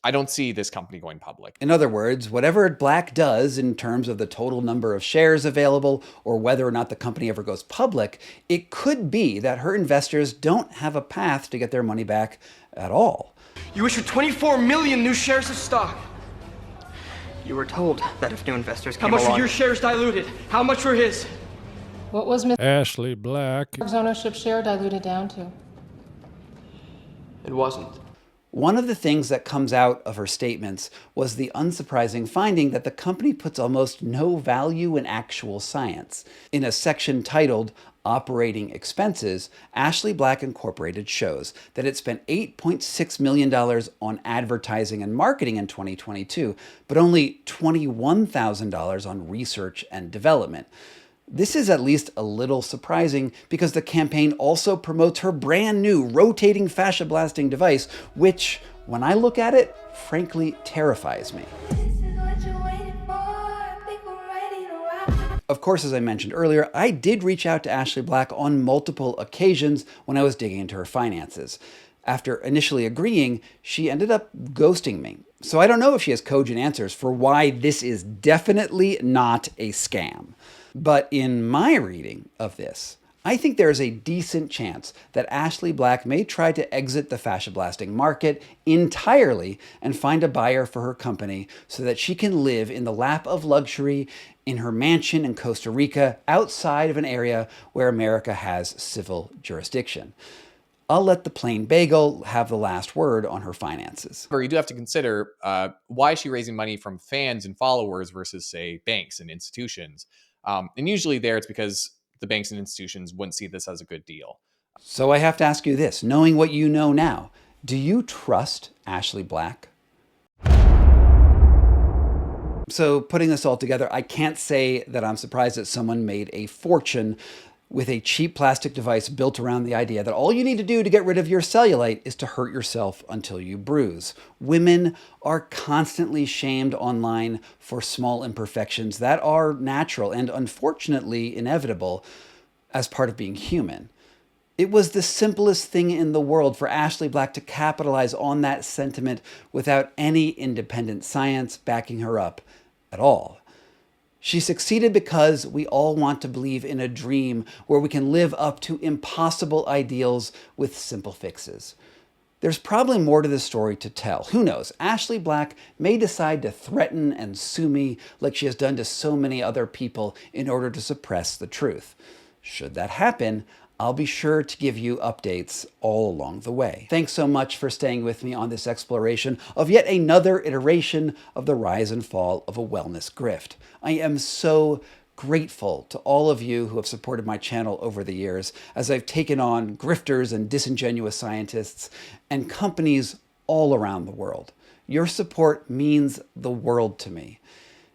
I don't see this company going public. In other words, whatever Black does in terms of the total number of shares available or whether or not the company ever goes public, it could be that her investors don't have a path to get their money back at all. You issued 24 million new shares of stock. You were told that if new investors came along... How much were your shares diluted? How much were his? What was Ms. Ashley Black's ownership share diluted down to? It wasn't. One of the things that comes out of her statements was the unsurprising finding that the company puts almost no value in actual science. In a section titled Operating Expenses, Ashley Black Incorporated shows that it spent $8.6 million on advertising and marketing in 2022, but only $21,000 on research and development. This is at least a little surprising because the campaign also promotes her brand new rotating Fasciablasting device, which, when I look at it, frankly terrifies me. Of course, as I mentioned earlier, I did reach out to Ashley Black on multiple occasions when I was digging into her finances. After initially agreeing, she ended up ghosting me. So I don't know if she has cogent answers for why this is definitely not a scam. But in my reading of this, I think there is a decent chance that Ashley Black may try to exit the fasciablasting market entirely and find a buyer for her company so that she can live in the lap of luxury in her mansion in Costa Rica outside of an area where America has civil jurisdiction. I'll let the plain bagel have the last word on her finances. You do have to consider why is she raising money from fans and followers versus, say, banks and institutions. And usually there it's because the banks and institutions wouldn't see this as a good deal. So I have to ask you this, knowing what you know now, do you trust Ashley Black? So putting this all together, I can't say that I'm surprised that someone made a fortune with a cheap plastic device built around the idea that all you need to do to get rid of your cellulite is to hurt yourself until you bruise. Women are constantly shamed online for small imperfections that are natural and unfortunately inevitable as part of being human. It was the simplest thing in the world for Ashley Black to capitalize on that sentiment without any independent science backing her up at all. She succeeded because we all want to believe in a dream where we can live up to impossible ideals with simple fixes. There's probably more to this story to tell. Who knows? Ashley Black may decide to threaten and sue me like she has done to so many other people in order to suppress the truth. Should that happen, I'll be sure to give you updates all along the way. Thanks so much for staying with me on this exploration of yet another iteration of the rise and fall of a wellness grift. I am so grateful to all of you who have supported my channel over the years as I've taken on grifters and disingenuous scientists and companies all around the world. Your support means the world to me.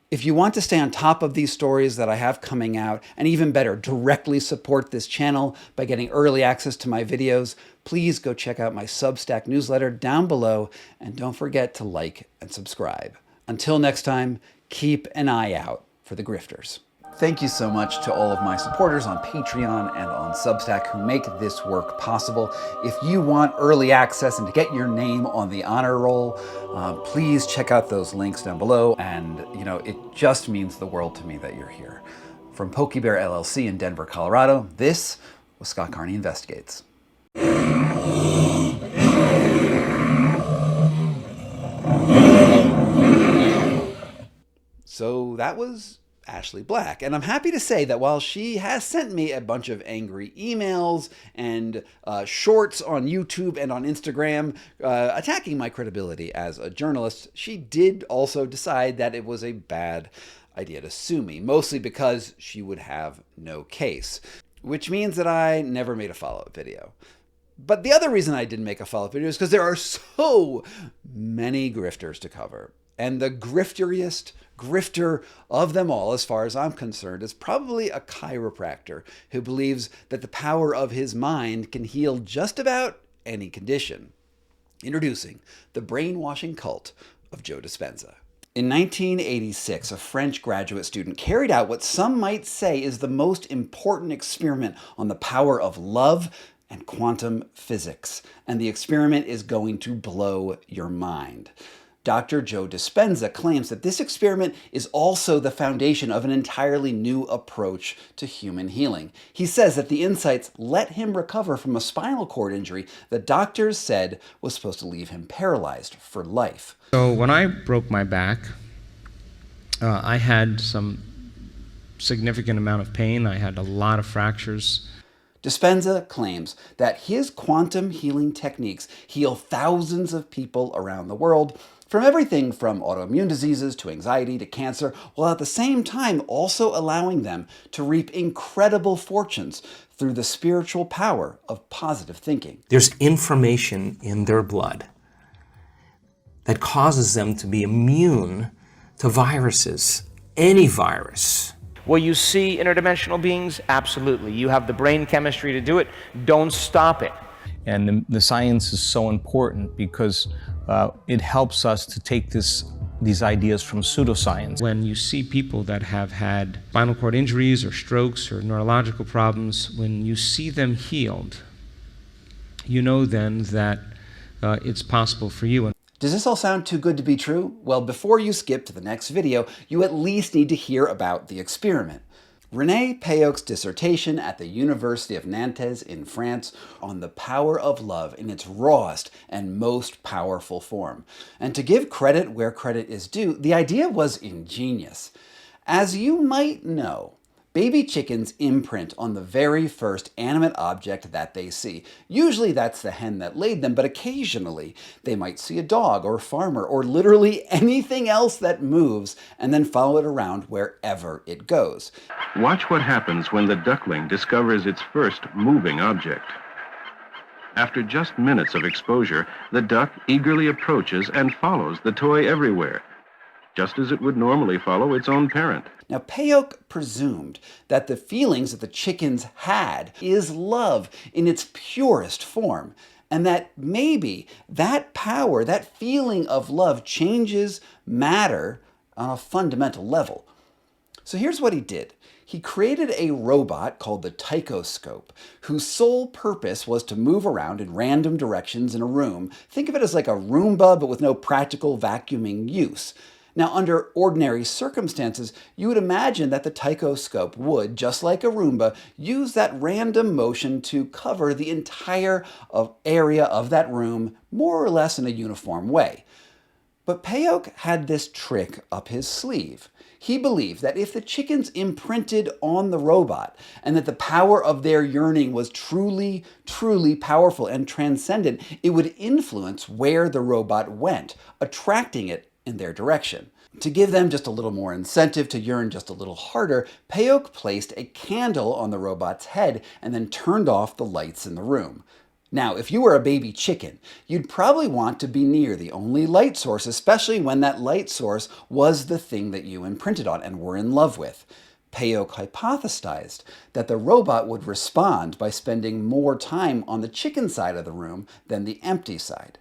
If you want to stay on top of these stories that I have coming out, and even better, directly support this channel by getting early access to my videos, please go check out my Substack newsletter down below, and don't forget to like and subscribe. Until next time, keep an eye out for the grifters. Thank you so much to all of my supporters on Patreon and on Substack who make this work possible. If you want early access and to get your name on the honor roll, please check out those links down below. And, it just means the world to me that you're here. From Pokey Bear LLC in Denver, Colorado, this was Scott Carney Investigates. So that was Ashley Black. And I'm happy to say that while she has sent me a bunch of angry emails and shorts on YouTube and on Instagram attacking my credibility as a journalist, she did also decide that it was a bad idea to sue me, mostly because she would have no case, which means that I never made a follow-up video. But the other reason I didn't make a follow-up video is because there are so many grifters to cover. And the grifteriest grifter of them all, as far as I'm concerned, is probably a chiropractor who believes that the power of his mind can heal just about any condition. Introducing the brainwashing cult of Joe Dispenza. In 1986, a French graduate student carried out what some might say is the most important experiment on the power of love and quantum physics. And the experiment is going to blow your mind. Dr. Joe Dispenza claims that this experiment is also the foundation of an entirely new approach to human healing. He says that the insights let him recover from a spinal cord injury that doctors said was supposed to leave him paralyzed for life. So when I broke my back, I had some significant amount of pain. I had a lot of fractures. Dispenza claims that his quantum healing techniques heal thousands of people around the world, from everything from autoimmune diseases to anxiety to cancer, while at the same time also allowing them to reap incredible fortunes through the spiritual power of positive thinking. There's information in their blood that causes them to be immune to viruses, any virus. Will you see interdimensional beings? Absolutely. You have the brain chemistry to do it. Don't stop it. And the science is so important because it helps us to take these ideas from pseudoscience. When you see people that have had spinal cord injuries or strokes or neurological problems, when you see them healed, you know then that it's possible for you. Does this all sound too good to be true? Well, before you skip to the next video, you at least need to hear about the experiment. René Payoc's dissertation at the University of Nantes in France on the power of love in its rawest and most powerful form. And to give credit where credit is due, the idea was ingenious. As you might know, baby chickens imprint on the very first animate object that they see. Usually that's the hen that laid them, but occasionally they might see a dog or a farmer or literally anything else that moves and then follow it around wherever it goes. Watch what happens when the duckling discovers its first moving object. After just minutes of exposure, the duck eagerly approaches and follows the toy everywhere, just as it would normally follow its own parent. Now, Payoc presumed that the feelings that the chickens had is love in its purest form, and that maybe that power, that feeling of love, changes matter on a fundamental level. So here's what he did. He created a robot called the Tychoscope, whose sole purpose was to move around in random directions in a room. Think of it as like a Roomba, but with no practical vacuuming use. Now, under ordinary circumstances, you would imagine that the Tychoscope would, just like a Roomba, use that random motion to cover the entire area of that room, more or less in a uniform way. But Payoc had this trick up his sleeve. He believed that if the chickens imprinted on the robot and that the power of their yearning was truly, truly powerful and transcendent, it would influence where the robot went, attracting it in their direction. To give them just a little more incentive to yearn just a little harder, Payoc placed a candle on the robot's head and then turned off the lights in the room. Now, if you were a baby chicken, you'd probably want to be near the only light source, especially when that light source was the thing that you imprinted on and were in love with. Payoc hypothesized that the robot would respond by spending more time on the chicken side of the room than the empty side.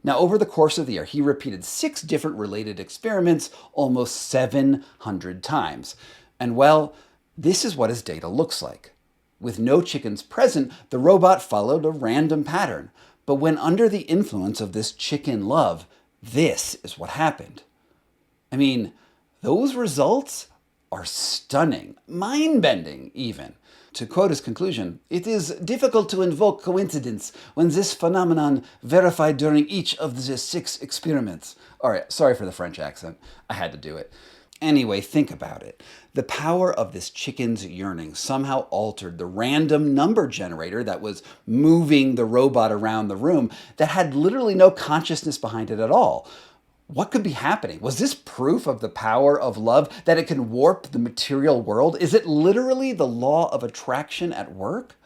Now, over the course of the year, he repeated 6 different related experiments almost 700 times. And well, this is what his data looks like. With no chickens present, the robot followed a random pattern. But when under the influence of this chicken love, this is what happened. I mean, those results are stunning, mind-bending even. To quote his conclusion, "It is difficult to invoke coincidence when this phenomenon verified during each of the 6 experiments." All right, sorry for the French accent. I had to do it. Anyway, think about it. The power of this chicken's yearning somehow altered the random number generator that was moving the robot around the room that had literally no consciousness behind it at all. What could be happening? Was this proof of the power of love, that it can warp the material world? Is it literally the law of attraction at work?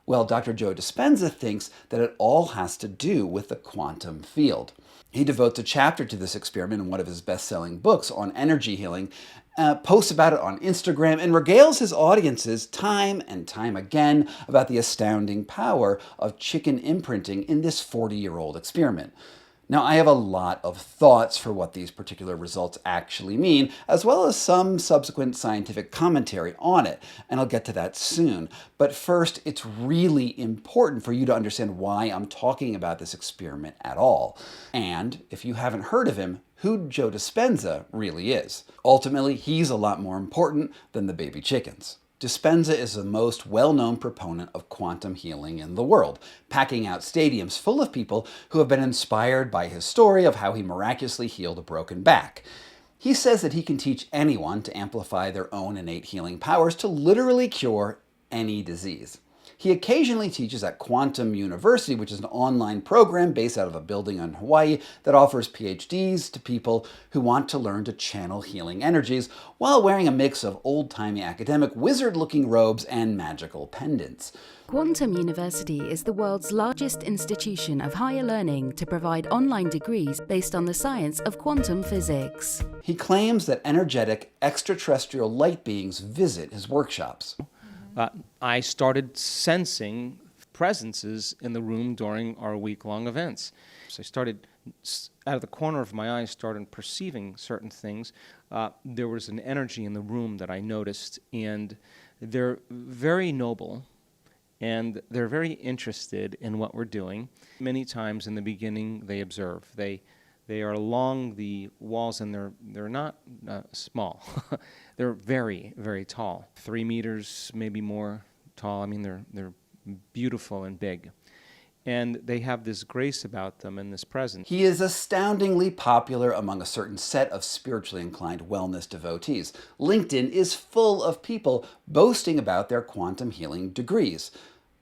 Well, Dr. Joe Dispenza thinks that it all has to do with the quantum field. He devotes a chapter to this experiment in one of his best-selling books on energy healing, posts about it on Instagram, and regales his audiences time and time again about the astounding power of chicken imprinting in this 40-year-old experiment. Now, I have a lot of thoughts for what these particular results actually mean, as well as some subsequent scientific commentary on it, and I'll get to that soon. But first, it's really important for you to understand why I'm talking about this experiment at all. And if you haven't heard of him, who Joe Dispenza really is. Ultimately, he's a lot more important than the baby chickens. Dispenza is the most well-known proponent of quantum healing in the world, packing out stadiums full of people who have been inspired by his story of how he miraculously healed a broken back. He says that he can teach anyone to amplify their own innate healing powers to literally cure any disease. He occasionally teaches at Quantum University, which is an online program based out of a building in Hawaii that offers PhDs to people who want to learn to channel healing energies while wearing a mix of old-timey academic wizard-looking robes and magical pendants. Quantum University is the world's largest institution of higher learning to provide online degrees based on the science of quantum physics. He claims that energetic extraterrestrial light beings visit his workshops. I started sensing presences in the room during our week-long events. So I started, out of the corner of my eye, started perceiving certain things. There was an energy in the room that I noticed, and they're very noble, And they're very interested in what we're doing. Many times in the beginning, they observe. They are along the walls, and they're not small. They're very, very tall, 3 meters, maybe more tall. I mean, they're beautiful and big. And they have this grace about them and this presence. He is astoundingly popular among a certain set of spiritually inclined wellness devotees. LinkedIn is full of people boasting about their quantum healing degrees.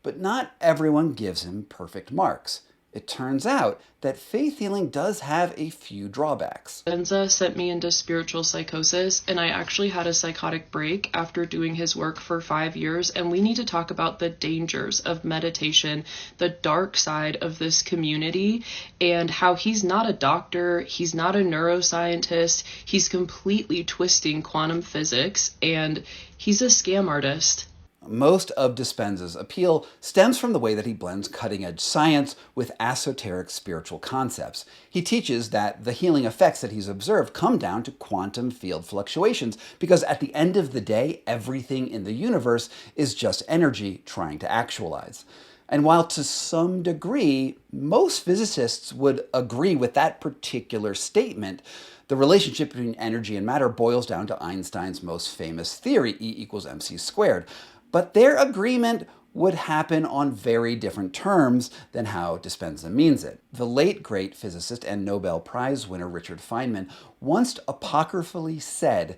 But not everyone gives him perfect marks. It turns out that faith healing does have a few drawbacks. Dispenza sent me into spiritual psychosis, and I actually had a psychotic break after doing his work for 5 years, and we need to talk about the dangers of meditation, the dark side of this community, and how he's not a doctor, he's not a neuroscientist, he's completely twisting quantum physics, and he's a scam artist. Most of Dispenza's appeal stems from the way that he blends cutting-edge science with esoteric spiritual concepts. He teaches that the healing effects that he's observed come down to quantum field fluctuations, because at the end of the day, everything in the universe is just energy trying to actualize. And while to some degree, most physicists would agree with that particular statement, the relationship between energy and matter boils down to Einstein's most famous theory, E=mc². But their agreement would happen on very different terms than how Dispenza means it. The late great physicist and Nobel Prize winner Richard Feynman once apocryphally said,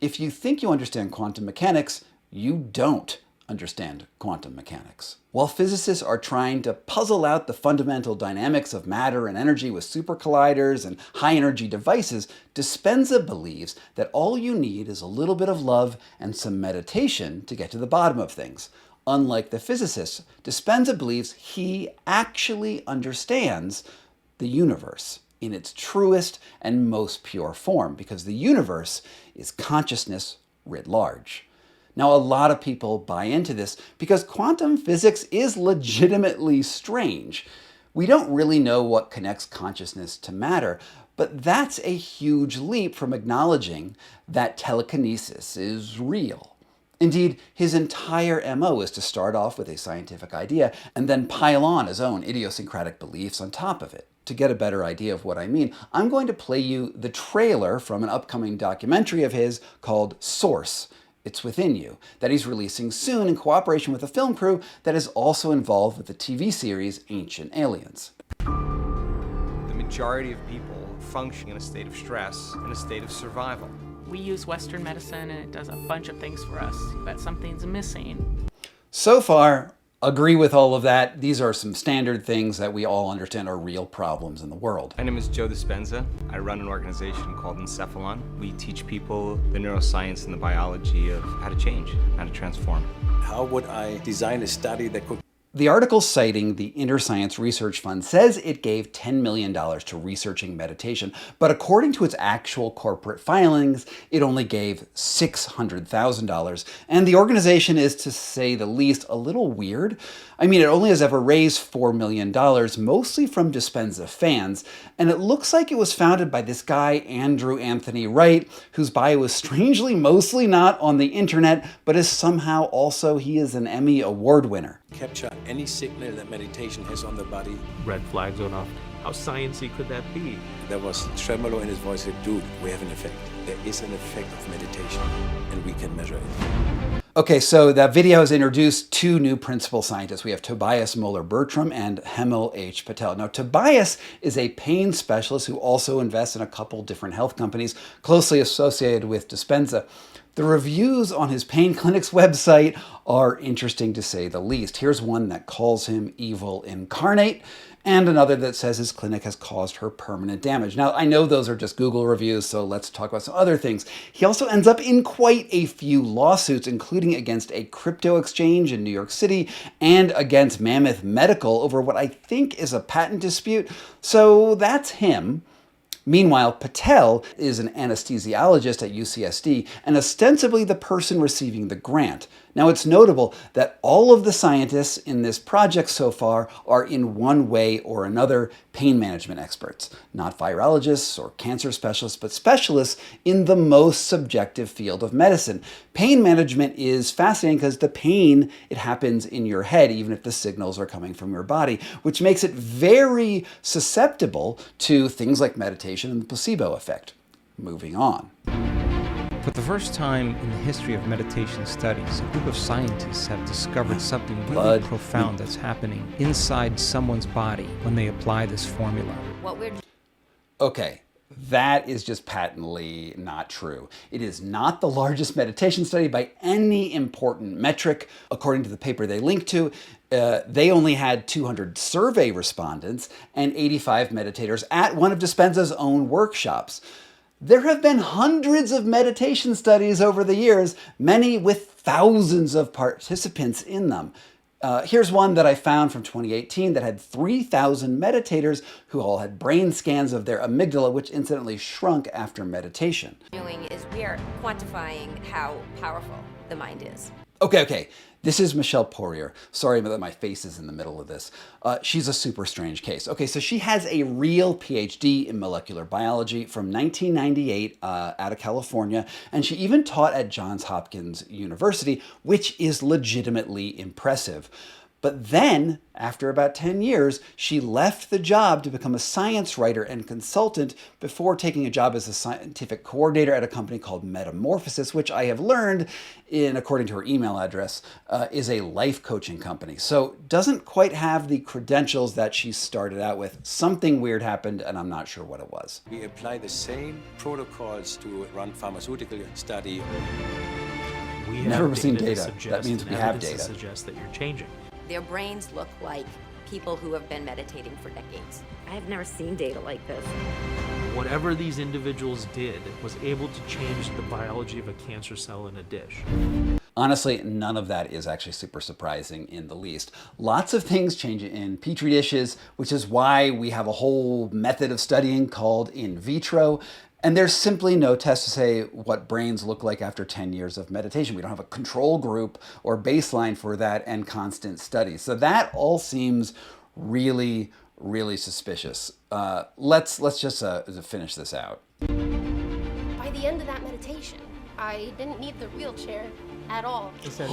"If you think you understand quantum mechanics, you don't understand quantum mechanics." While physicists are trying to puzzle out the fundamental dynamics of matter and energy with supercolliders and high-energy devices, Dispenza believes that all you need is a little bit of love and some meditation to get to the bottom of things. Unlike the physicists, Dispenza believes he actually understands the universe in its truest and most pure form, because the universe is consciousness writ large. Now, a lot of people buy into this because quantum physics is legitimately strange. We don't really know what connects consciousness to matter, but that's a huge leap from acknowledging that telekinesis is real. Indeed, his entire MO is to start off with a scientific idea and then pile on his own idiosyncratic beliefs on top of it. To get a better idea of what I mean, I'm going to play you the trailer from an upcoming documentary of his called Source. It's Within You, that he's releasing soon in cooperation with a film crew that is also involved with the TV series Ancient Aliens. The majority of people function in a state of stress, in a state of survival. We use Western medicine and it does a bunch of things for us, but something's missing. So far, agree with all of that. These are some standard things that we all understand are real problems in the world. My name is Joe Dispenza. I run an organization called Encephalon. We teach people the neuroscience and the biology of how to change, how to transform. How would I design a study that could... The article citing the Inner Science Research Fund says it gave $10 million to researching meditation, but according to its actual corporate filings, it only gave $600,000, and the organization is, to say the least, a little weird. I mean, it only has ever raised $4 million, mostly from Dispenza fans, and it looks like it was founded by this guy, Andrew Anthony Wright, whose bio is strangely mostly not on the internet, but is somehow also, he is an Emmy Award winner. Capture any signal that meditation has on the body. Red flags went off. How sciencey could that be? There was tremolo in his voice. Said, dude, we have an effect. There is an effect of meditation, and we can measure it. Okay, so that video has introduced two new principal scientists. We have Tobias Moeller-Bertram and Hemel H. Patel. Now, Tobias is a pain specialist who also invests in a couple different health companies closely associated with Dispenza. The reviews on his pain clinic's website are interesting to say the least. Here's one that calls him evil incarnate, and another that says his clinic has caused her permanent damage. Now, I know those are just Google reviews, so let's talk about some other things. He also ends up in quite a few lawsuits, including against a crypto exchange in New York City and against Mammoth Medical over what I think is a patent dispute. So that's him. Meanwhile, Patel is an anesthesiologist at UCSD and ostensibly the person receiving the grant. Now, it's notable that all of the scientists in this project so far are in one way or another pain management experts, not virologists or cancer specialists, but specialists in the most subjective field of medicine. Pain management is fascinating because the pain, it happens in your head, even if the signals are coming from your body, which makes it very susceptible to things like meditation and the placebo effect. Moving on. For the first time in the history of meditation studies, a group of scientists have discovered something really profound that's happening inside someone's body when they apply this formula. Okay, that is just patently not true. It is not the largest meditation study by any important metric. According to the paper they linked to, they only had 200 survey respondents and 85 meditators at one of Dispenza's own workshops. There have been hundreds of meditation studies over the years, many with thousands of participants in them. Here's one that I found from 2018 that had 3,000 meditators who all had brain scans of their amygdala, which incidentally shrunk after meditation. Doing is we are quantifying how powerful the mind is. Okay. This is Michelle Poirier. Sorry that my face is in the middle of this. She's a super strange case. Okay, so she has a real PhD in molecular biology from 1998 out of California, and she even taught at Johns Hopkins University, which is legitimately impressive. But then, after about 10 years, she left the job to become a science writer and consultant before taking a job as a scientific coordinator at a company called Metamorphosis, which I have learned, according to her email address, is a life coaching company. So doesn't quite have the credentials that she started out with. Something weird happened, and I'm not sure what it was. We apply the same protocols to run pharmaceutical study. We have never seen data. That means we have data. Suggests that you're changing. Their brains look like people who have been meditating for decades. I have never seen data like this. Whatever these individuals did was able to change the biology of a cancer cell in a dish. Honestly, none of that is actually super surprising in the least. Lots of things change in petri dishes, which is why we have a whole method of studying called in vitro. And there's simply no test to say what brains look like after 10 years of meditation. We don't have a control group or baseline for that and constant studies. So that all seems really, really suspicious. Let's just finish this out. By the end of that meditation, I didn't need the wheelchair at all. He said,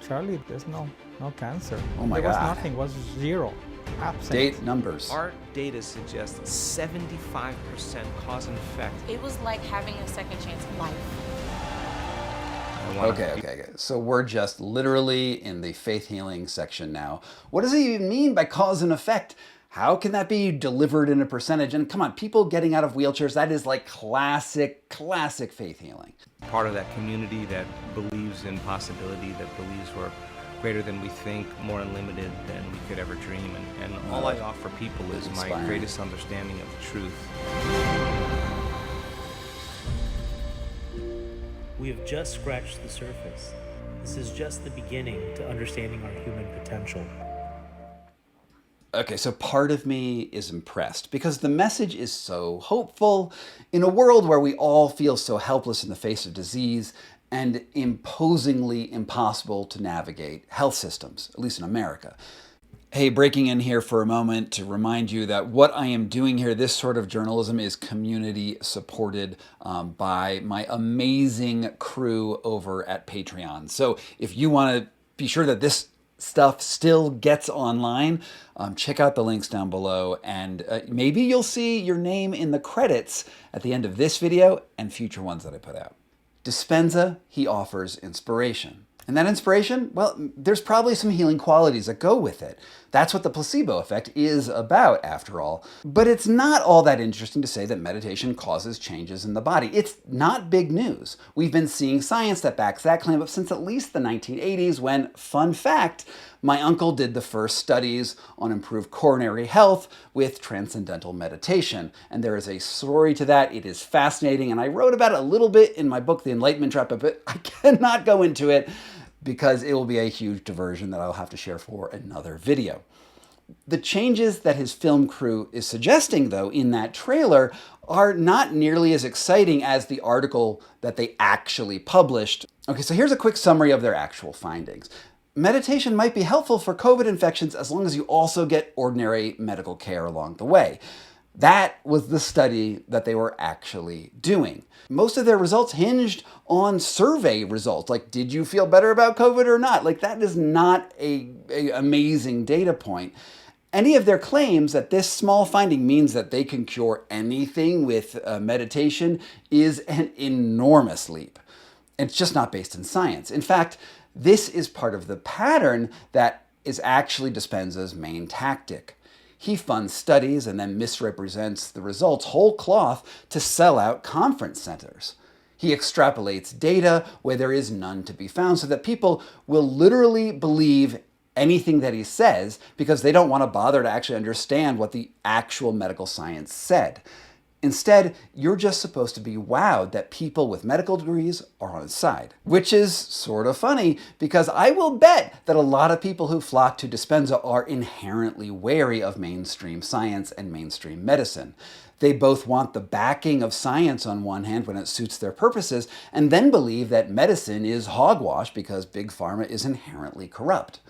Charlie, there's no cancer. Oh my God. God. There was nothing, it was zero. Absent. Date numbers. Our data suggests 75% cause and effect. It was like having a second chance at life. Okay. So we're just literally in the faith healing section now. What does it even mean by cause and effect? How can that be delivered in a percentage? And come on, people getting out of wheelchairs, that is like classic faith healing. Part of that community that believes in possibility, that believes we're greater than we think, more unlimited than we could ever dream. And all I offer people is my greatest understanding of the truth. We have just scratched the surface. This is just the beginning to understanding our human potential. Okay, so part of me is impressed because the message is so hopeful in a world where we all feel so helpless in the face of disease and imposingly impossible to navigate health systems, at least in America. Hey, breaking in here for a moment to remind you that what I am doing here, this sort of journalism, is community supported by my amazing crew over at Patreon. So if you want to be sure that this stuff still gets online, check out the links down below, and maybe you'll see your name in the credits at the end of this video and future ones that I put out. Dispenza, he offers inspiration. And that inspiration, well, there's probably some healing qualities that go with it. That's what the placebo effect is about, after all. But it's not all that interesting to say that meditation causes changes in the body. It's not big news. We've been seeing science that backs that claim up since at least the 1980s when, fun fact, my uncle did the first studies on improved coronary health with transcendental meditation. And there is a story to that. It is fascinating. And I wrote about it a little bit in my book, The Enlightenment Trap, but I cannot go into it because it will be a huge diversion that I'll have to share for another video. The changes that his film crew is suggesting, though, in that trailer are not nearly as exciting as the article that they actually published. Okay, so here's a quick summary of their actual findings. Meditation might be helpful for COVID infections as long as you also get ordinary medical care along the way. That was the study that they were actually doing. Most of their results hinged on survey results, like did you feel better about COVID or not? Like that is not an amazing data point. Any of their claims that this small finding means that they can cure anything with meditation is an enormous leap. It's just not based in science. In fact, this is part of the pattern that is actually Dispenza's main tactic. He funds studies and then misrepresents the results whole cloth to sell out conference centers. He extrapolates data where there is none to be found so that people will literally believe anything that he says because they don't want to bother to actually understand what the actual medical science said. Instead, you're just supposed to be wowed that people with medical degrees are on his side. Which is sort of funny because I will bet that a lot of people who flock to Dispenza are inherently wary of mainstream science and mainstream medicine. They both want the backing of science on one hand when it suits their purposes, and then believe that medicine is hogwash because Big Pharma is inherently corrupt.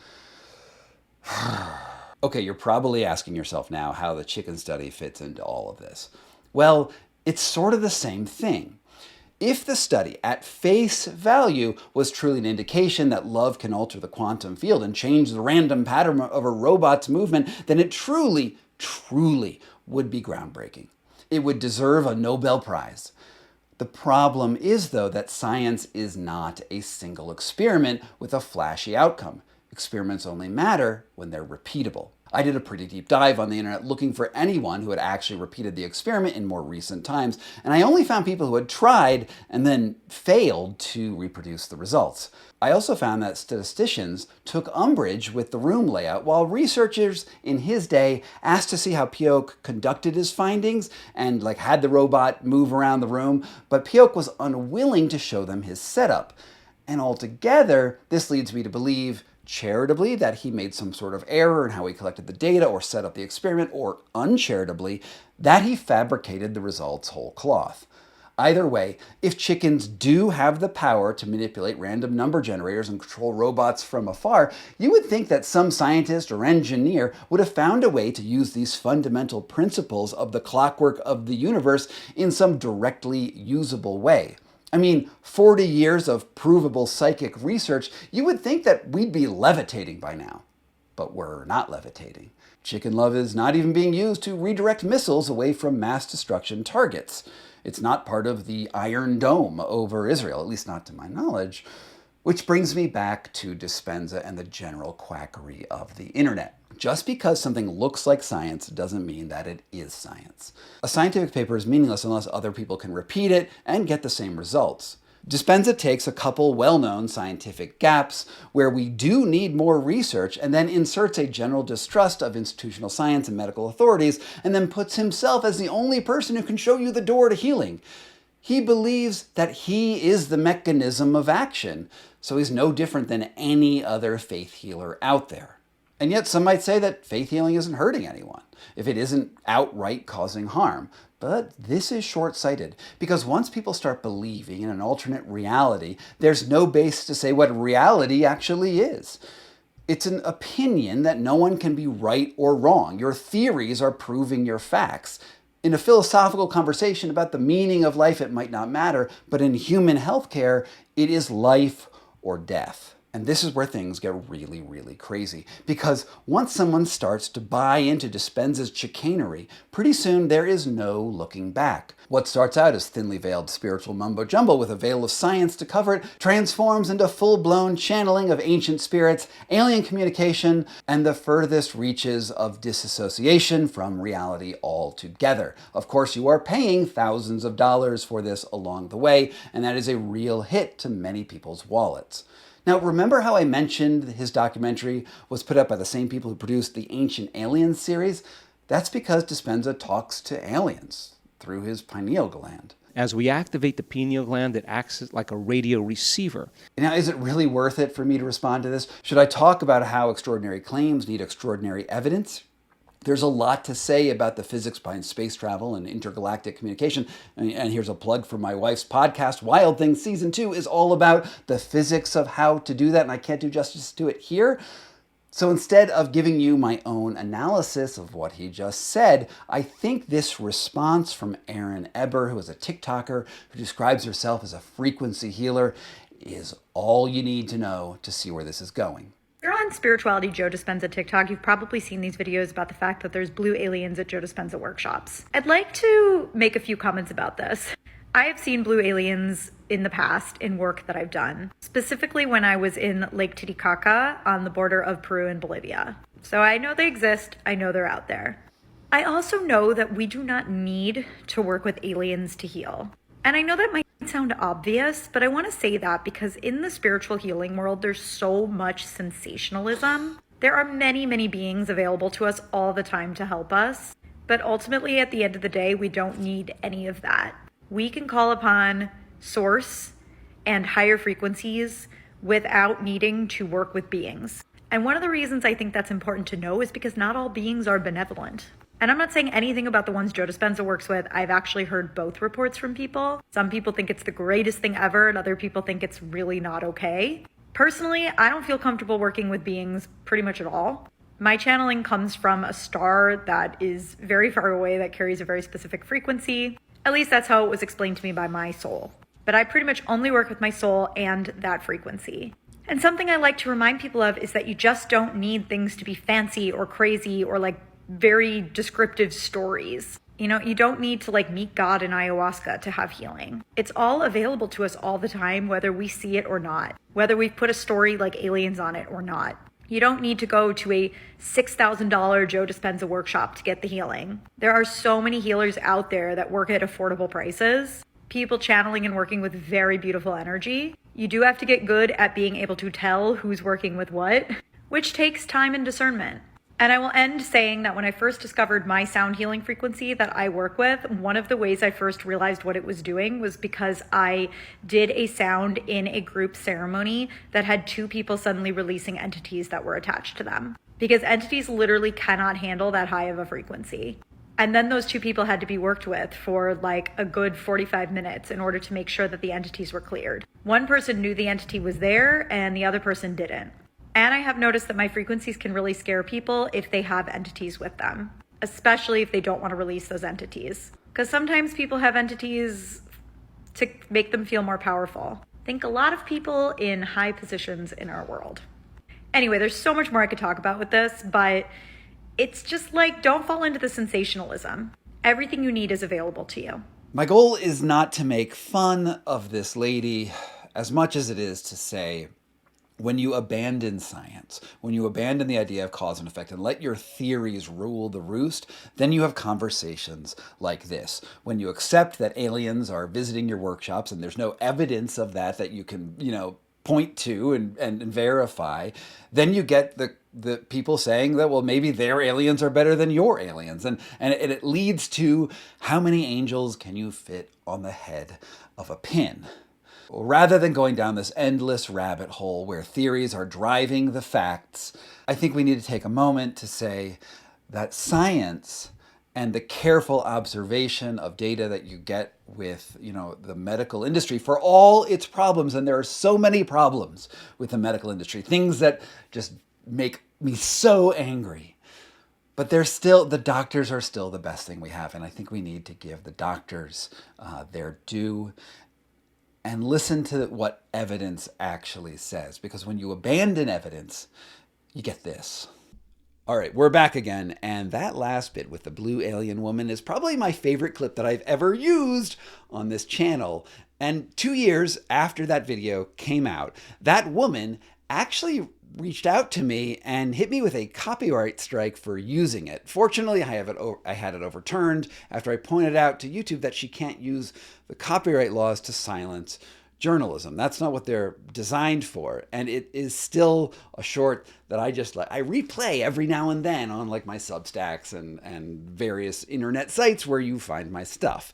Okay, you're probably asking yourself now how the chicken study fits into all of this. Well, it's sort of the same thing. If the study at face value was truly an indication that love can alter the quantum field and change the random pattern of a robot's movement, then it truly, truly would be groundbreaking. It would deserve a Nobel Prize. The problem is, though, that science is not a single experiment with a flashy outcome. Experiments only matter when they're repeatable. I did a pretty deep dive on the internet looking for anyone who had actually repeated the experiment in more recent times, and I only found people who had tried and then failed to reproduce the results. I also found that statisticians took umbrage with the room layout, while researchers in his day asked to see how Pioch conducted his findings and had the robot move around the room, but Pioch was unwilling to show them his setup. And altogether, this leads me to believe charitably that he made some sort of error in how he collected the data or set up the experiment, or uncharitably that he fabricated the results whole cloth. Either way, if chickens do have the power to manipulate random number generators and control robots from afar, you would think that some scientist or engineer would have found a way to use these fundamental principles of the clockwork of the universe in some directly usable way. I mean, 40 years of provable psychic research, you would think that we'd be levitating by now. But we're not levitating. Chicken love is not even being used to redirect missiles away from mass destruction targets. It's not part of the Iron Dome over Israel, at least not to my knowledge. Which brings me back to Dispenza and the general quackery of the internet. Just because something looks like science doesn't mean that it is science. A scientific paper is meaningless unless other people can repeat it and get the same results. Dispenza takes a couple well-known scientific gaps where we do need more research and then inserts a general distrust of institutional science and medical authorities and then puts himself as the only person who can show you the door to healing. He believes that he is the mechanism of action, so he's no different than any other faith healer out there. And yet some might say that faith healing isn't hurting anyone, if it isn't outright causing harm. But this is short-sighted, because once people start believing in an alternate reality, there's no base to say what reality actually is. It's an opinion that no one can be right or wrong. Your theories are proving your facts. In a philosophical conversation about the meaning of life, it might not matter, but in human healthcare, it is life or death. And this is where things get really, really crazy. Because once someone starts to buy into Dispenza's chicanery, pretty soon there is no looking back. What starts out as thinly veiled spiritual mumbo-jumbo with a veil of science to cover it transforms into full-blown channeling of ancient spirits, alien communication, and the furthest reaches of disassociation from reality altogether. Of course, you are paying thousands of dollars for this along the way, and that is a real hit to many people's wallets. Now, remember how I mentioned his documentary was put up by the same people who produced the Ancient Aliens series? That's because Dispenza talks to aliens through his pineal gland. As we activate the pineal gland, it acts like a radio receiver. Now, is it really worth it for me to respond to this? Should I talk about how extraordinary claims need extraordinary evidence? There's a lot to say about the physics behind space travel and intergalactic communication. And here's a plug for my wife's podcast, Wild Things Season 2 is all about the physics of how to do that, and I can't do justice to it here. So instead of giving you my own analysis of what he just said, I think this response from Erin Eber, who is a TikToker who describes herself as a frequency healer, is all you need to know to see where this is going. If you're on Spirituality Joe Dispenza TikTok, you've probably seen these videos about the fact that there's blue aliens at Joe Dispenza workshops. I'd like to make a few comments about this. I have seen blue aliens in the past in work that I've done, specifically when I was in Lake Titicaca on the border of Peru and Bolivia. So I know they exist, I know they're out there. I also know that we do not need to work with aliens to heal. And I know that might sound obvious, but I want to say that because in the spiritual healing world, there's so much sensationalism. There are many, many beings available to us all the time to help us. But ultimately, at the end of the day, we don't need any of that. We can call upon source and higher frequencies without needing to work with beings. And one of the reasons I think that's important to know is because not all beings are benevolent. And I'm not saying anything about the ones Joe Dispenza works with. I've actually heard both reports from people. Some people think it's the greatest thing ever, and other people think it's really not okay. Personally, I don't feel comfortable working with beings pretty much at all. My channeling comes from a star that is very far away, that carries a very specific frequency. At least that's how it was explained to me by my soul. But I pretty much only work with my soul and that frequency. And something I like to remind people of is that you just don't need things to be fancy or crazy or like very descriptive stories. You know, you don't need to like meet God in ayahuasca to have healing. It's all available to us all the time, whether we see it or not, whether we've put a story like aliens on it or not. You don't need to go to a $6,000 Joe Dispenza workshop to get the healing. There are so many healers out there that work at affordable prices, people channeling and working with very beautiful energy. You do have to get good at being able to tell who's working with what, which takes time and discernment. And I will end saying that when I first discovered my sound healing frequency that I work with, one of the ways I first realized what it was doing was because I did a sound in a group ceremony that had two people suddenly releasing entities that were attached to them. Because entities literally cannot handle that high of a frequency. And then those two people had to be worked with for like a good 45 minutes in order to make sure that the entities were cleared. One person knew the entity was there and the other person didn't. And I have noticed that my frequencies can really scare people if they have entities with them, especially if they don't want to release those entities. Because sometimes people have entities to make them feel more powerful. Think a lot of people in high positions in our world. Anyway, there's so much more I could talk about with this, but it's just like, don't fall into the sensationalism. Everything you need is available to you. My goal is not to make fun of this lady as much as it is to say, when you abandon science, when you abandon the idea of cause and effect and let your theories rule the roost, then you have conversations like this. When you accept that aliens are visiting your workshops and there's no evidence of that you can, point to and verify, then you get the people saying that, well, maybe their aliens are better than your aliens. And it leads to how many angels can you fit on the head of a pin? Rather than going down this endless rabbit hole where theories are driving the facts, I think we need to take a moment to say that science and the careful observation of data that you get with, the medical industry for all its problems, and there are so many problems with the medical industry, things that just make me so angry. But the doctors are still the best thing we have, and I think we need to give the doctors their due and listen to what evidence actually says. Because when you abandon evidence, you get this. All right, we're back again, and that last bit with the blue alien woman is probably my favorite clip that I've ever used on this channel. And 2 years after that video came out, that woman actually reached out to me and hit me with a copyright strike for using it. Fortunately, I had it overturned after I pointed out to YouTube that she can't use the copyright laws to silence journalism. That's not what they're designed for. And it is still a short that I replay every now and then on like my Substacks and various internet sites where you find my stuff.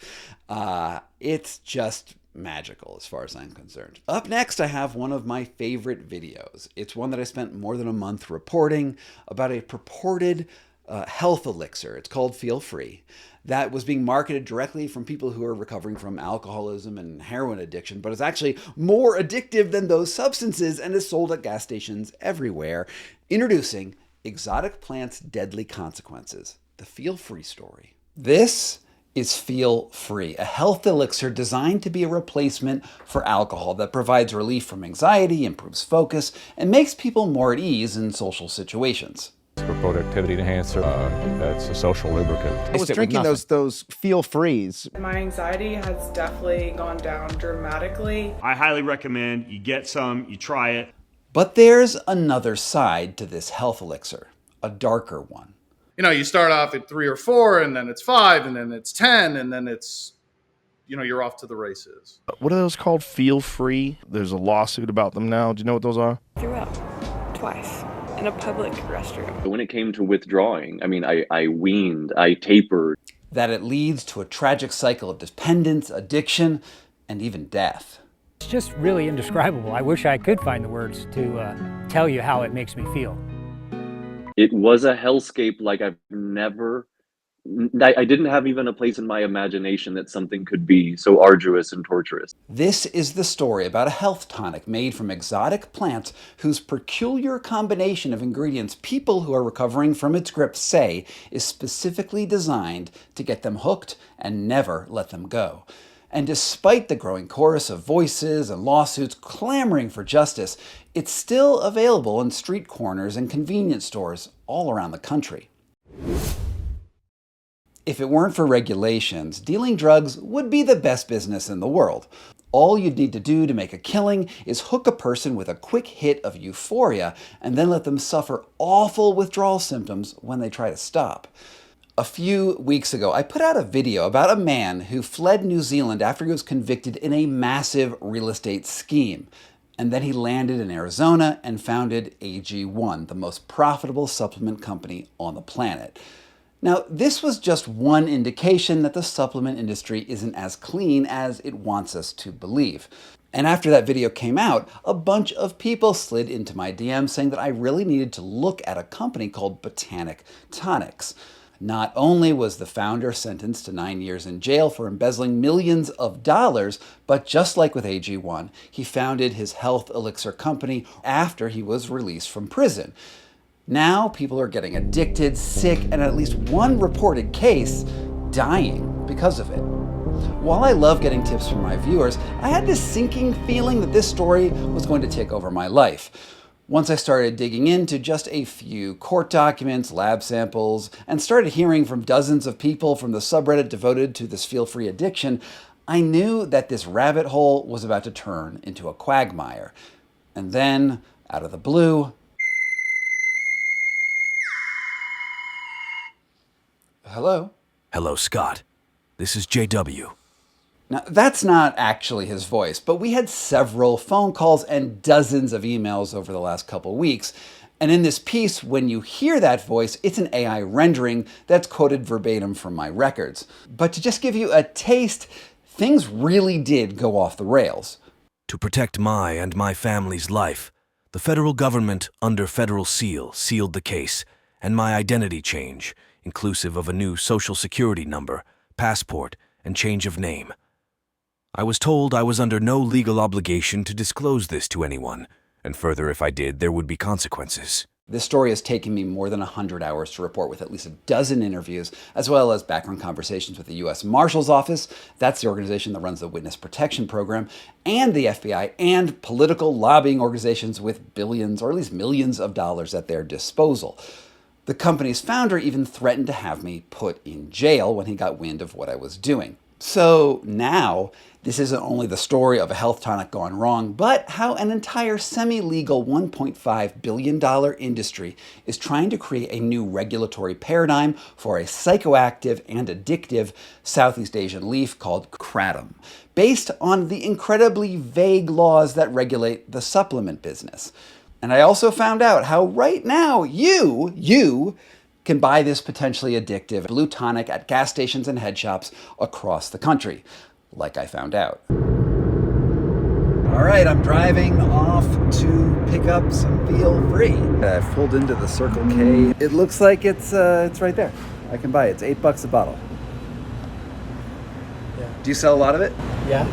It's just magical as far as I'm concerned. Up next, I have one of my favorite videos. It's one that I spent more than a month reporting about a purported health elixir. It's called Feel Free. That was being marketed directly from people who are recovering from alcoholism and heroin addiction, but is actually more addictive than those substances and is sold at gas stations everywhere. Introducing Exotic Plants' Deadly Consequences, the Feel Free story. This is Feel Free, a health elixir designed to be a replacement for alcohol that provides relief from anxiety, improves focus, and makes people more at ease in social situations. It's a productivity enhancer. It's a social lubricant. I was drinking those Feel Frees. My anxiety has definitely gone down dramatically. I highly recommend you get some, you try it. But there's another side to this health elixir, a darker one. You know, you start off at 3 or 4, and then it's 5, and then it's 10, and then it's, you know, you're off to the races. What are those called? Feel Free? There's a lawsuit about them now. Do you know what those are? Threw up twice in a public restroom. When it came to withdrawing, I mean, I weaned, I tapered. That it leads to a tragic cycle of dependence, addiction, and even death. It's just really indescribable. I wish I could find the words to tell you how it makes me feel. It was a hellscape like I didn't have even a place in my imagination that something could be so arduous and torturous. This is the story about a health tonic made from exotic plants whose peculiar combination of ingredients people who are recovering from its grip say is specifically designed to get them hooked and never let them go. And despite the growing chorus of voices and lawsuits clamoring for justice, it's still available in street corners and convenience stores all around the country. If it weren't for regulations, dealing drugs would be the best business in the world. All you'd need to do to make a killing is hook a person with a quick hit of euphoria and then let them suffer awful withdrawal symptoms when they try to stop. A few weeks ago, I put out a video about a man who fled New Zealand after he was convicted in a massive real estate scheme. And then he landed in Arizona and founded AG1, the most profitable supplement company on the planet. Now, this was just one indication that the supplement industry isn't as clean as it wants us to believe. And after that video came out, a bunch of people slid into my DMs saying that I really needed to look at a company called Botanic Tonics. Not only was the founder sentenced to 9 years in jail for embezzling millions of dollars, but just like with AG1, he founded his health elixir company after he was released from prison. Now people are getting addicted, sick, and at least one reported case dying because of it. While I love getting tips from my viewers, I had this sinking feeling that this story was going to take over my life. Once I started digging into just a few court documents, lab samples, and started hearing from dozens of people from the subreddit devoted to this feel-free addiction, I knew that this rabbit hole was about to turn into a quagmire. And then, out of the blue, hello? Hello, Scott. This is JW. Now, that's not actually his voice, but we had several phone calls and dozens of emails over the last couple weeks. And in this piece, when you hear that voice, it's an AI rendering that's quoted verbatim from my records. But to just give you a taste, things really did go off the rails. To protect my and my family's life, the federal government, under federal seal, sealed the case, and my identity change, inclusive of a new social security number, passport, and change of name. I was told I was under no legal obligation to disclose this to anyone, and further, if I did, there would be consequences. This story has taken me more than 100 hours to report, with at least a dozen interviews, as well as background conversations with the U.S. Marshal's Office, that's the organization that runs the Witness Protection Program, and the FBI, and political lobbying organizations with billions, or at least millions of dollars at their disposal. The company's founder even threatened to have me put in jail when he got wind of what I was doing. So now, this isn't only the story of a health tonic gone wrong, but how an entire semi-legal $1.5 billion industry is trying to create a new regulatory paradigm for a psychoactive and addictive Southeast Asian leaf called kratom, based on the incredibly vague laws that regulate the supplement business. And I also found out how right now you can buy this potentially addictive blue tonic at gas stations and head shops across the country, like I found out. All right, I'm driving off to pick pick up some Feel Free. I've pulled into the Circle K. It looks like it's right there. I can buy it. It's $8 a bottle. Yeah. Do you sell a lot of it? Yeah.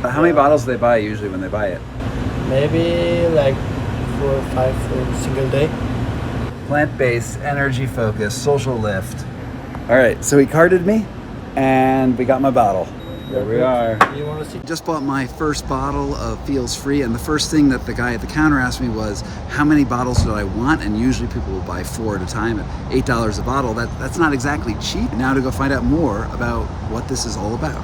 How many bottles do they buy usually when they buy it? Maybe like 4 or 5 for a single day. Plant-based, energy-focused, social lift. All right, so he carded me, and we got my bottle. There we are. You want to see? Just bought my first bottle of Feels Free, and the first thing that the guy at the counter asked me was, how many bottles do I want? And usually people will buy 4 at a time at $8 a bottle. That's not exactly cheap. Now to go find out more about what this is all about.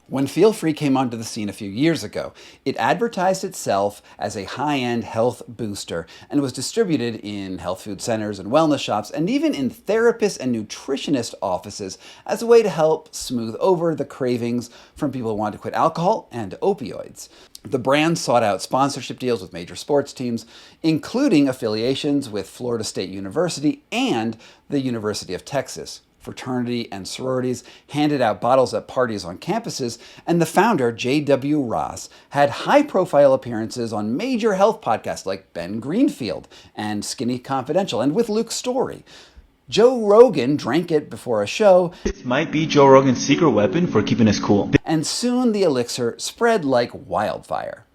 When Feel Free came onto the scene a few years ago, it advertised itself as a high-end health booster and was distributed in health food centers and wellness shops and even in therapist and nutritionist offices as a way to help smooth over the cravings from people who want to quit alcohol and opioids. The brand sought out sponsorship deals with major sports teams, including affiliations with Florida State University and the University of Texas. Fraternity and sororities handed out bottles at parties on campuses, and the founder, J.W. Ross, had high-profile appearances on major health podcasts like Ben Greenfield and Skinny Confidential, and with Luke Story. Joe Rogan drank it before a show. It might be Joe Rogan's secret weapon for keeping us cool. And soon the elixir spread like wildfire.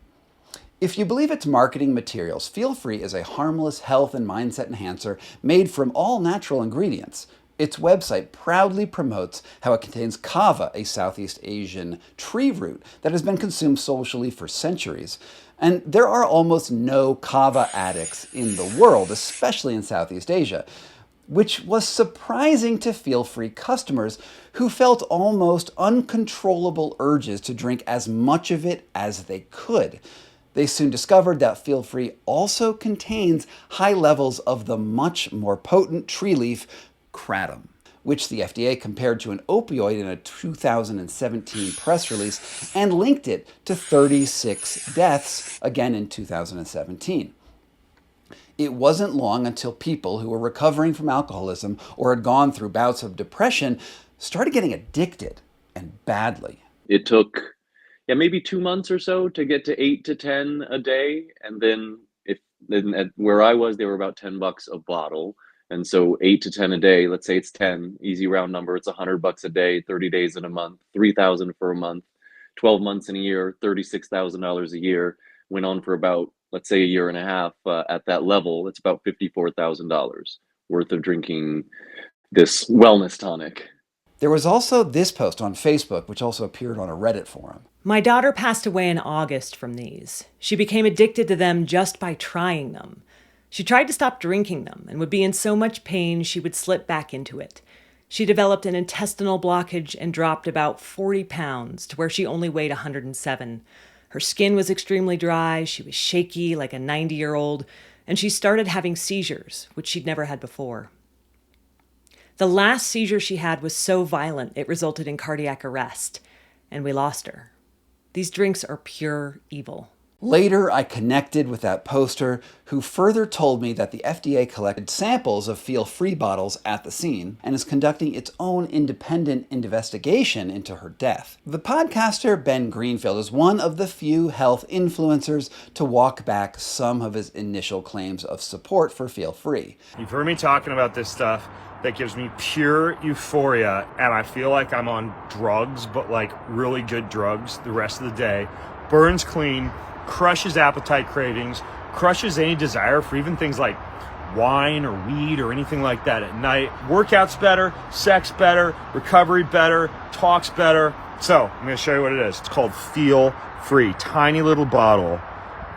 If you believe its marketing materials, Feel Free is a harmless health and mindset enhancer made from all natural ingredients. Its website proudly promotes how it contains kava, a Southeast Asian tree root that has been consumed socially for centuries. And there are almost no kava addicts in the world, especially in Southeast Asia, which was surprising to Feel Free customers who felt almost uncontrollable urges to drink as much of it as they could. They soon discovered that Feel Free also contains high levels of the much more potent tree leaf kratom, which the FDA compared to an opioid in a 2017 press release and linked it to 36 deaths, again in 2017. It wasn't long until people who were recovering from alcoholism or had gone through bouts of depression started getting addicted, and badly. It took maybe 2 months or so to get to 8 to 10 a day, and then at where I was, they were about $10 a bottle. And so 8 to 10 a day, let's say it's 10, easy round number, it's $100 a day, 30 days in a month, $3,000 for a month, 12 months in a year, $36,000 a year, went on for about, let's say, a year and a half. At that level, it's about $54,000 worth of drinking this wellness tonic. There was also this post on Facebook, which also appeared on a Reddit forum. My daughter passed away in August from these. She became addicted to them just by trying them. She tried to stop drinking them and would be in so much pain she would slip back into it. She developed an intestinal blockage and dropped about 40 pounds to where she only weighed 107. Her skin was extremely dry, she was shaky like a 90-year-old, and she started having seizures, which she'd never had before. The last seizure she had was so violent it resulted in cardiac arrest, and we lost her. These drinks are pure evil. Later, I connected with that poster who further told me that the FDA collected samples of Feel Free bottles at the scene and is conducting its own independent investigation into her death. The podcaster Ben Greenfield is one of the few health influencers to walk back some of his initial claims of support for Feel Free. You've heard me talking about this stuff that gives me pure euphoria, and I feel like I'm on drugs, but like really good drugs the rest of the day. Burns clean, crushes appetite cravings, crushes any desire for even things like wine or weed or anything like that at night. Workouts better, sex better, recovery better, talks better. So I'm going to show you what it is. It's called Feel Free. Tiny little bottle,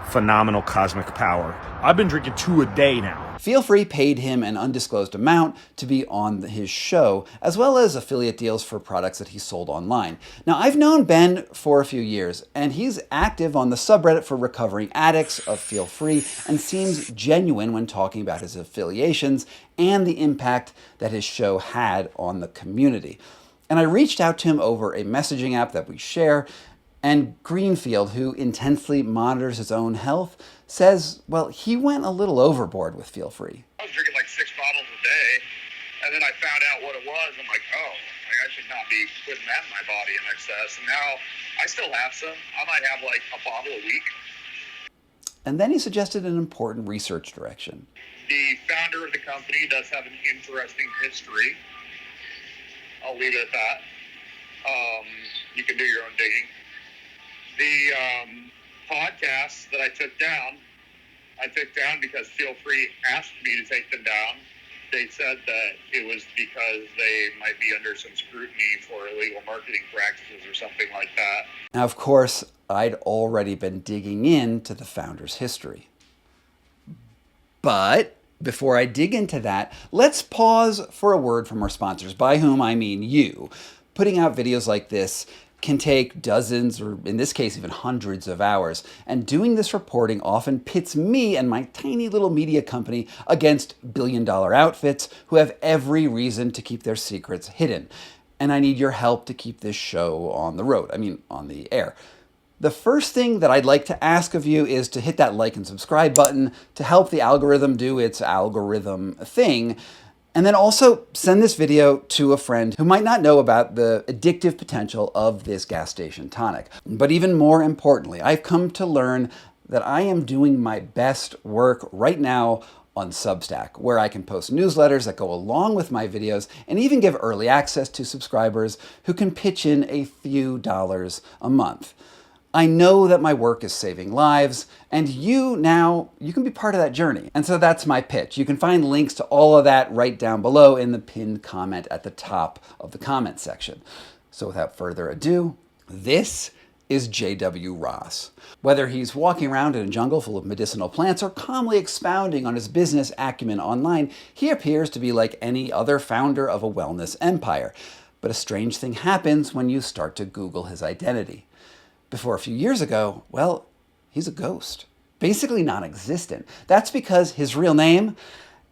phenomenal cosmic power. I've been drinking 2 a day now. Feel Free paid him an undisclosed amount to be on his show, as well as affiliate deals for products that he sold online. Now, I've known Ben for a few years, and he's active on the subreddit for recovering addicts of Feel Free and seems genuine when talking about his affiliations and the impact that his show had on the community. And I reached out to him over a messaging app that we share, and Greenfield, who intensely monitors his own health, says, well, he went a little overboard with Feel Free. I was drinking like 6 bottles a day, and then I found out what it was. I'm like, I should not be putting that in my body in excess. And now I still have some. I might have like a bottle a week. And then he suggested an important research direction. The founder of the company does have an interesting history. I'll leave it at that. You can do your own digging. The podcasts that I took down because Feel Free asked me to take them down. They said that it was because they might be under some scrutiny for illegal marketing practices or something like that. Now, of course, I'd already been digging into the founder's history. But before I dig into that, let's pause for a word from our sponsors, by whom I mean you. Putting out videos like this can take dozens, or in this case, even hundreds of hours. And doing this reporting often pits me and my tiny little media company against billion-dollar outfits who have every reason to keep their secrets hidden. And I need your help to keep this show on the road, on the air. The first thing that I'd like to ask of you is to hit that like and subscribe button to help the algorithm do its algorithm thing. And then also send this video to a friend who might not know about the addictive potential of this gas station tonic. But even more importantly, I've come to learn that I am doing my best work right now on Substack, where I can post newsletters that go along with my videos and even give early access to subscribers who can pitch in a few dollars a month. I know that my work is saving lives, and you can be part of that journey. And so that's my pitch. You can find links to all of that right down below in the pinned comment at the top of the comment section. So without further ado, this is J.W. Ross. Whether he's walking around in a jungle full of medicinal plants or calmly expounding on his business acumen online, he appears to be like any other founder of a wellness empire. But a strange thing happens when you start to Google his identity. Before a few years ago, well, he's a ghost. Basically non-existent. That's because his real name,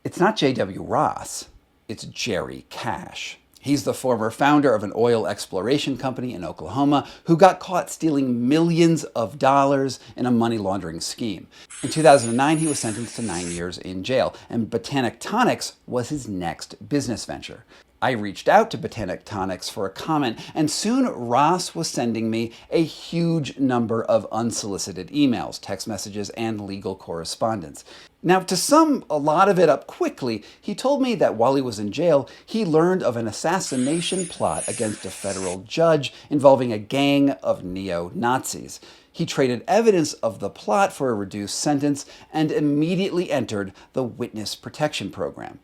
it's not J.W. Ross, it's Jerry Cash. He's the former founder of an oil exploration company in Oklahoma who got caught stealing millions of dollars in a money laundering scheme. In 2009, he was sentenced to 9 years in jail, and Botanic Tonics was his next business venture. I reached out to Botanic Tonics for a comment, and soon Ross was sending me a huge number of unsolicited emails, text messages, and legal correspondence. Now, to sum a lot of it up quickly, he told me that while he was in jail, he learned of an assassination plot against a federal judge involving a gang of neo-Nazis. He traded evidence of the plot for a reduced sentence and immediately entered the Witness Protection Program.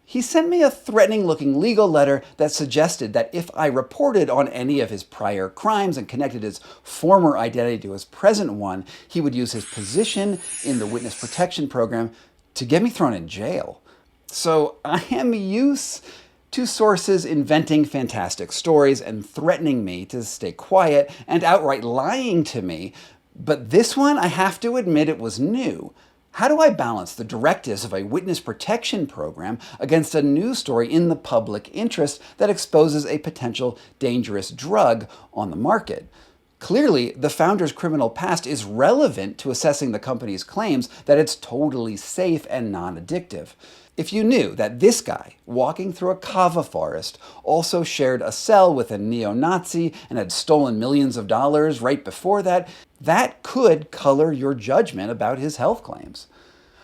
He sent me a threatening-looking legal letter that suggested that if I reported on any of his prior crimes and connected his former identity to his present one, he would use his position in the Witness Protection Program to get me thrown in jail. So I am used to sources inventing fantastic stories and threatening me to stay quiet and outright lying to me, but this one, I have to admit, it was new. How do I balance the directives of a witness protection program against a news story in the public interest that exposes a potential dangerous drug on the market? Clearly, the founder's criminal past is relevant to assessing the company's claims that it's totally safe and non-addictive. If you knew that this guy, walking through a kava forest, also shared a cell with a neo-Nazi and had stolen millions of dollars right before that, that could color your judgment about his health claims.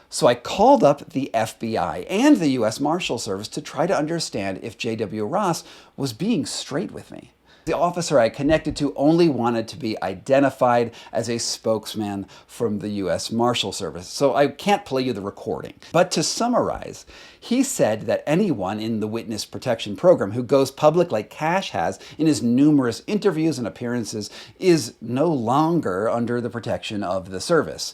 So I called up the FBI and the U.S. Marshal Service to try to understand if J.W. Ross was being straight with me. The officer I connected to only wanted to be identified as a spokesman from the U.S. Marshal Service, so I can't play you the recording. But to summarize, he said that anyone in the Witness Protection Program who goes public like Cash has in his numerous interviews and appearances is no longer under the protection of the service,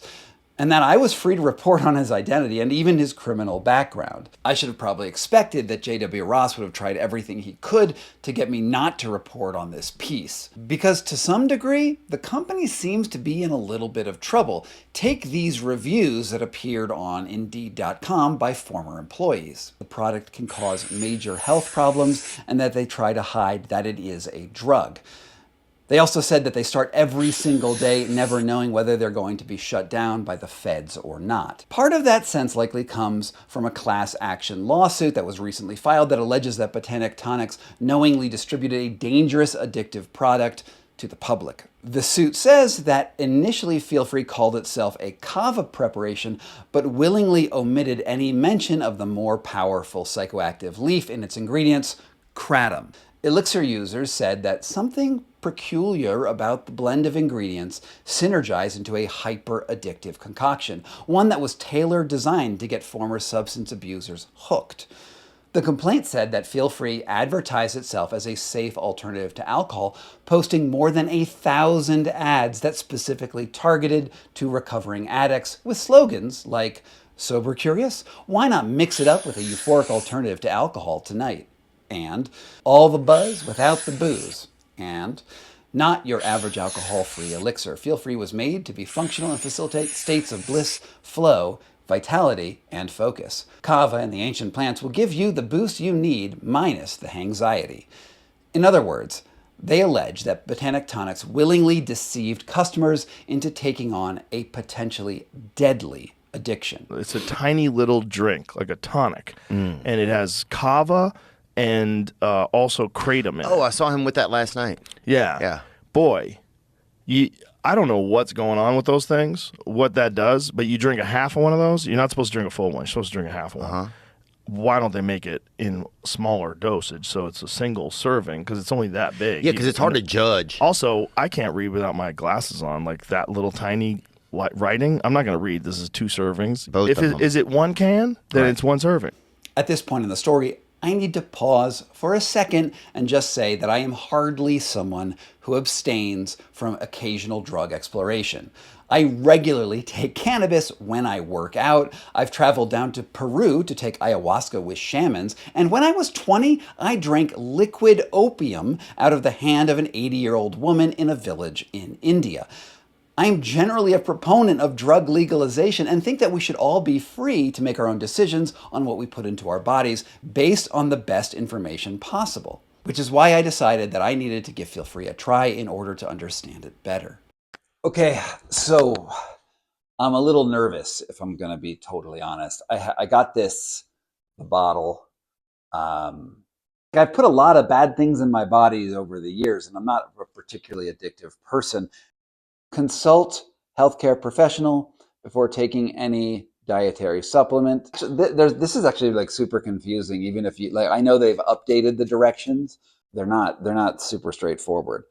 and that I was free to report on his identity and even his criminal background. I should have probably expected that J.W. Ross would have tried everything he could to get me not to report on this piece. Because to some degree, the company seems to be in a little bit of trouble. Take these reviews that appeared on Indeed.com by former employees. The product can cause major health problems and that they try to hide that it is a drug. They also said that they start every single day never knowing whether they're going to be shut down by the feds or not. Part of that sense likely comes from a class action lawsuit that was recently filed that alleges that Botanic Tonics knowingly distributed a dangerous addictive product to the public. The suit says that initially Feel Free called itself a kava preparation, but willingly omitted any mention of the more powerful psychoactive leaf in its ingredients, kratom. Elixir users said that something peculiar about the blend of ingredients synergized into a hyper-addictive concoction, one that was tailor-designed to get former substance abusers hooked. The complaint said that Feel Free advertised itself as a safe alternative to alcohol, posting more than 1,000 ads that specifically targeted to recovering addicts with slogans like, "Sober curious? Why not mix it up with a euphoric alternative to alcohol tonight?" And "All the buzz without the booze." And "Not your average alcohol-free elixir. Feel Free was made to be functional and facilitate states of bliss, flow, vitality, and focus. Kava and the ancient plants will give you the boost you need minus the anxiety." In other words, they allege that Botanic Tonics willingly deceived customers into taking on a potentially deadly addiction. It's a tiny little drink, like a tonic, and it has kava and also kratom in it. Oh, I saw him with that last night. Yeah. Yeah. Boy, I don't know what's going on with those things, what that does, but you drink a half of one of those, you're not supposed to drink a full one. You're supposed to drink a half of one. Why don't they make it in smaller dosage so it's a single serving? Because it's only that big. Yeah, because it's hard to judge. Also, I can't read without my glasses on. Like that little tiny writing, I'm not going to read. This is 2 servings. Is it 1 can? Then it's 1 serving. At this point in the story, I need to pause for a second and just say that I am hardly someone who abstains from occasional drug exploration. I regularly take cannabis when I work out. I've traveled down to Peru to take ayahuasca with shamans. And when I was 20, I drank liquid opium out of the hand of an 80-year-old woman in a village in India. I'm generally a proponent of drug legalization and think that we should all be free to make our own decisions on what we put into our bodies based on the best information possible, which is why I decided that I needed to give Feel Free a try in order to understand it better. Okay, so I'm a little nervous, if I'm going to be totally honest. I got the bottle. I've put a lot of bad things in my body over the years, and I'm not a particularly addictive person. Consult healthcare professional before taking any dietary supplement. This is actually like super confusing. Even if you like, I know they've updated the directions. They're not super straightforward.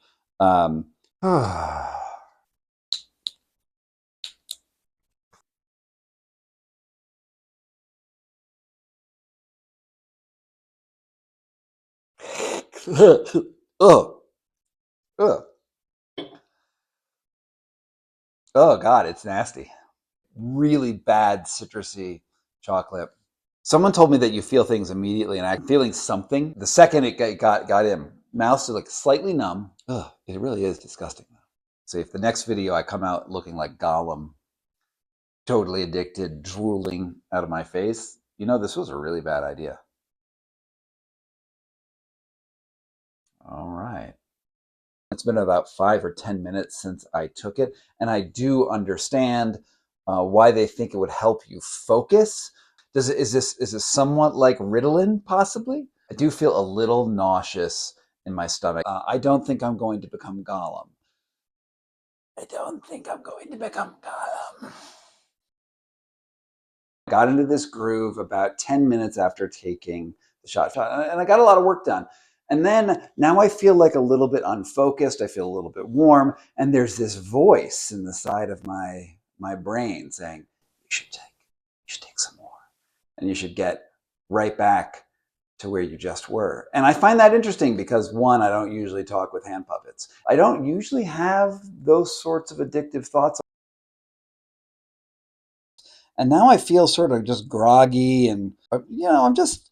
Oh God, it's nasty. Really bad citrusy chocolate. Someone told me that you feel things immediately, and I'm feeling something. The second it got in, mouth's like slightly numb. Ugh, it really is disgusting. So if the next video I come out looking like Gollum, totally addicted, drooling out of my face, you know this was a really bad idea. All right. It's been about 5 or 10 minutes since I took it, and I do understand why they think it would help you focus. Is this somewhat like Ritalin, possibly? I do feel a little nauseous in my stomach. I don't think I'm going to become Gollum. I don't think I'm going to become Gollum. I got into this groove about 10 minutes after taking the shot, and I got a lot of work done. And then now I feel like a little bit unfocused. I feel a little bit warm. And there's this voice in the side of my brain saying, you should take some more. And you should get right back to where you just were. And I find that interesting because, one, I don't usually talk with hand puppets. I don't usually have those sorts of addictive thoughts. And now I feel sort of just groggy and, I'm just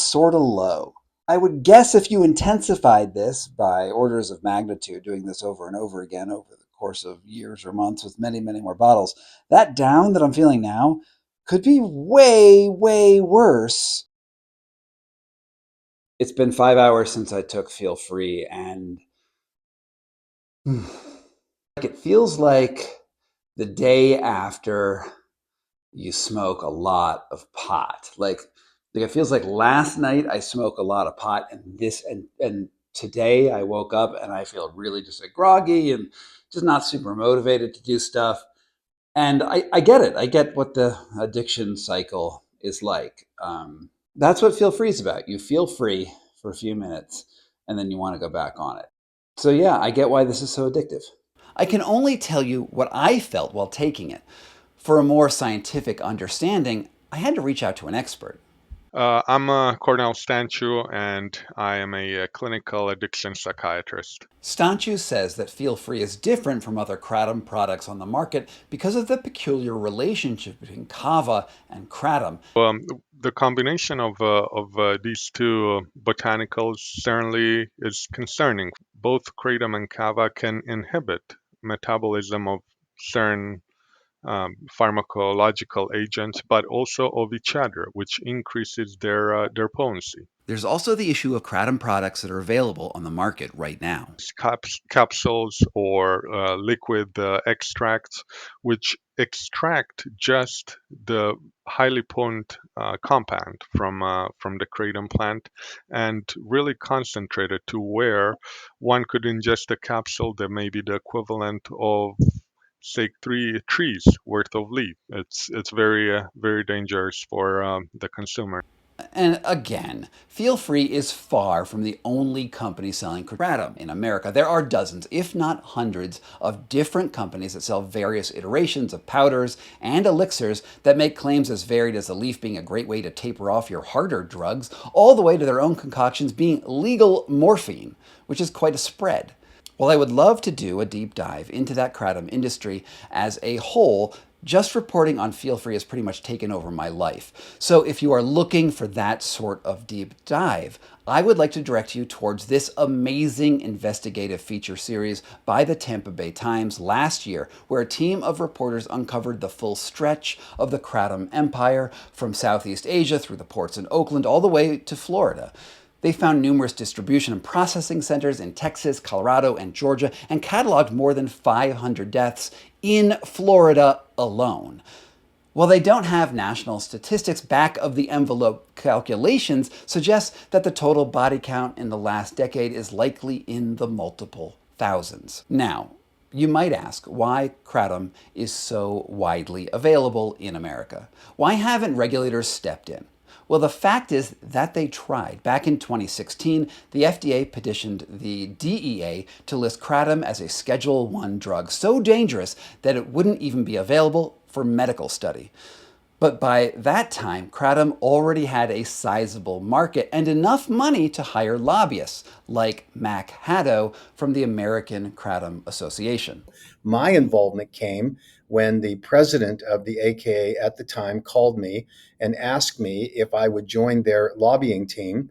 sort of low. I would guess if you intensified this by orders of magnitude, doing this over and over again over the course of years or months with many, many more bottles, that down that I'm feeling now could be way, way worse. It's been 5 hours since I took Feel Free, and it feels like the day after you smoke a lot of pot. Like it feels like last night I smoked a lot of pot, and Today I woke up and I feel really just groggy and just not super motivated to do stuff. And I get it. I get what the addiction cycle is like. That's what Feel Free is about. You feel free for a few minutes and then you want to go back on it. So yeah, I get why this is so addictive. I can only tell you what I felt while taking it. For a more scientific understanding, I had to reach out to an expert. I'm Cornell Stanchu, and I am a clinical addiction psychiatrist. Stanchu says that Feel Free is different from other kratom products on the market because of the peculiar relationship between kava and kratom. The combination of these two botanicals certainly is concerning. Both kratom and kava can inhibit metabolism of certain pharmacological agents, but also of each other, which increases their potency. There's also the issue of kratom products that are available on the market right now. Capsules or liquid extracts, which extract just the highly potent compound from the kratom plant and really concentrate it to where one could ingest a capsule that may be the equivalent of, say, 3 trees worth of leaf. It's very dangerous for the consumer. And again, Feel Free is far from the only company selling kratom in America. There are dozens, if not hundreds, of different companies that sell various iterations of powders and elixirs that make claims as varied as the leaf being a great way to taper off your harder drugs, all the way to their own concoctions being legal morphine, which is quite a spread. While I would love to do a deep dive into that kratom industry as a whole, just reporting on Feel Free has pretty much taken over my life. So if you are looking for that sort of deep dive, I would like to direct you towards this amazing investigative feature series by the Tampa Bay Times last year, where a team of reporters uncovered the full stretch of the kratom empire from Southeast Asia through the ports in Oakland all the way to Florida. They found numerous distribution and processing centers in Texas, Colorado, and Georgia, and cataloged more than 500 deaths in Florida alone. While they don't have national statistics, back of the envelope calculations suggest that the total body count in the last decade is likely in the multiple thousands. Now, you might ask why kratom is so widely available in America. Why haven't regulators stepped in? Well, the fact is that they tried. Back in 2016, the FDA petitioned the DEA to list kratom as a Schedule I drug, so dangerous that it wouldn't even be available for medical study. But by that time, kratom already had a sizable market and enough money to hire lobbyists like Mac Haddo from the American Kratom Association. My involvement came when the president of the AKA at the time called me and asked me if I would join their lobbying team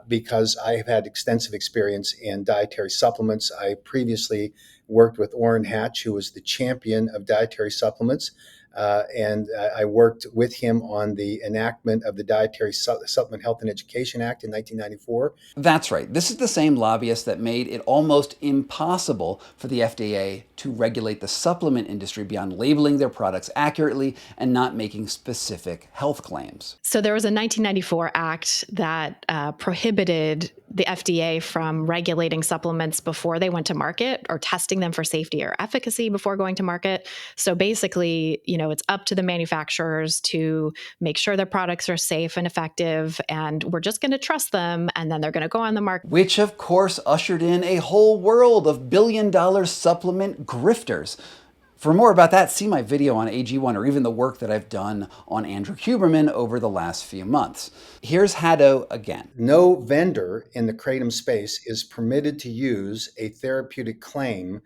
because I have had extensive experience in dietary supplements. I previously worked with Orrin Hatch, who was the champion of dietary supplements. And I worked with him on the enactment of the Dietary Supplement Health and Education Act in 1994. That's right. This is the same lobbyist that made it almost impossible for the FDA to regulate the supplement industry beyond labeling their products accurately and not making specific health claims. So there was a 1994 act that prohibited the FDA from regulating supplements before they went to market or testing them for safety or efficacy before going to market. So basically, it's up to the manufacturers to make sure their products are safe and effective, and we're just going to trust them, and then they're going to go on the market. Which, of course, ushered in a whole world of billion-dollar supplement grifters. For more about that, see my video on AG1 or even the work that I've done on Andrew Huberman over the last few months. Here's Haddo again. No vendor in the kratom space is permitted to use a therapeutic claim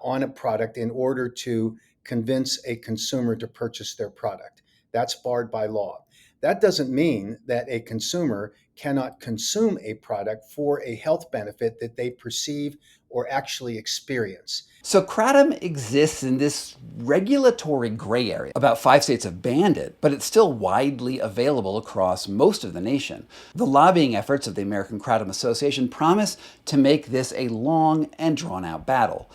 on a product in order to convince a consumer to purchase their product. That's barred by law. That doesn't mean that a consumer cannot consume a product for a health benefit that they perceive or actually experience. So kratom exists in this regulatory gray area. About 5 states have banned it, but it's still widely available across most of the nation. The lobbying efforts of the American Kratom Association promise to make this a long and drawn-out battle.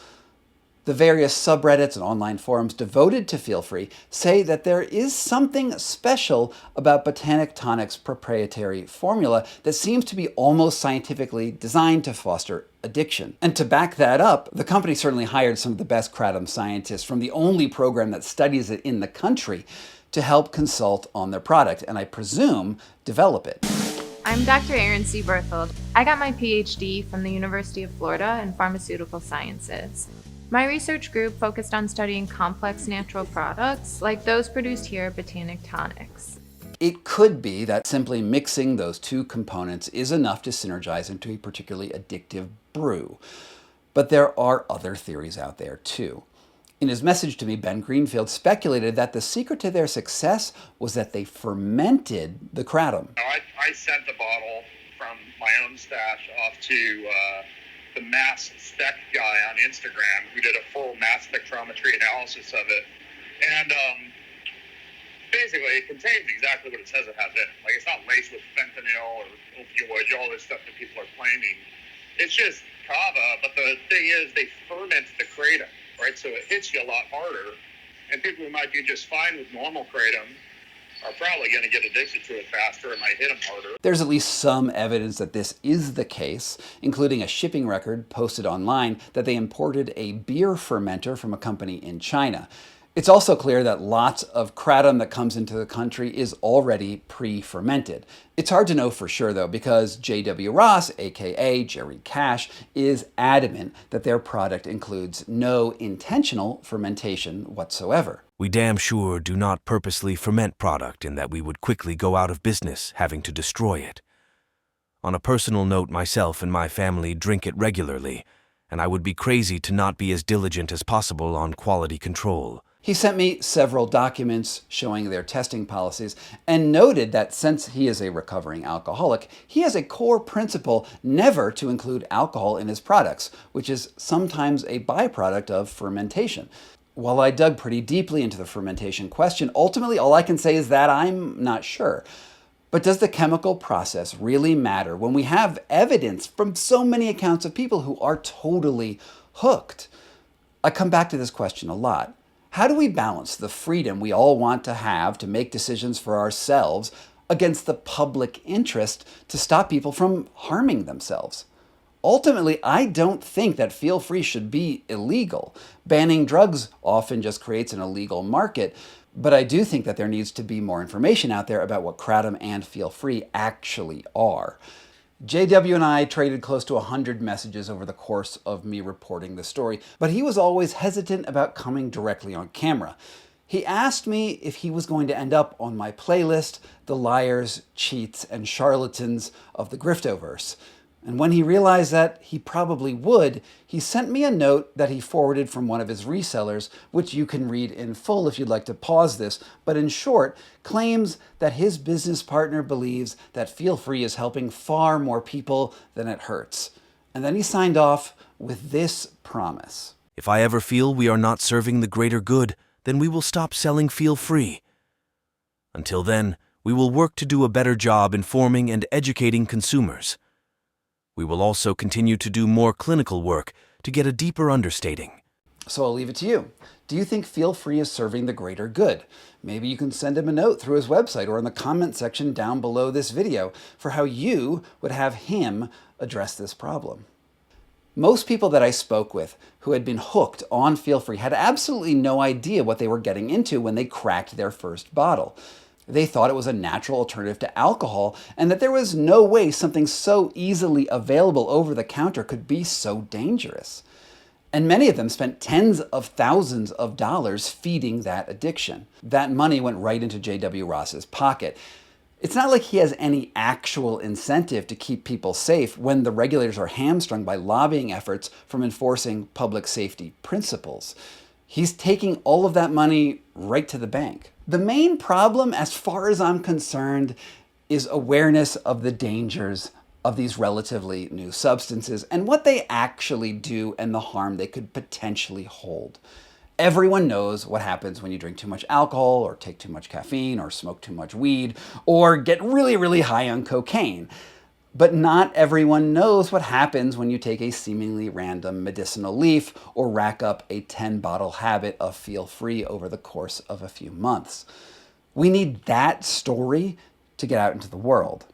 The various subreddits and online forums devoted to Feel Free say that there is something special about Botanic Tonic's proprietary formula that seems to be almost scientifically designed to foster addiction. And to back that up, the company certainly hired some of the best kratom scientists from the only program that studies it in the country to help consult on their product, and I presume develop it. I'm Dr. Erin C. Berthold. I got my PhD from the University of Florida in pharmaceutical sciences. My research group focused on studying complex natural products like those produced here at Botanic Tonics. It could be that simply mixing those two components is enough to synergize into a particularly addictive brew. But there are other theories out there too. In his message to me, Ben Greenfield speculated that the secret to their success was that they fermented the kratom. I sent the bottle from my own stash off to the mass spec guy on Instagram who did a full mass spectrometry analysis of it. And basically, it contains exactly what it says it has in it. Like, it's not laced with fentanyl or opioids, all this stuff that people are claiming. It's just kava, but the thing is, they ferment the kratom, right? So it hits you a lot harder. And people who might do just fine with normal kratom are probably going to get addicted to it faster and might hit them harder. There's at least some evidence that this is the case, including a shipping record posted online that they imported a beer fermenter from a company in China. It's also clear that lots of kratom that comes into the country is already pre-fermented. It's hard to know for sure though, because J.W. Ross, aka Jerry Cash, is adamant that their product includes no intentional fermentation whatsoever. We damn sure do not purposely ferment product in that we would quickly go out of business having to destroy it. On a personal note, myself and my family drink it regularly, and I would be crazy to not be as diligent as possible on quality control. He sent me several documents showing their testing policies and noted that since he is a recovering alcoholic, he has a core principle never to include alcohol in his products, which is sometimes a byproduct of fermentation. While I dug pretty deeply into the fermentation question, ultimately all I can say is that I'm not sure. But does the chemical process really matter when we have evidence from so many accounts of people who are totally hooked? I come back to this question a lot. How do we balance the freedom we all want to have to make decisions for ourselves against the public interest to stop people from harming themselves? Ultimately, I don't think that Feel Free should be illegal. Banning drugs often just creates an illegal market, but I do think that there needs to be more information out there about what kratom and Feel Free actually are. JW and I traded close to 100 messages over the course of me reporting the story, but he was always hesitant about coming directly on camera. He asked me if he was going to end up on my playlist, The Liars, Cheats, and Charlatans of the Griftoverse. And when he realized that he probably would, he sent me a note that he forwarded from one of his resellers, which you can read in full if you'd like to pause this, but in short, claims that his business partner believes that Feel Free is helping far more people than it hurts. And then he signed off with this promise. If I ever feel we are not serving the greater good, then we will stop selling Feel Free. Until then, we will work to do a better job informing and educating consumers. We will also continue to do more clinical work to get a deeper understanding. So I'll leave it to you. Do you think Feel Free is serving the greater good? Maybe you can send him a note through his website or in the comment section down below this video for how you would have him address this problem. Most people that I spoke with who had been hooked on Feel Free had absolutely no idea what they were getting into when they cracked their first bottle. They thought it was a natural alternative to alcohol and that there was no way something so easily available over the counter could be so dangerous. And many of them spent tens of thousands of dollars feeding that addiction. That money went right into J.W. Ross's pocket. It's not like he has any actual incentive to keep people safe when the regulators are hamstrung by lobbying efforts from enforcing public safety principles. He's taking all of that money right to the bank. The main problem, as far as I'm concerned, is awareness of the dangers of these relatively new substances and what they actually do and the harm they could potentially hold. Everyone knows what happens when you drink too much alcohol or take too much caffeine or smoke too much weed or get really, really high on cocaine. But not everyone knows what happens when you take a seemingly random medicinal leaf or rack up a 10-bottle habit of Feel Free over the course of a few months. We need that story to get out into the world.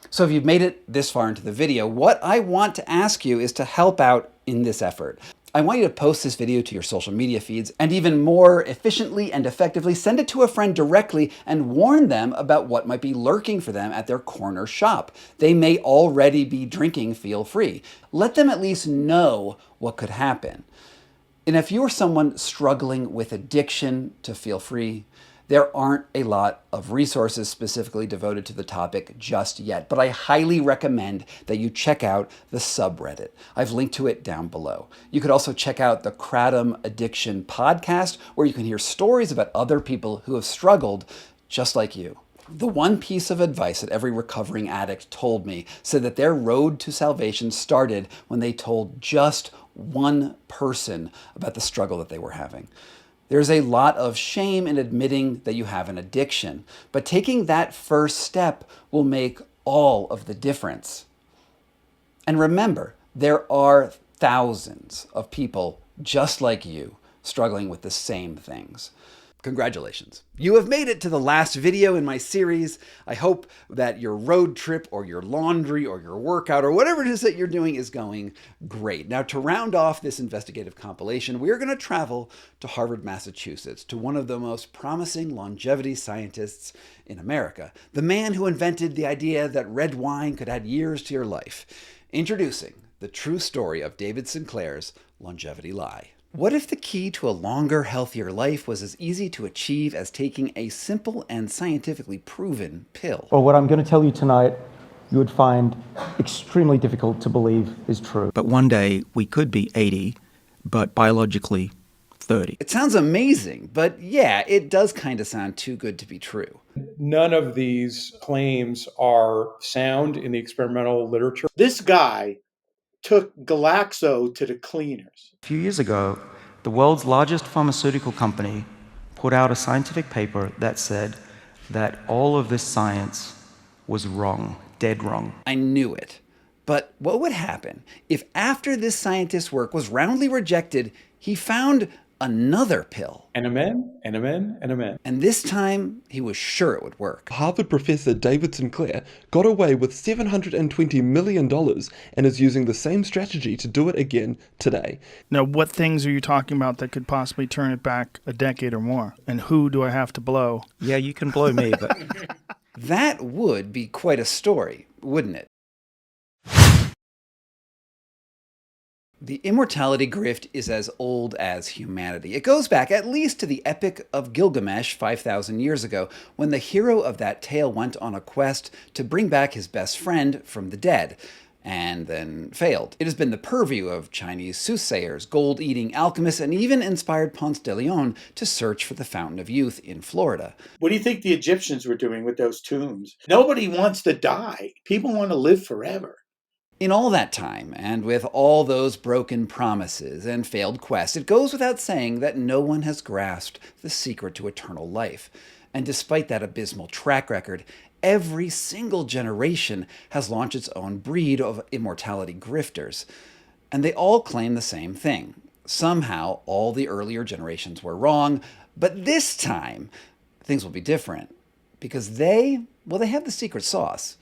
So if you've made it this far into the video, what I want to ask you is to help out in this effort. I want you to post this video to your social media feeds, and even more efficiently and effectively, send it to a friend directly and warn them about what might be lurking for them at their corner shop. They may already be drinking Feel Free. Let them at least know what could happen. And if you're someone struggling with addiction to Feel Free, there aren't a lot of resources specifically devoted to the topic just yet, but I highly recommend that you check out the subreddit. I've linked to it down below. You could also check out the Kratom Addiction podcast, where you can hear stories about other people who have struggled just like you. The one piece of advice that every recovering addict told me said that their road to salvation started when they told just one person about the struggle that they were having. There's a lot of shame in admitting that you have an addiction, but taking that first step will make all of the difference. And remember, there are thousands of people just like you struggling with the same things. Congratulations. You have made it to the last video in my series. I hope that your road trip or your laundry or your workout or whatever it is that you're doing is going great. Now, to round off this investigative compilation, we are going to travel to Harvard, Massachusetts, to one of the most promising longevity scientists in America, the man who invented the idea that red wine could add years to your life. Introducing the true story of David Sinclair's longevity lie. What if the key to a longer, healthier life was as easy to achieve as taking a simple and scientifically proven pill? Well, what I'm going to tell you tonight, you would find extremely difficult to believe is true. But one day we could be 80, but biologically 30. It sounds amazing, but yeah, it does kind of sound too good to be true. None of these claims are sound in the experimental literature. This guy took Glaxo to the cleaners. A few years ago, the world's largest pharmaceutical company put out a scientific paper that said that all of this science was wrong, dead wrong. I knew it. But what would happen if after this scientist's work was roundly rejected, he found another pill? And amen, and amen, and amen. And this time, he was sure it would work. Harvard professor David Sinclair got away with $720 million and is using the same strategy to do it again today. Now, what things are you talking about that could possibly turn it back a decade or more? And who do I have to blow? Yeah, you can blow me, but... That would be quite a story, wouldn't it? The immortality grift is as old as humanity. It goes back at least to the Epic of Gilgamesh 5,000 years ago, when the hero of that tale went on a quest to bring back his best friend from the dead, and then failed. It has been the purview of Chinese soothsayers, gold-eating alchemists, and even inspired Ponce de Leon to search for the Fountain of Youth in Florida. What do you think the Egyptians were doing with those tombs? Nobody wants to die. People want to live forever. In all that time, and with all those broken promises and failed quests, it goes without saying that no one has grasped the secret to eternal life. And despite that abysmal track record, every single generation has launched its own breed of immortality grifters. And they all claim the same thing. Somehow, all the earlier generations were wrong, but this time, things will be different. Because they have the secret sauce.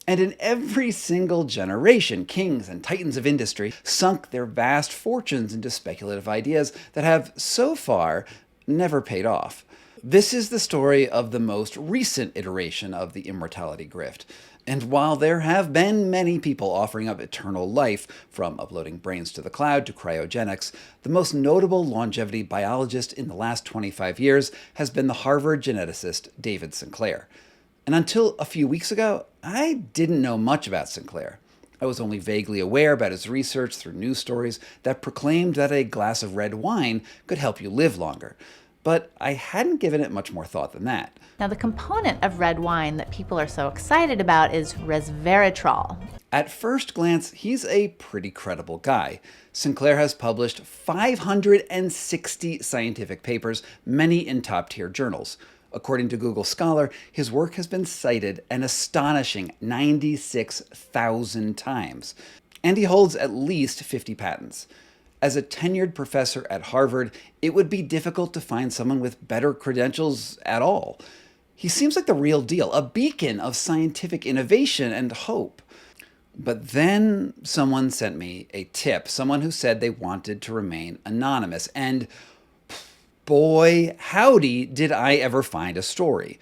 And in every single generation, kings and titans of industry sunk their vast fortunes into speculative ideas that have, so far, never paid off. This is the story of the most recent iteration of the immortality grift. And while there have been many people offering up eternal life, from uploading brains to the cloud to cryogenics, the most notable longevity biologist in the last 25 years has been the Harvard geneticist David Sinclair. And until a few weeks ago, I didn't know much about Sinclair. I was only vaguely aware about his research through news stories that proclaimed that a glass of red wine could help you live longer. But I hadn't given it much more thought than that. Now, the component of red wine that people are so excited about is resveratrol. At first glance, he's a pretty credible guy. Sinclair has published 560 scientific papers, many in top-tier journals. According to Google Scholar, his work has been cited an astonishing 96,000 times, and he holds at least 50 patents. As a tenured professor at Harvard, it would be difficult to find someone with better credentials at all. He seems like the real deal, a beacon of scientific innovation and hope. But then someone sent me a tip, someone who said they wanted to remain anonymous, and boy, howdy, did I ever find a story.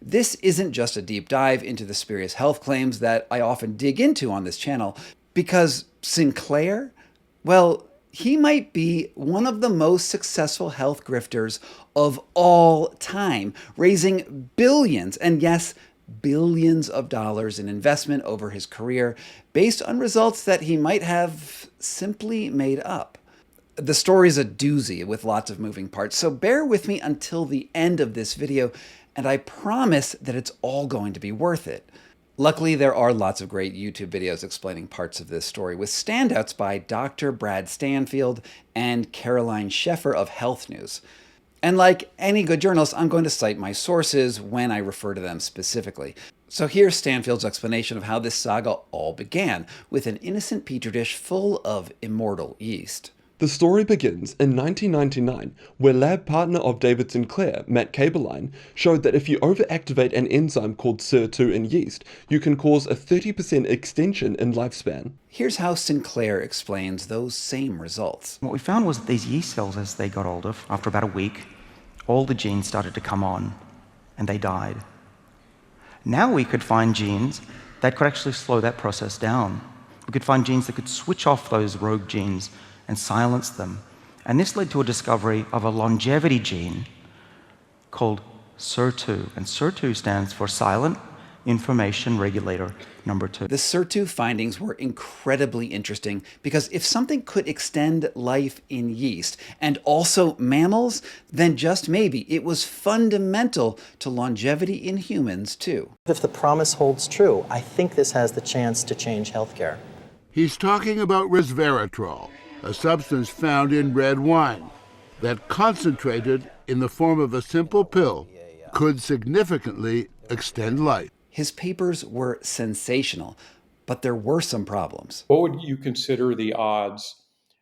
This isn't just a deep dive into the spurious health claims that I often dig into on this channel, because Sinclair, well, he might be one of the most successful health grifters of all time, raising billions, and yes, billions of dollars in investment over his career based on results that he might have simply made up. The story's a doozy with lots of moving parts, so bear with me until the end of this video, and I promise that it's all going to be worth it. Luckily, there are lots of great YouTube videos explaining parts of this story, with standouts by Dr. Brad Stanfield and Caroline Sheffer of Health News. And like any good journalist, I'm going to cite my sources when I refer to them specifically. So here's Stanfield's explanation of how this saga all began, with an innocent petri dish full of immortal yeast. The story begins in 1999, where lab partner of David Sinclair, Matt Kaberlein, showed that if you overactivate an enzyme called SIR2 in yeast, you can cause a 30% extension in lifespan. Here's how Sinclair explains those same results. What we found was that these yeast cells, as they got older, after about a week, all the genes started to come on, and they died. Now we could find genes that could actually slow that process down. We could find genes that could switch off those rogue genes and silence them. And this led to a discovery of a longevity gene called SIR2. And SIR2 stands for Silent Information Regulator number 2. The SIR2 findings were incredibly interesting because if something could extend life in yeast and also mammals, then just maybe it was fundamental to longevity in humans too. If the promise holds true, I think this has the chance to change healthcare. He's talking about resveratrol, a substance found in red wine that, concentrated in the form of a simple pill, could significantly extend life. His papers were sensational, but there were some problems. What would you consider the odds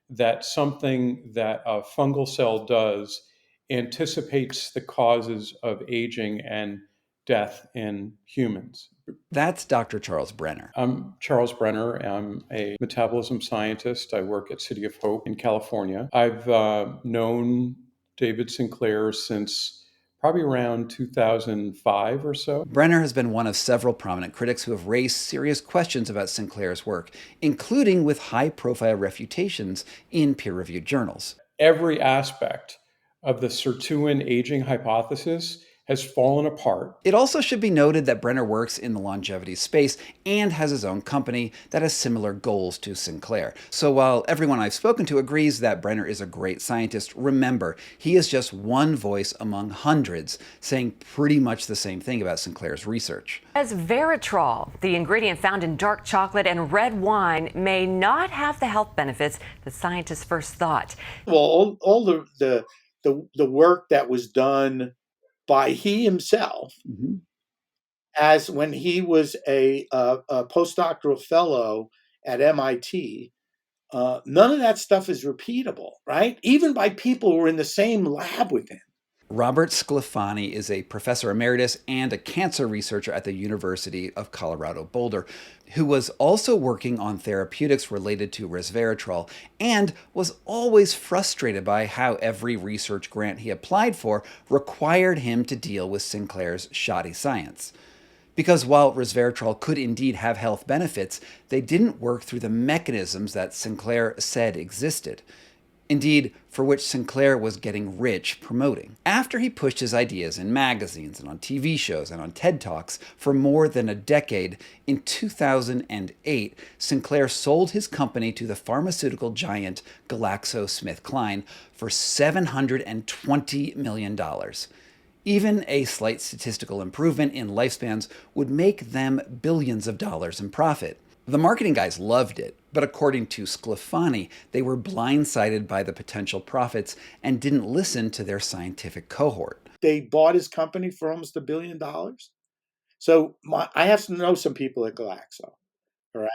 that something that a fungal cell does anticipates the causes of aging and death in humans? That's Dr. Charles Brenner. I'm Charles Brenner. I'm a metabolism scientist. I work at City of Hope in California. I've known David Sinclair since probably around 2005 or so. Brenner has been one of several prominent critics who have raised serious questions about Sinclair's work, including with high-profile refutations in peer-reviewed journals. Every aspect of the sirtuin aging hypothesis has fallen apart. It also should be noted that Brenner works in the longevity space and has his own company that has similar goals to Sinclair. So while everyone I've spoken to agrees that Brenner is a great scientist, remember, he is just one voice among hundreds saying pretty much the same thing about Sinclair's research. Resveratrol, the ingredient found in dark chocolate and red wine, may not have the health benefits that scientists first thought. Well, all the work that was done by he himself, as when he was a postdoctoral fellow at MIT, none of that stuff is repeatable, right? Even by people who are in the same lab with him. Robert Sclafani is a professor emeritus and a cancer researcher at the University of Colorado Boulder, who was also working on therapeutics related to resveratrol and was always frustrated by how every research grant he applied for required him to deal with Sinclair's shoddy science. Because while resveratrol could indeed have health benefits, they didn't work through the mechanisms that Sinclair said existed. Indeed, for which Sinclair was getting rich promoting. After he pushed his ideas in magazines and on TV shows and on TED Talks for more than a decade, in 2008, Sinclair sold his company to the pharmaceutical giant GlaxoSmithKline for $720 million. Even a slight statistical improvement in lifespans would make them billions of dollars in profit. The marketing guys loved it, but according to Sclafani, they were blindsided by the potential profits and didn't listen to their scientific cohort. they bought his company for almost $1 billion. So I have to know some people at Glaxo, all right?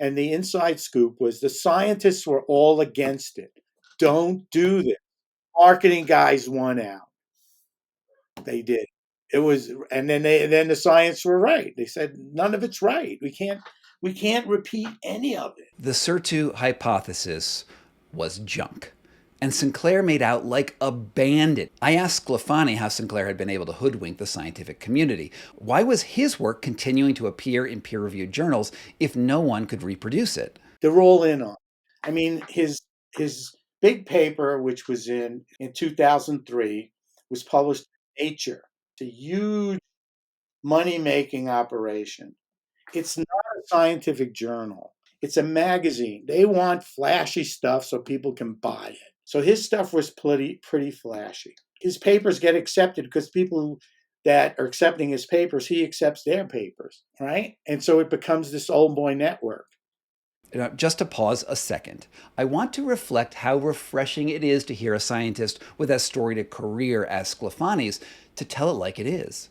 And the inside scoop was the scientists were all against it. Don't do this. Marketing guys won out. They did. It was, and then the science were right. They said none of it's right. We can't repeat any of it. The Sirtu hypothesis was junk, and Sinclair made out like a bandit. I asked Sclafani how Sinclair had been able to hoodwink the scientific community. Why was his work continuing to appear in peer-reviewed journals if no one could reproduce it? They're all in on it. I mean, his big paper, which was in 2003, was published in Nature. It's a huge money-making operation. It's not a scientific journal. It's a magazine. They want flashy stuff so people can buy it. So his stuff was pretty flashy. His papers get accepted because people that are accepting his papers, he accepts their papers, right? And so it becomes this old boy network. Now, just to pause a second, I want to reflect how refreshing it is to hear a scientist with as storied a career as Sclafani's to tell it like it is.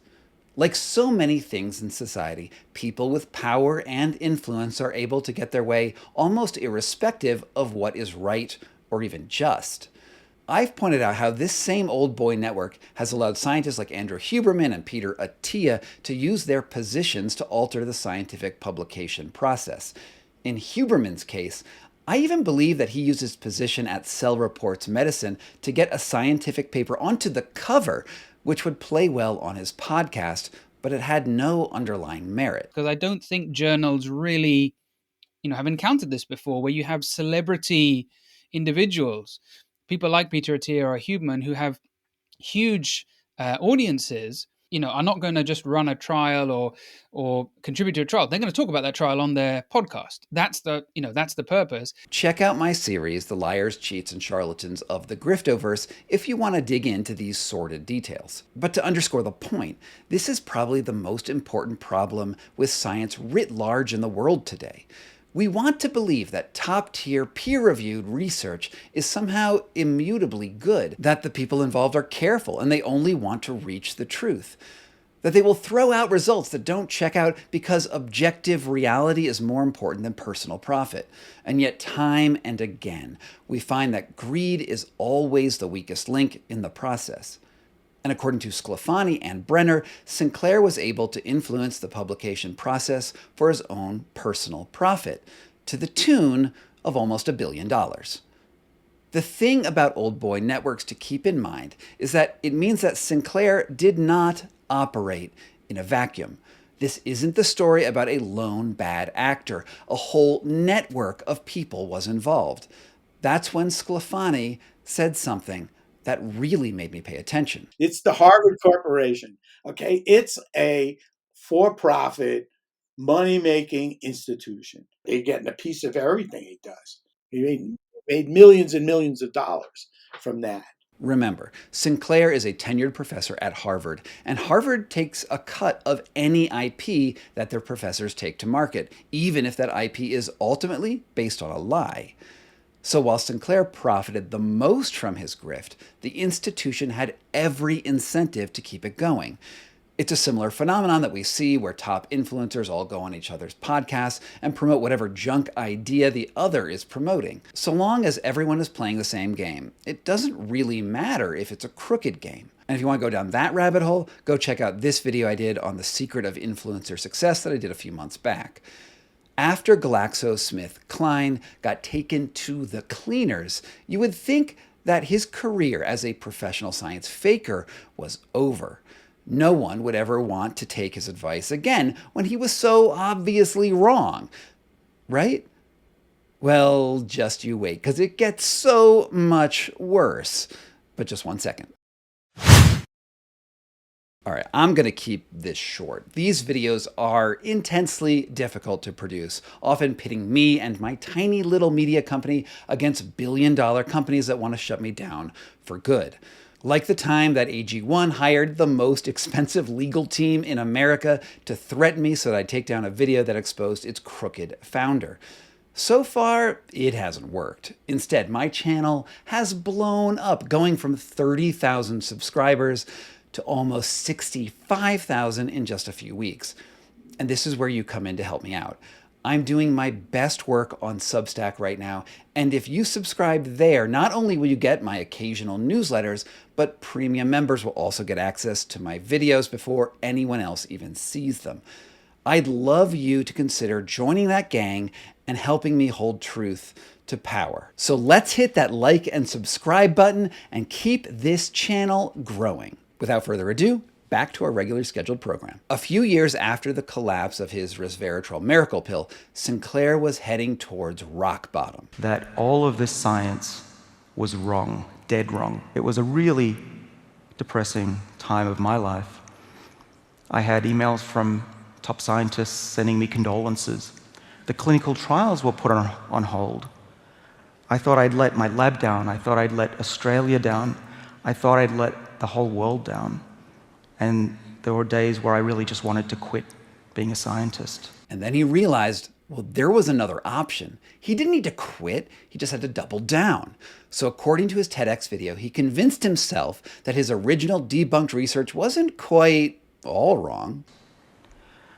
Like so many things in society, people with power and influence are able to get their way almost irrespective of what is right or even just. I've pointed out how this same old boy network has allowed scientists like Andrew Huberman and Peter Attia to use their positions to alter the scientific publication process. In Huberman's case, I even believe that he used his position at Cell Reports Medicine to get a scientific paper onto the cover, which would play well on his podcast, but it had no underlying merit. Because I don't think journals really, have encountered this before, where you have celebrity individuals, people like Peter Attia or Huberman, who have huge audiences, are not going to just run a trial or contribute to a trial. They're going to talk about that trial on their podcast. That's the purpose. Check out my series, The Liars, Cheats, and Charlatans of the Griftoverse, if you want to dig into these sordid details. But to underscore the point, this is probably the most important problem with science writ large in the world today. We want to believe that top-tier, peer-reviewed research is somehow immutably good, that the people involved are careful and they only want to reach the truth, that they will throw out results that don't check out because objective reality is more important than personal profit. And yet time and again, we find that greed is always the weakest link in the process. And according to Sclafani and Brenner, Sinclair was able to influence the publication process for his own personal profit, to the tune of almost $1 billion. The thing about old boy networks to keep in mind is that it means that Sinclair did not operate in a vacuum. This isn't the story about a lone bad actor. A whole network of people was involved. That's when Sclafani said something that really made me pay attention. It's the Harvard Corporation, okay? It's a for-profit, money-making institution. They're getting a piece of everything he does. He made millions and millions of dollars from that. Remember, Sinclair is a tenured professor at Harvard, and Harvard takes a cut of any IP that their professors take to market, even if that IP is ultimately based on a lie. So while Sinclair profited the most from his grift, the institution had every incentive to keep it going. It's a similar phenomenon that we see where top influencers all go on each other's podcasts and promote whatever junk idea the other is promoting. So long as everyone is playing the same game, it doesn't really matter if it's a crooked game. And if you want to go down that rabbit hole, go check out this video I did on the secret of influencer success that I did a few months back. After GlaxoSmithKline got taken to the cleaners, you would think that his career as a professional science faker was over. No one would ever want to take his advice again when he was so obviously wrong, right? Well, just you wait, because it gets so much worse. But just one second. All right, I'm going to keep this short. These videos are intensely difficult to produce, often pitting me and my tiny little media company against billion-dollar companies that want to shut me down for good. Like the time that AG1 hired the most expensive legal team in America to threaten me so that I'd take down a video that exposed its crooked founder. So far, it hasn't worked. Instead, my channel has blown up, going from 30,000 subscribers to almost 65,000 in just a few weeks. And this is where you come in to help me out. I'm doing my best work on Substack right now, and if you subscribe there, not only will you get my occasional newsletters, but premium members will also get access to my videos before anyone else even sees them. I'd love you to consider joining that gang and helping me hold truth to power. So let's hit that like and subscribe button and keep this channel growing. Without further ado, back to our regularly scheduled program. A few years after the collapse of his resveratrol miracle pill, Sinclair was heading towards rock bottom. That all of this science was wrong, dead wrong. It was a really depressing time of my life. I had emails from top scientists sending me condolences. The clinical trials were put on hold. I thought I'd let my lab down. I thought I'd let Australia down. I thought I'd let the whole world down. And there were days where I really just wanted to quit being a scientist. And then he realized, well, there was another option. He didn't need to quit, he just had to double down. So according to his TEDx video, he convinced himself that his original debunked research wasn't quite all wrong.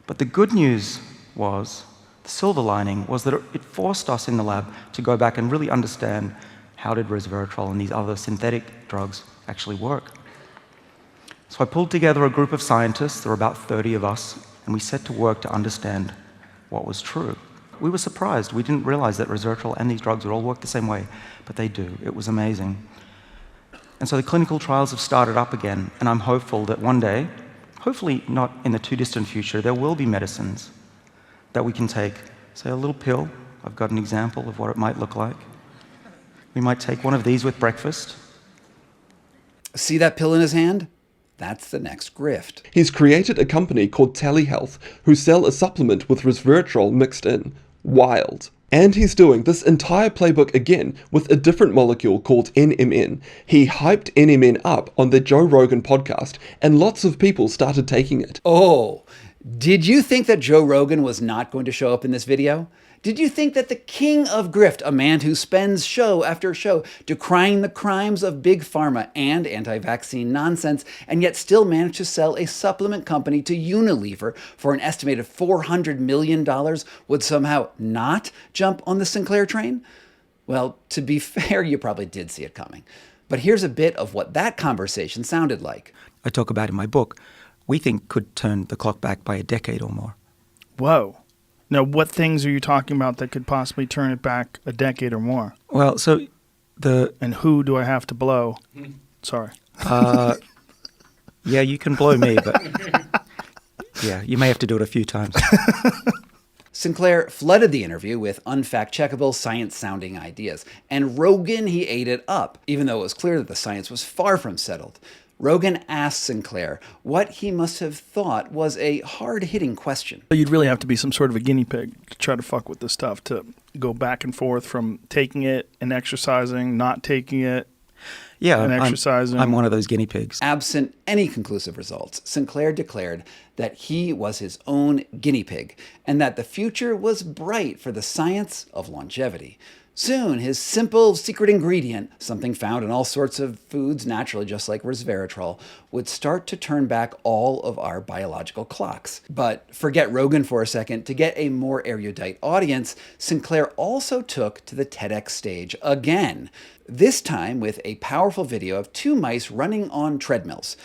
But the good news was, the silver lining was that it forced us in the lab to go back and really understand how did resveratrol and these other synthetic drugs actually work. So I pulled together a group of scientists, there were about 30 of us, and we set to work to understand what was true. We were surprised. We didn't realize that resveratrol and these drugs would all work the same way, but they do. It was amazing. And so the clinical trials have started up again, and I'm hopeful that one day, hopefully not in the too distant future, there will be medicines that we can take. Say a little pill. I've got an example of what it might look like. We might take one of these with breakfast. See that pill in his hand? That's the next grift. He's created a company called Telehealth who sell a supplement with resveratrol mixed in. Wild. And he's doing this entire playbook again with a different molecule called NMN. He hyped NMN up on the Joe Rogan podcast, and lots of people started taking it. Oh, did you think that Joe Rogan was not going to show up in this video? Did you think that the king of grift, a man who spends show after show decrying the crimes of big pharma and anti-vaccine nonsense, and yet still managed to sell a supplement company to Unilever for an estimated $400 million, would somehow not jump on the Sinclair train? Well, to be fair, you probably did see it coming. But here's a bit of what that conversation sounded like. I talk about in my book, we think could turn the clock back by a decade or more. Whoa. Now, what things are you talking about that could possibly turn it back a decade or more? Well, so And who do I have to blow? Sorry. Yeah, you can blow me, but yeah, you may have to do it a few times. Sinclair flooded the interview with unfact-checkable, science-sounding ideas, and Rogan, he ate it up, even though it was clear that the science was far from settled. Rogan asked Sinclair what he must have thought was a hard-hitting question. You'd really have to be some sort of a guinea pig to try to fuck with this stuff, to go back and forth from taking it and exercising, not taking it, and exercising. I'm one of those guinea pigs. Absent any conclusive results, Sinclair declared that he was his own guinea pig and that the future was bright for the science of longevity. Soon, his simple secret ingredient, something found in all sorts of foods naturally just like resveratrol, would start to turn back all of our biological clocks. But forget Rogan for a second. To get a more erudite audience, Sinclair also took to the TEDx stage again, this time with a powerful video of two mice running on treadmills.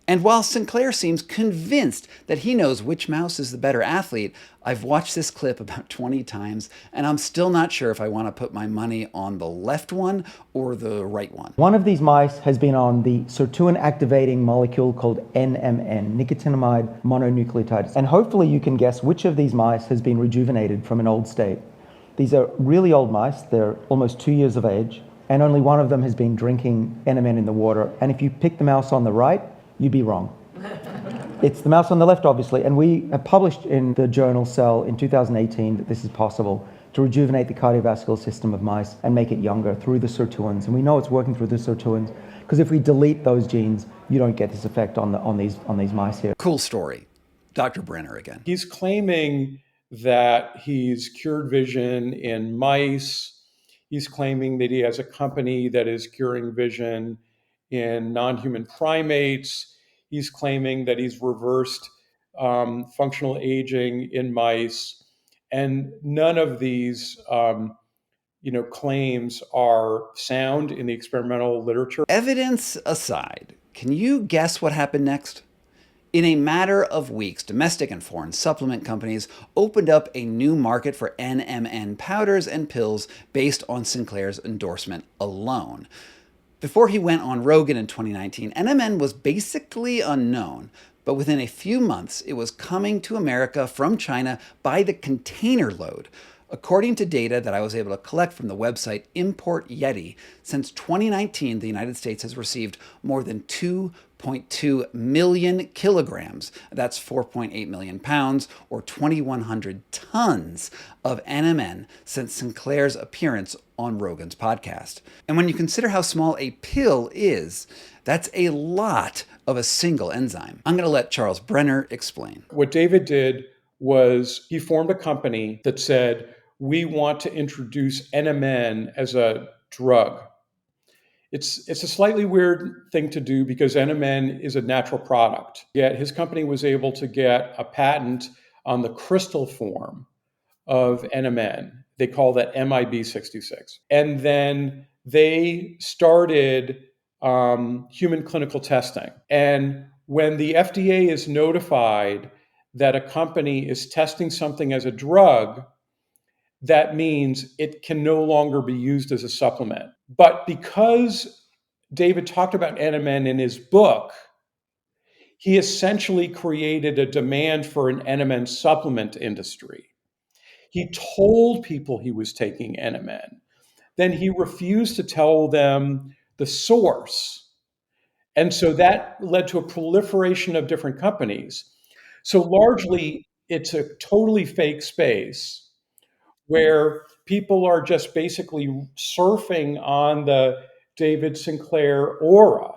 And while Sinclair seems convinced that he knows which mouse is the better athlete, I've watched this clip about 20 times, and I'm still not sure if I want to put my money on the left one or the right one. One of these mice has been on the sirtuin activating molecule called NMN, nicotinamide mononucleotide. And hopefully you can guess which of these mice has been rejuvenated from an old state. These are really old mice. They're almost 2 years of age, and only one of them has been drinking NMN in the water. And if you pick the mouse on the right, you'd be wrong. It's the mouse on the left, obviously, and we published in the journal Cell in 2018 that this is possible to rejuvenate the cardiovascular system of mice and make it younger through the sirtuins. And we know it's working through the sirtuins because if we delete those genes, you don't get this effect on these mice here. Cool story. Dr. Brenner again. He's claiming that he's cured vision in mice. He's claiming that he has a company that is curing vision in non-human primates. he's claiming that he's reversed functional aging in mice, and none of these claims are sound in the experimental literature. Evidence aside, can you guess what happened next? In a matter of weeks, domestic and foreign supplement companies opened up a new market for NMN powders and pills based on Sinclair's endorsement alone. Before he went on Rogan in 2019, NMN was basically unknown, but within a few months, it was coming to America from China by the container load. According to data that I was able to collect from the website Import Yeti, since 2019, the United States has received more than 2.2 million kilograms, that's 4.8 million pounds, or 2,100 tons of NMN since Sinclair's appearance on Rogan's podcast. And when you consider how small a pill is, that's a lot of a single enzyme. I'm going to let Charles Brenner explain. What David did was he formed a company that said, we want to introduce NMN as a drug. It's a slightly weird thing to do because NMN is a natural product. Yet his company was able to get a patent on the crystal form of NMN. They call that MIB66. And then they started human clinical testing. And when the FDA is notified that a company is testing something as a drug, that means it can no longer be used as a supplement. But because David talked about NMN in his book, he essentially created a demand for an NMN supplement industry. He told people he was taking NMN. Then he refused to tell them the source. And so that led to a proliferation of different companies. So largely, it's a totally fake space where people are just basically surfing on the David Sinclair aura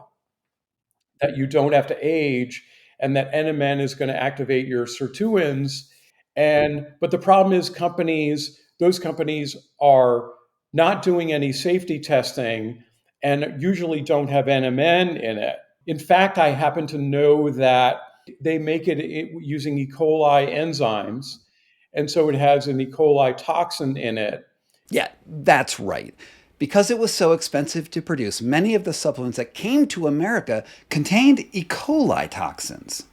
that you don't have to age and that NMN is going to activate your sirtuins. But the problem is those companies are not doing any safety testing and usually don't have NMN in it. In fact, I happen to know that they make it using E. coli enzymes. And so it has an E. coli toxin in it. Yeah, that's right. Because it was so expensive to produce, many of the supplements that came to America contained E. coli toxins.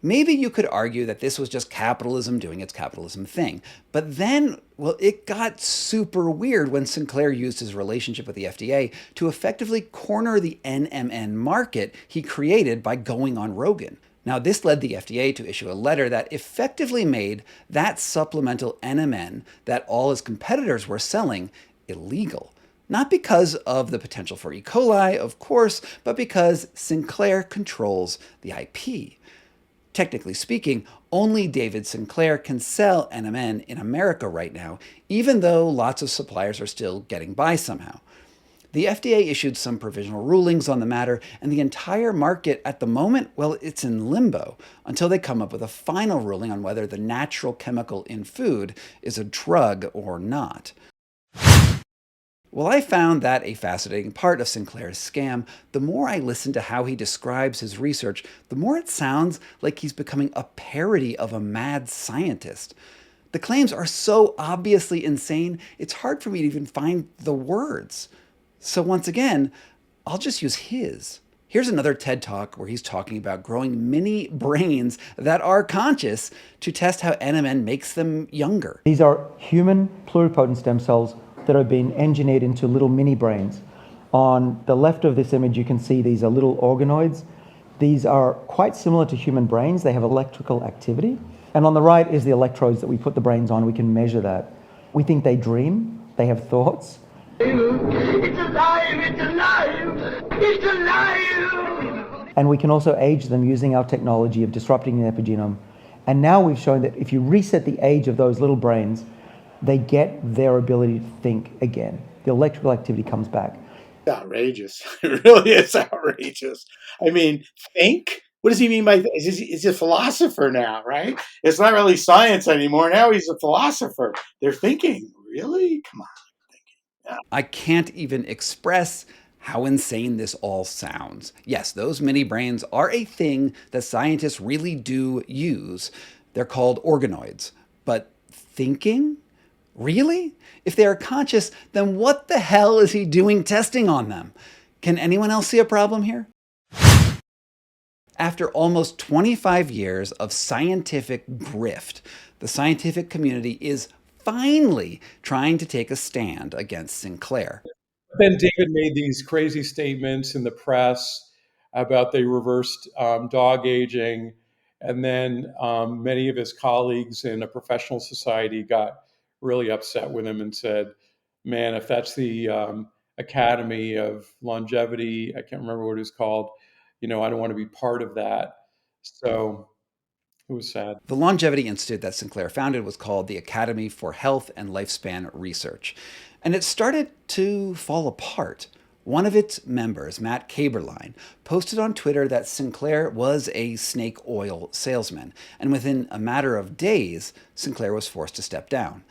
Maybe you could argue that this was just capitalism doing its capitalism thing. But then, well, it got super weird when Sinclair used his relationship with the FDA to effectively corner the NMN market he created by going on Rogan. Now, this led the FDA to issue a letter that effectively made that supplemental NMN that all his competitors were selling illegal. Not because of the potential for E. coli, of course, but because Sinclair controls the IP. Technically speaking, only David Sinclair can sell NMN in America right now, even though lots of suppliers are still getting by somehow. The FDA issued some provisional rulings on the matter, and the entire market at the moment, well, it's in limbo until they come up with a final ruling on whether the natural chemical in food is a drug or not. Well, I found that a fascinating part of Sinclair's scam. The more I listen to how he describes his research, the more it sounds like he's becoming a parody of a mad scientist. The claims are so obviously insane, it's hard for me to even find the words. So once again, I'll just use his. Here's another TED Talk where he's talking about growing mini brains that are conscious to test how NMN makes them younger. These are human pluripotent stem cells that have been engineered into little mini brains. On the left of this image, you can see these are little organoids. These are quite similar to human brains. They have electrical activity. And on the right is the electrodes that we put the brains on. We can measure that. We think they dream, they have thoughts. It's alive! It's alive! It's alive! And we can also age them using our technology of disrupting the epigenome. And now we've shown that if you reset the age of those little brains, they get their ability to think again. The electrical activity comes back. It's outrageous. It really is outrageous. I mean, think? What does he mean by he's a philosopher now, right? It's not really science anymore. Now he's a philosopher. They're thinking, really? Come on. I can't even express how insane this all sounds. Yes, those mini brains are a thing that scientists really do use. They're called organoids. But thinking? Really? If they are conscious, then what the hell is he doing testing on them? Can anyone else see a problem here? After almost 25 years of scientific grift, the scientific community is finally trying to take a stand against Sinclair. Then David made these crazy statements in the press about they reversed dog aging. And then many of his colleagues in a professional society got really upset with him and said, man, if that's the Academy of Longevity, I can't remember what it was called, I don't want to be part of that. So it was sad. The Longevity Institute that Sinclair founded was called the Academy for Health and Lifespan Research, and it started to fall apart. One of its members, Matt Caberline, posted on Twitter that Sinclair was a snake oil salesman, and within a matter of days, Sinclair was forced to step down.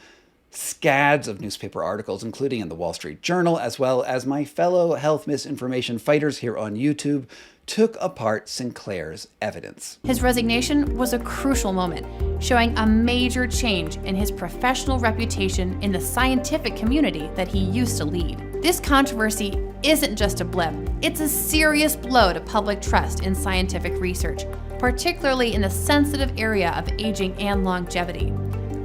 Scads of newspaper articles, including in the Wall Street Journal, as well as my fellow health misinformation fighters here on YouTube, took apart Sinclair's evidence. His resignation was a crucial moment, showing a major change in his professional reputation in the scientific community that he used to lead. This controversy isn't just a blip, it's a serious blow to public trust in scientific research, particularly in the sensitive area of aging and longevity.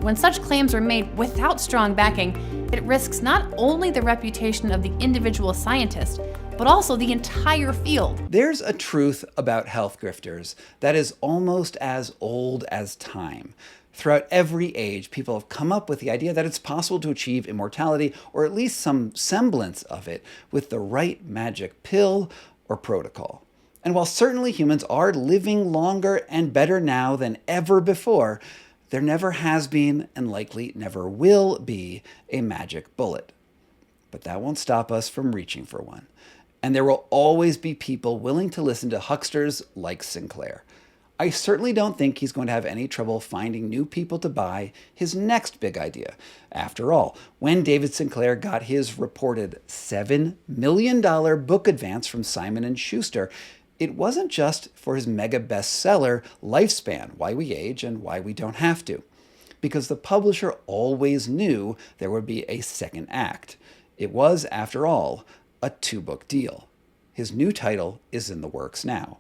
When such claims are made without strong backing, it risks not only the reputation of the individual scientist, but also the entire field. There's a truth about health grifters that is almost as old as time. Throughout every age, people have come up with the idea that it's possible to achieve immortality, or at least some semblance of it, with the right magic pill or protocol. And while certainly humans are living longer and better now than ever before, there never has been, and likely never will be, a magic bullet. But that won't stop us from reaching for one. And there will always be people willing to listen to hucksters like Sinclair. I certainly don't think he's going to have any trouble finding new people to buy his next big idea. After all, when David Sinclair got his reported $7 million book advance from Simon & Schuster, it wasn't just for his mega bestseller, Lifespan, Why We Age and Why We Don't Have to, because the publisher always knew there would be a second act. It was, after all, a 2-book deal. His new title is in the works now.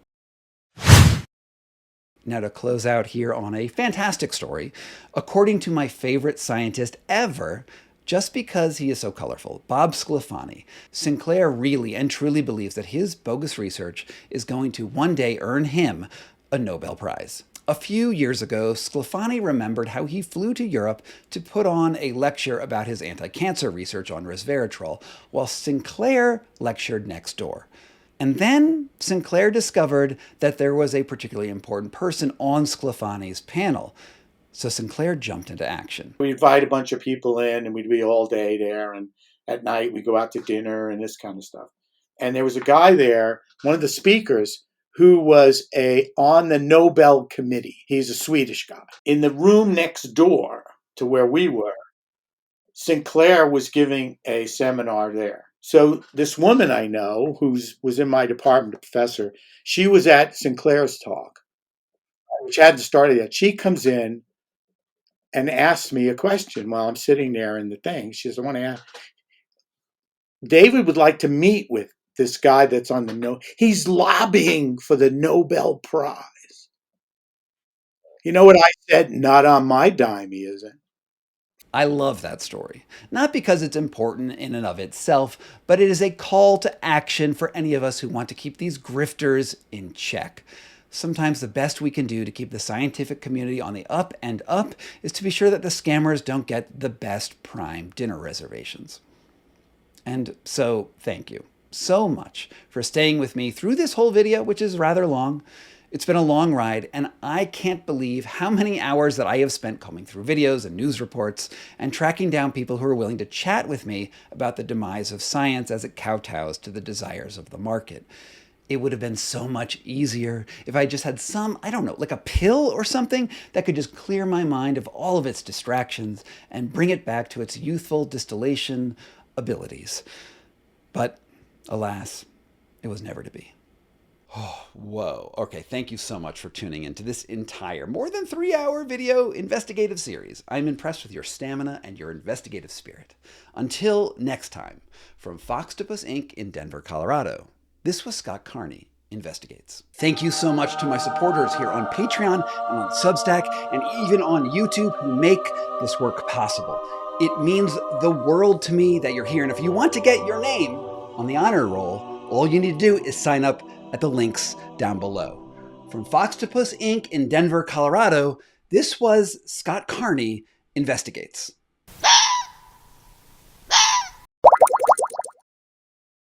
Now to close out here on a fantastic story, according to my favorite scientist ever, just because he is so colorful, Bob Sclafani, Sinclair really and truly believes that his bogus research is going to one day earn him a Nobel Prize. A few years ago, Sclafani remembered how he flew to Europe to put on a lecture about his anti-cancer research on resveratrol, while Sinclair lectured next door. And then Sinclair discovered that there was a particularly important person on Sclafani's panel. So Sinclair jumped into action. We invite a bunch of people in, and we'd be all day there, and at night we go out to dinner and this kind of stuff. And there was a guy there, one of the speakers, who was on the Nobel Committee. He's a Swedish guy. In the room next door to where we were, Sinclair was giving a seminar there. So this woman I know, who was in my department, a professor, she was at Sinclair's talk, which hadn't started yet. She comes in and asks me a question while I'm sitting there in the thing. She says, I want to ask, David would like to meet with this guy that's on the he's lobbying for the Nobel Prize. You know what I said? Not on my dime, he isn't. I love that story. Not because it's important in and of itself, but it is a call to action for any of us who want to keep these grifters in check. Sometimes the best we can do to keep the scientific community on the up and up is to be sure that the scammers don't get the best prime dinner reservations. And so, thank you so much for staying with me through this whole video, which is rather long. It's been a long ride, and I can't believe how many hours that I have spent combing through videos and news reports and tracking down people who are willing to chat with me about the demise of science as it kowtows to the desires of the market. It would have been so much easier if I just had some, I don't know, like a pill or something that could just clear my mind of all of its distractions and bring it back to its youthful distillation abilities. But Alas, it was never to be. Oh, whoa. Okay, thank you so much for tuning into this entire, more than 3-hour video investigative series. I'm impressed with your stamina and your investigative spirit. Until next time, from Foxtopus Inc. in Denver, Colorado, this was Scott Carney Investigates. Thank you so much to my supporters here on Patreon and on Substack and even on YouTube who make this work possible. It means the world to me that you're here. And if you want to get your name on the honor roll, all you need to do is sign up at the links down below. From Foxtopus Inc. in Denver, Colorado, this was Scott Carney Investigates.